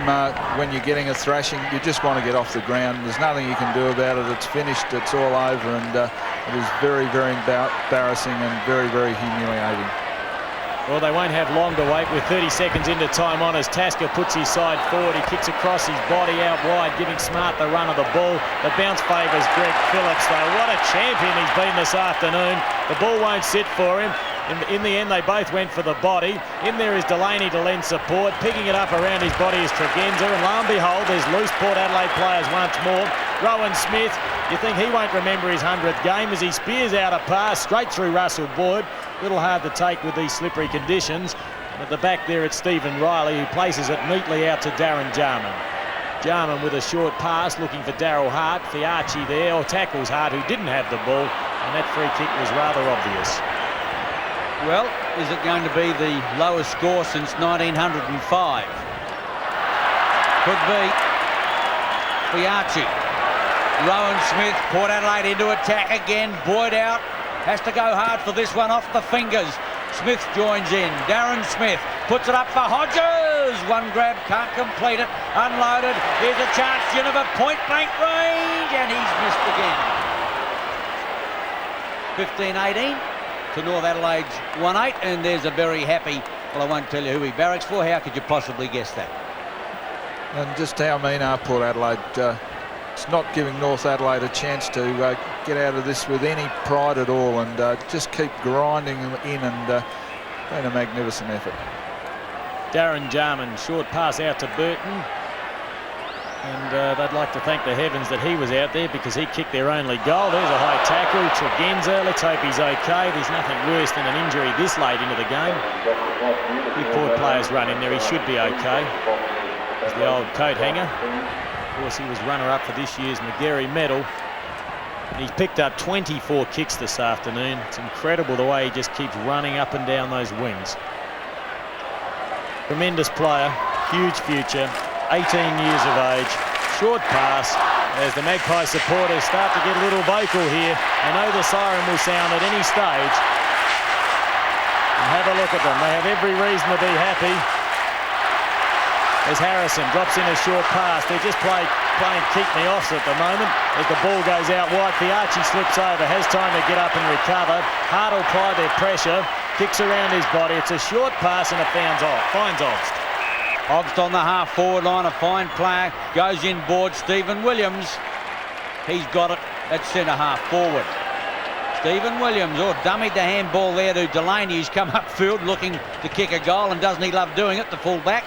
When you're getting a thrashing, you just want to get off the ground. There's nothing you can do about it. It's finished. It's all over, and it is very, very embarrassing and very, very humiliating. Well, they won't have long to wait with 30 seconds into time on as Tasker puts his side forward. He kicks across his body out wide, giving Smart the run of the ball. The bounce favours Greg Phillips, though. What a champion he's been this afternoon. The ball won't sit for him. In the end, they both went for the body. In there is Delaney to lend support. Picking it up around his body is Tregenza. And lo and behold, there's loose Port Adelaide players once more. Rowan Smith, you think he won't remember his 100th game as he spears out a pass straight through Russell Boyd. A little hard to take with these slippery conditions. And at the back there, it's Stephen Riley, who places it neatly out to Darren Jarman. Jarman with a short pass, looking for Darel Hart. Fiachi there, or tackles Hart, who didn't have the ball. And that free kick was rather obvious. Well, is it going to be the lowest score since 1905? Could be. Fiachi. Rowan Smith, Port Adelaide into attack again. Boyd out. Has to go hard for this one, off the fingers. Smith joins in. Darren Smith puts it up for Hodges. One grab, can't complete it. Unloaded. Here's a chance. Geneva point blank range, and he's missed again. 15-18 to North Adelaide's 1-8, and there's a very happy, well, I won't tell you who he barracks for. How could you possibly guess that? And just how mean are Port Adelaide? It's not giving North Adelaide a chance to get out of this with any pride at all, and just keep grinding them in, and been a magnificent effort. Darren Jarman, short pass out to Burton. And they'd like to thank the heavens that he was out there, because he kicked their only goal. There's a high tackle. Tregenza, let's hope he's okay. There's nothing worse than an injury this late into the game. Big Port players run in there. He should be okay. There's the old coat hanger. Of course, he was runner-up for this year's Magarey medal. And he's picked up 24 kicks this afternoon. It's incredible the way he just keeps running up and down those wings. Tremendous player, huge future, 18 years of age, short pass. As the Magpies supporters start to get a little vocal here, they know the siren will sound at any stage. And have a look at them. They have every reason to be happy. As Harrison drops in a short pass, they're just playing keep-me-offs at the moment. As the ball goes out wide, Fiachi slips over, has time to get up and recover. Hart will apply their pressure, kicks around his body. It's a short pass and it finds Obst. Obst on the half-forward line, a fine player, goes inboard. Stephen Williams, he's got it at centre-half forward. Stephen Williams, dummied the handball there to Delaney, who's come upfield looking to kick a goal, and doesn't he love doing it, the full-back?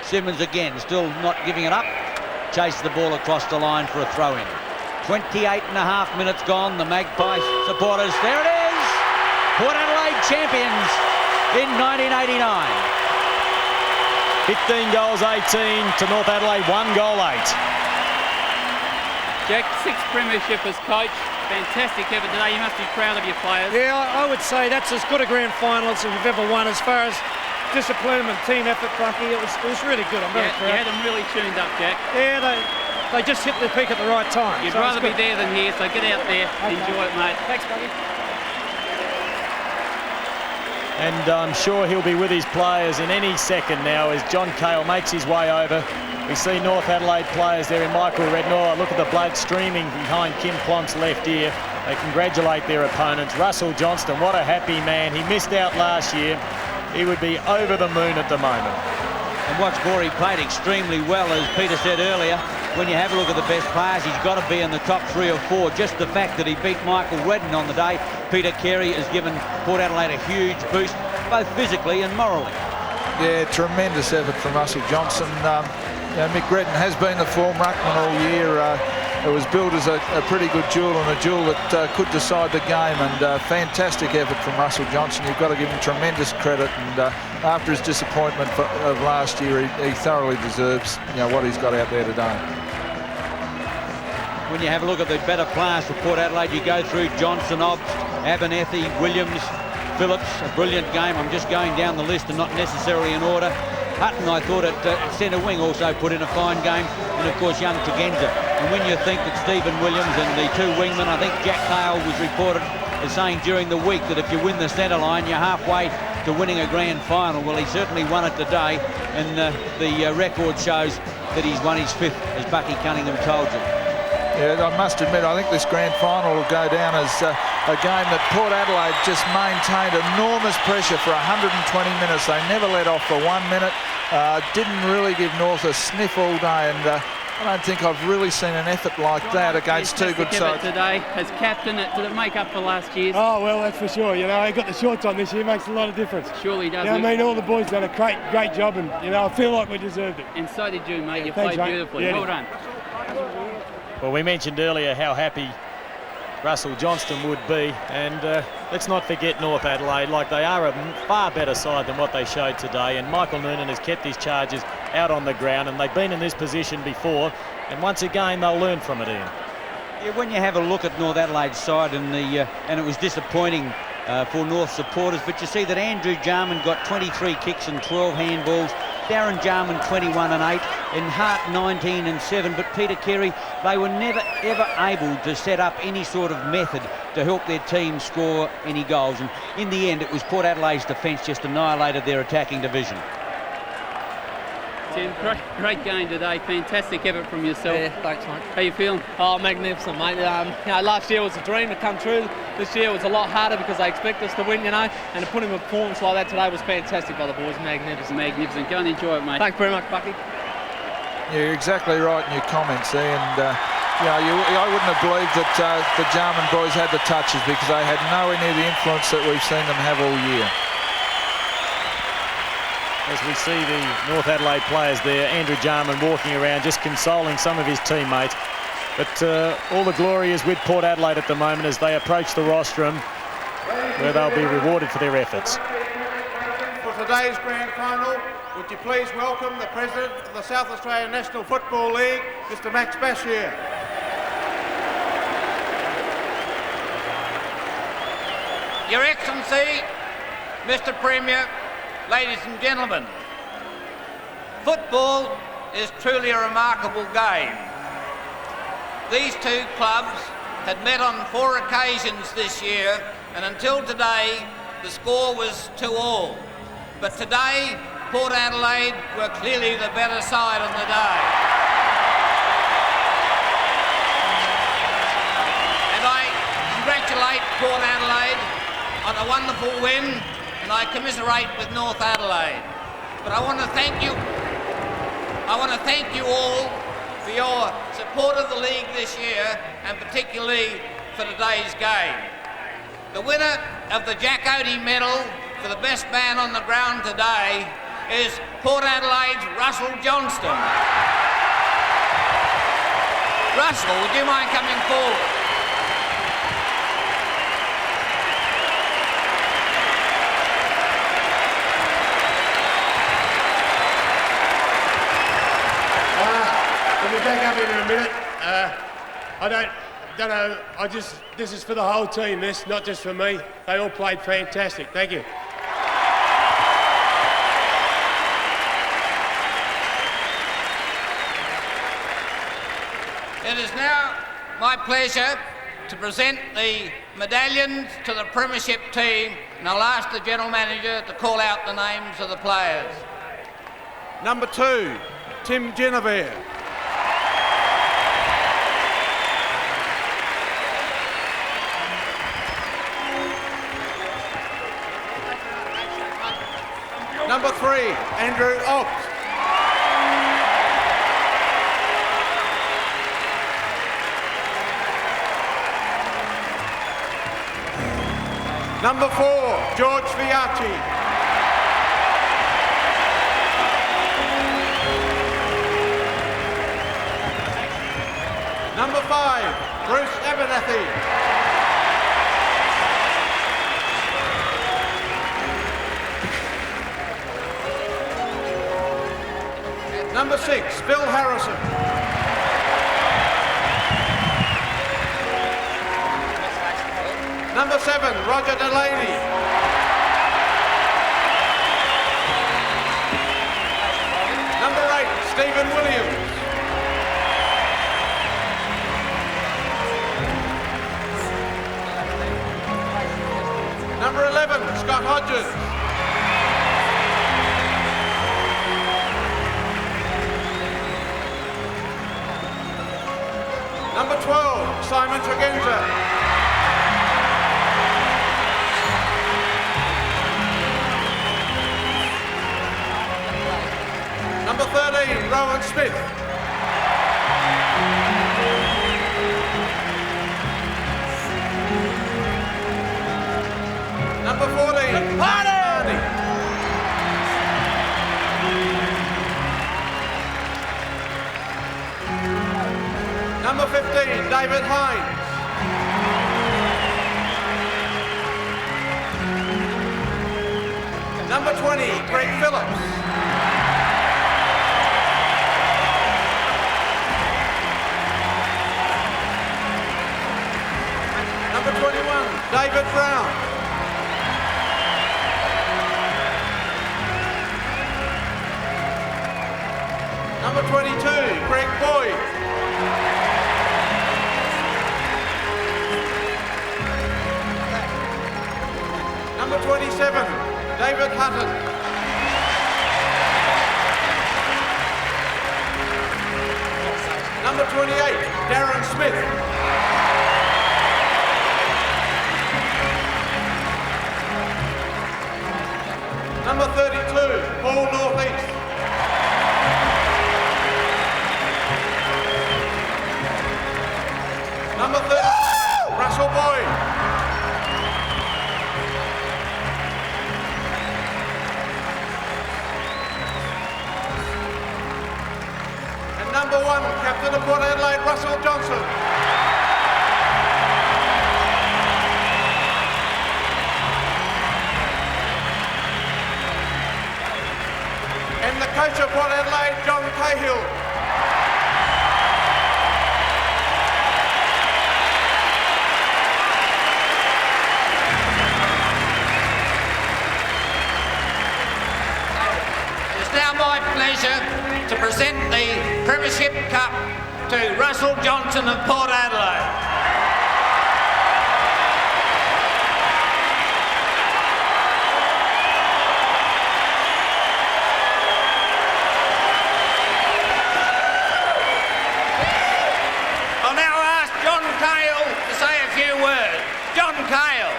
Simmons again, still not giving it up. Chases the ball across the line for a throw-in. 28.5 minutes gone. The Magpie supporters, there it is! Port Adelaide champions in 1989. 15 goals, 18 to North Adelaide, 1 goal, 8. Jack, 6th premiership as coach. Fantastic effort today. You must be proud of your players. Yeah, I would say that's as good a grand final as we've ever won. As far as discipline and team effort, Bucky, it was really good. I'm very proud. You had them really tuned up, Jack. Yeah, they just hit the peak at the right time. You'd rather be there than here, so get out there, enjoy it, mate. Thanks, Bucky. And I'm sure he'll be with his players in any second now as John Cale makes his way over. We see North Adelaide players there in Michael Rednor. Look at the blood streaming behind Kim Plonk's left ear. They congratulate their opponents. Russell Johnston, what a happy man. He missed out last year. He would be over the moon at the moment. And what's more, he played extremely well, as Peter said earlier. When you have a look at the best players, he's got to be in the top 3 or 4. Just the fact that he beat Michael Redden on the day, Peter Carey, has given Port Adelaide a huge boost, both physically and morally. Yeah, tremendous effort from Russell Johnston. Mick Redden has been the form ruckman all year. It was billed as a pretty good duel, and a duel that could decide the game, and fantastic effort from Russell Johnston. You've got to give him tremendous credit, and after his disappointment of last year, he thoroughly deserves what he's got out there today. When you have a look at the better players for Port Adelaide, you go through Johnston, Obst, Abernethy, Williams, Phillips, a brilliant game. I'm just going down the list and not necessarily in order. Hutton, I thought, at centre wing also put in a fine game, and of course young Tegenza. And when you think that Stephen Williams and the 2 wingmen, I think Jack Hale was reported as saying during the week that if you win the centre line, you're halfway to winning a grand final. Well, he certainly won it today, and the record shows that he's won his 5th, as Bucky Cunningham told you. Yeah, I must admit, I think this grand final will go down as a game that Port Adelaide just maintained enormous pressure for 120 minutes. They never let off for 1 minute. Didn't really give North a sniff all day, and I don't think I've really seen an effort like that against 2 good sides. Today as captain, did it make up for last year's? Oh, well, that's for sure. He got the shorts on this year, makes a lot of difference. Surely does. I mean, all the boys done a great job, and I feel like we deserved it. And so did you, mate. You Thanks, played mate. beautifully. Yeah. Well done. Well, we mentioned earlier how happy Russell Johnston would be, and let's not forget North Adelaide. Like, they are a far better side than what they showed today, and Michael Noonan has kept his charges out on the ground, and they've been in this position before, and once again they'll learn from it, Ian. Yeah, when you have a look at North Adelaide's side, and it was disappointing for North supporters, but you see that Andrew Jarman got 23 kicks and 12 handballs, Darren Jarman 21 and 8, and Hart 19 and 7. But Peter Carey, they were never ever able to set up any sort of method to help their team score any goals. And in the end, it was Port Adelaide's defence just annihilated their attacking division. Tim, great game today. Fantastic effort from yourself. Yeah, thanks, mate. How you feeling? Oh, magnificent, mate. Last year was a dream to come true. This year was a lot harder because they expect us to win, and to put in a performance like that today was fantastic by the boys. Magnificent. Magnificent. Go and enjoy it, mate. Thanks very much, Bucky. Yeah, you're exactly right in your comments there, and I wouldn't have believed that the Jarman boys had the touches, because they had nowhere near the influence that we've seen them have all year. As we see the North Adelaide players there, Andrew Jarman walking around just consoling some of his teammates. But all the glory is with Port Adelaide at the moment as they approach the rostrum, where they'll be rewarded for their efforts. For today's grand final, would you please welcome the President of the South Australian National Football League, Mr. Max Bashir. Your Excellency, Mr. Premier, ladies and gentlemen, football is truly a remarkable game. These 2 clubs had met on 4 occasions this year, and until today the score was 2-2. But today Port Adelaide were clearly the better side on the day. And I congratulate Port Adelaide on a wonderful win, and I commiserate with North Adelaide. But I want to thank you all for your support of the league this year, and particularly for today's game. The winner of the Jack Oatey medal for the best man on the ground today is Port Adelaide's Russell Johnston. Russell, would you mind coming forward? We'll be back up in a minute. I don't know. This is for the whole team. This, not just for me. They all played fantastic. Thank you. It is now my pleasure to present the medallions to the Premiership team, and I'll ask the General Manager to call out the names of the players. Number 2, Tim Genevieve. Number 3, Andrew Obst. Number 4, George Fiachi. Number 5, Bruce Abernathy. Number 6, Phil Harrison. Number 7, Roger Delaney. Number 8, Stephen Williams. Number 11, Scott Hodges. Number 12, Simon Tregenza. Number 13, Rowan Smith. Number 14, Hardy. Number 15, David Hines. Number 20, Craig Phillips. Number 21, David Brown. Number 22, Greg Boyd. Number 27, David Hutton. Number 28, Darren Smith. Number 32, Paul Northeast. Number 30, Russell Boyd. Number 1, Captain of Port Adelaide, Russell Johnston. And the coach of Port Adelaide, John Cahill. It's now my pleasure to present the Premiership Cup to Russell Johnston of Port Adelaide. I'll now ask John Cahill to say a few words. John Cahill.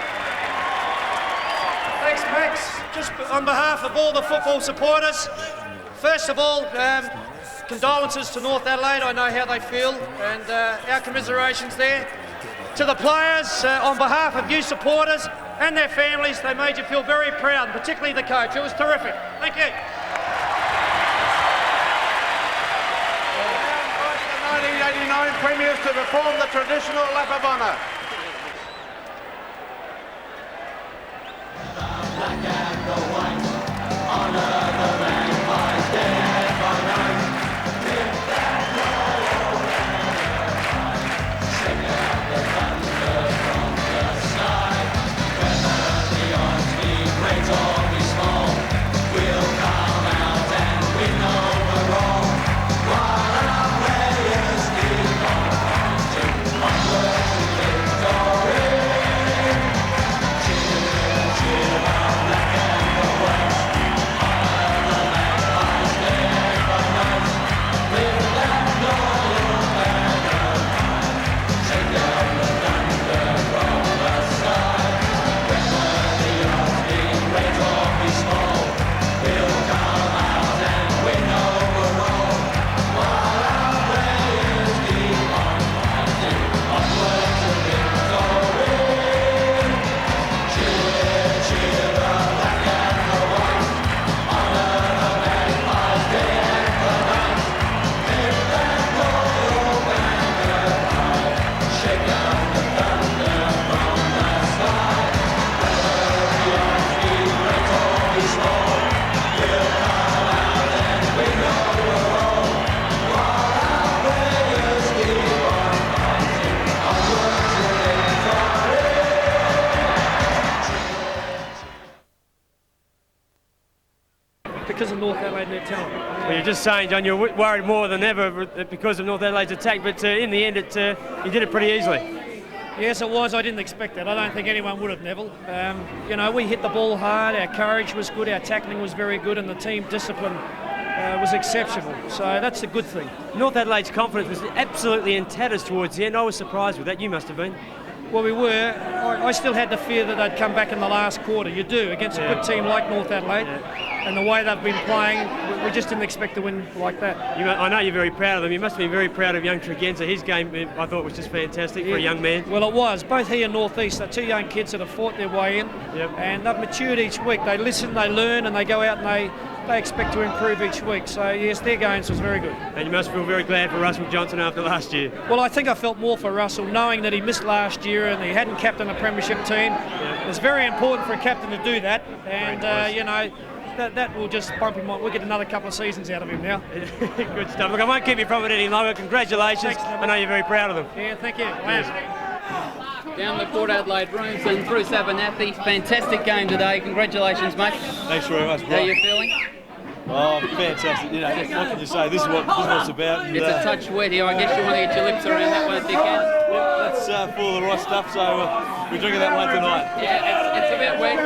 Thanks, Max. Just on behalf of all the football supporters, first of all, condolences to North Adelaide. I know how they feel, and our commiserations there. To the players, on behalf of you supporters and their families, they made you feel very proud, and particularly the coach. It was terrific. Thank you. The 1989 premiers to perform the traditional lap of honour. Well, you're just saying, John, you're worried more than ever because of North Adelaide's attack, but in the end, you did it pretty easily. Yes, it was. I didn't expect that. I don't think anyone would have, Neville. You know, we hit the ball hard, our courage was good, our tackling was very good, and the team discipline was exceptional. So that's a good thing. North Adelaide's confidence was absolutely in tatters towards the end. I was surprised with that. You must have been. Well, we were. I still had the fear that they'd come back in the last quarter. You do, against a good team like North Adelaide. And the way they've been playing, we just didn't expect to win like that. I know you're very proud of them. You must have been very proud of young Tregenza. His game, I thought, was just fantastic for a young man. Well, it was. Both he and North East are two young kids that have fought their way in. And they've matured each week. They listen, they learn, and they go out and they expect to improve each week. So, yes, their games was very good. And you must feel very glad for Russell Johnston after last year. Well, I think I felt more for Russell, knowing that he missed last year and he hadn't captained a premiership team. It's very important for a captain to do that. And, you know, that will just bump him on. We'll get another couple of seasons out of him now. Good stuff. Look, I won't keep you from it any longer. Congratulations. Thanks, I know you're very proud of them. Yeah, thank you. Down the Port Adelaide rooms and Bruce Abernathy, fantastic game today. Congratulations, mate. Thanks very much, bro. How are you feeling? Oh, fantastic. You know, what can you say? This is what it's about. And, it's a touch wet here. I guess you want to get your lips around that one if you can. Yep, that's full of the right stuff, so we're drinking that one tonight. Yeah, it's a bit wet.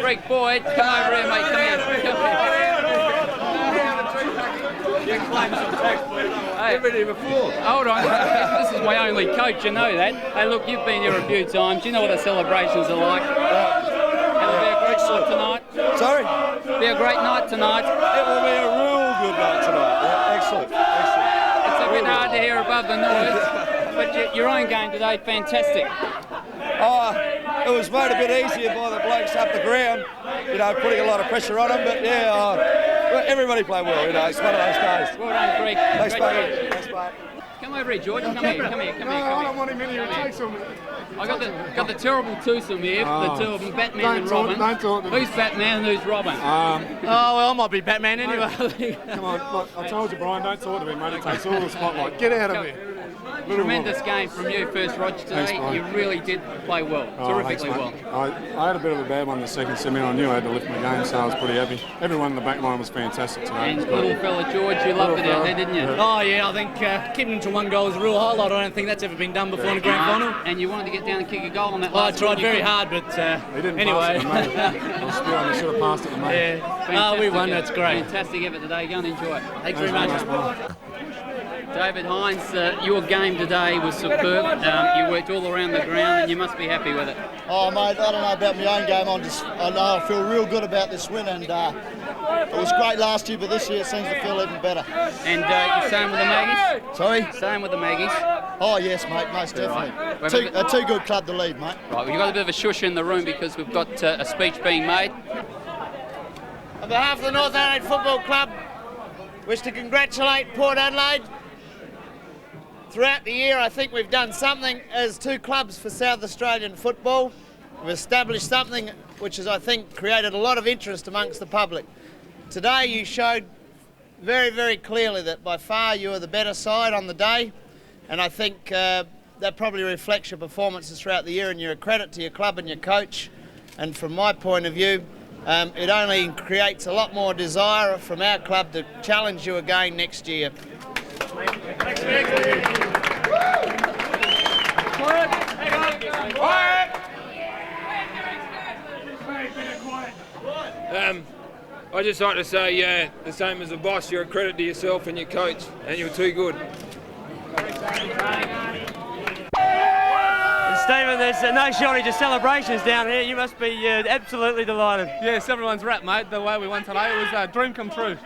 Greg Boyd, come over here, mate. Come here. Hey, before. Hold on. This is my only coach, you know that. Hey, look, you've been here a few times. You know what the celebrations are like. It'll be a great night tonight. Sorry? It'll be a great night tonight. It will be a real good night tonight. Yeah, excellent. It's a bit hard to hear above the noise, but your own game today, fantastic. It was made a bit easier by the blokes up the ground, you know, putting a lot of pressure on them, but yeah, everybody played well, you know, it's one of those days. Well done, Greg. Thanks, mate. Thanks, mate. Come over here, George. Come here. I don't want him in here. It takes on me. I got the terrible twosome here, the two of them, Batman and Robin. Don't talk to me. Who's Batman and who's Robin? Well, I might be Batman anyway. Come on, look, I told you, Brian, don't talk to me, mate. It takes all the spotlight. Get out of here. Tremendous game from you, first Roger, today. Thanks, you really did play well, terrifically well. I had a bit of a bad one the second semi. I knew I had to lift my game, so I was pretty happy. Everyone in the back line was fantastic today. And little fella George, you loved it out there, didn't you? Oh yeah, I think keeping them to one goal is a real highlight. I don't think that's ever been done before in a grand final. And you wanted to get down and kick a goal on that last one. I tried very hard, but he didn't anyway. Pass it to me. I was spewing, he should have passed it to me. Yeah. We won, that's great. Fantastic effort today, go and enjoy it. Thanks very much. David Hines, your game today was superb. You worked all around the ground and you must be happy with it. Oh mate, I don't know about my own game. I know I feel real good about this win, and it was great last year, but this year it seems to feel even better. And you're staying with the Magpies? Sorry? Staying with the Magpies? Oh yes mate, most definitely. Right. A too good club to lead, mate. Right, we've got a bit of a shush in the room because we've got a speech being made. On behalf of the North Adelaide Football Club, wish to congratulate Port Adelaide. Throughout the year, I think we've done something as two clubs for South Australian football. We've established something which has, I think, created a lot of interest amongst the public. Today you showed very, very clearly that by far you were the better side on the day, and I think that probably reflects your performances throughout the year, and you're a credit to your club and your coach. And from my point of view, it only creates a lot more desire from our club to challenge you again next year. I'd just like to say, the same as the boss, you're a credit to yourself and your coach, and you're too good. Stephen, there's no shortage of celebrations down here. You must be absolutely delighted. Yes, everyone's wrapped, mate. The way we won today, it was a dream come true.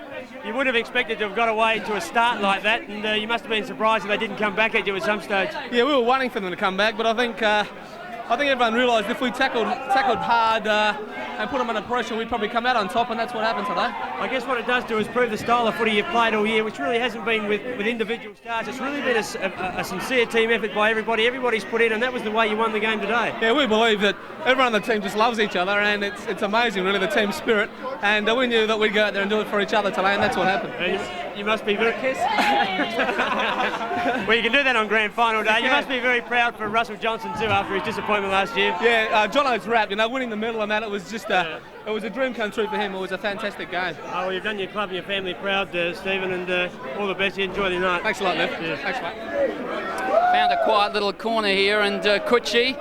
You would have expected to have got away to a start like that, and you must have been surprised if they didn't come back at you at some stage. Yeah, we were waiting for them to come back, but I think everyone realised if we tackled hard and put them under pressure, we'd probably come out on top, and that's what happened today. I guess what it does do is prove the style of footy you've played all year, which really hasn't been with individual stars. It's really been a sincere team effort by everybody. Everybody's put in, and that was the way you won the game today. Yeah, we believe that everyone on the team just loves each other, and it's amazing, really, the team spirit. And we knew that we'd go out there and do it for each other today, and that's what happened. You must be very kiss. Well, you can do that on grand final day. You must be very proud for Russell Johnston too after his disappointment last year. Yeah, Jono's wrapped. Winning the medal and that, it was just it was a dream come true for him. It was a fantastic game. Oh, well, you've done your club and your family proud, Stephen, and all the best. You enjoy the night. Thanks a lot, Liv. Yeah. Thanks, mate. Found a quiet little corner here, and Kuchi,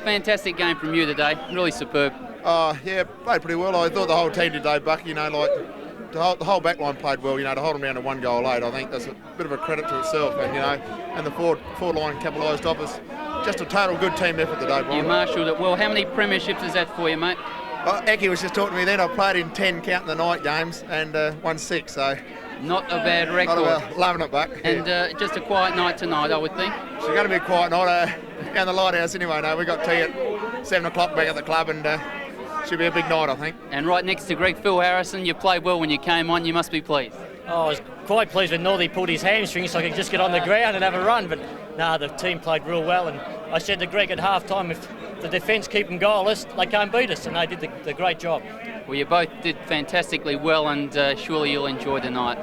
fantastic game from you today. Really superb. Yeah, played pretty well. I thought the whole team today, Bucky, the whole back line played well, to hold them down to 1 goal late. I think that's a bit of a credit to itself, and the forward line capitalised off us. Just a total good team effort today, Brian. You marshalled it well. How many premierships is that for you, mate? Eki was just talking to me then. I played in 10 counting the night games and won 6, so... Not a bad record. Loving it, Buck. And just a quiet night tonight, I would think. It's going to be a quiet night down the lighthouse anyway. No, we got tea at 7 o'clock back at the club, and should be a big night, I think. And right next to Greg, Phil Harrison, you played well when you came on. You must be pleased. I was quite pleased when Northie pulled his hamstring so I could just get on the ground and have a run. But no, the team played real well. And I said to Greg at half-time, if the defence keep them goalless, they can't beat us. And they did the great job. Well, you both did fantastically well, and surely you'll enjoy the night.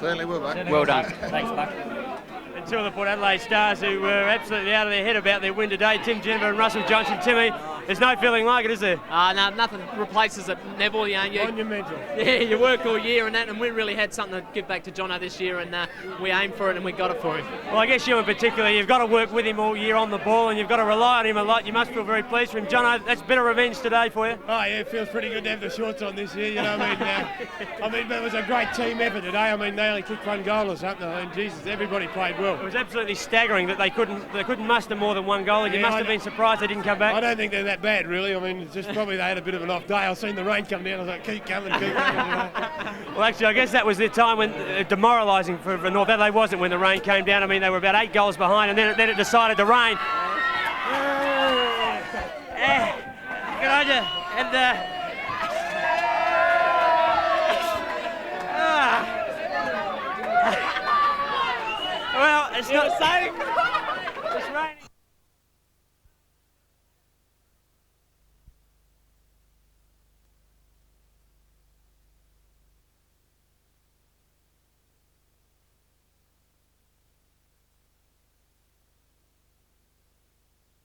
Certainly will, mate. Well done. Thanks, Buck. And two of the Port Adelaide stars who were absolutely out of their head about their win today, Tim Jennifer and Russell Johnston. Timmy, there's no feeling like it, is there? No, nothing replaces it, Neville. Monumental. Yeah, you work all year and that, and we really had something to give back to Jono this year, and we aimed for it and we got it for him. Well, I guess you in particular, you've got to work with him all year on the ball, and you've got to rely on him a lot. You must feel very pleased for him. Jono, that's a bit of revenge today for you. Oh, yeah, it feels pretty good to have the shorts on this year, but it was a great team effort today. They only kicked 1 goal or something. Jesus, everybody played well. It was absolutely staggering that they couldn't muster more than 1 goal, and you must have been surprised they didn't come back. I don't think they're that bad, really. It's just probably they had a bit of an off day. I seen the rain come down. I was like, keep coming. Well, actually, I guess that was the time when demoralising for North Adelaide, wasn't, when the rain came down. They were about 8 goals behind, and then it decided to rain. Good on you. And well, it's not saying.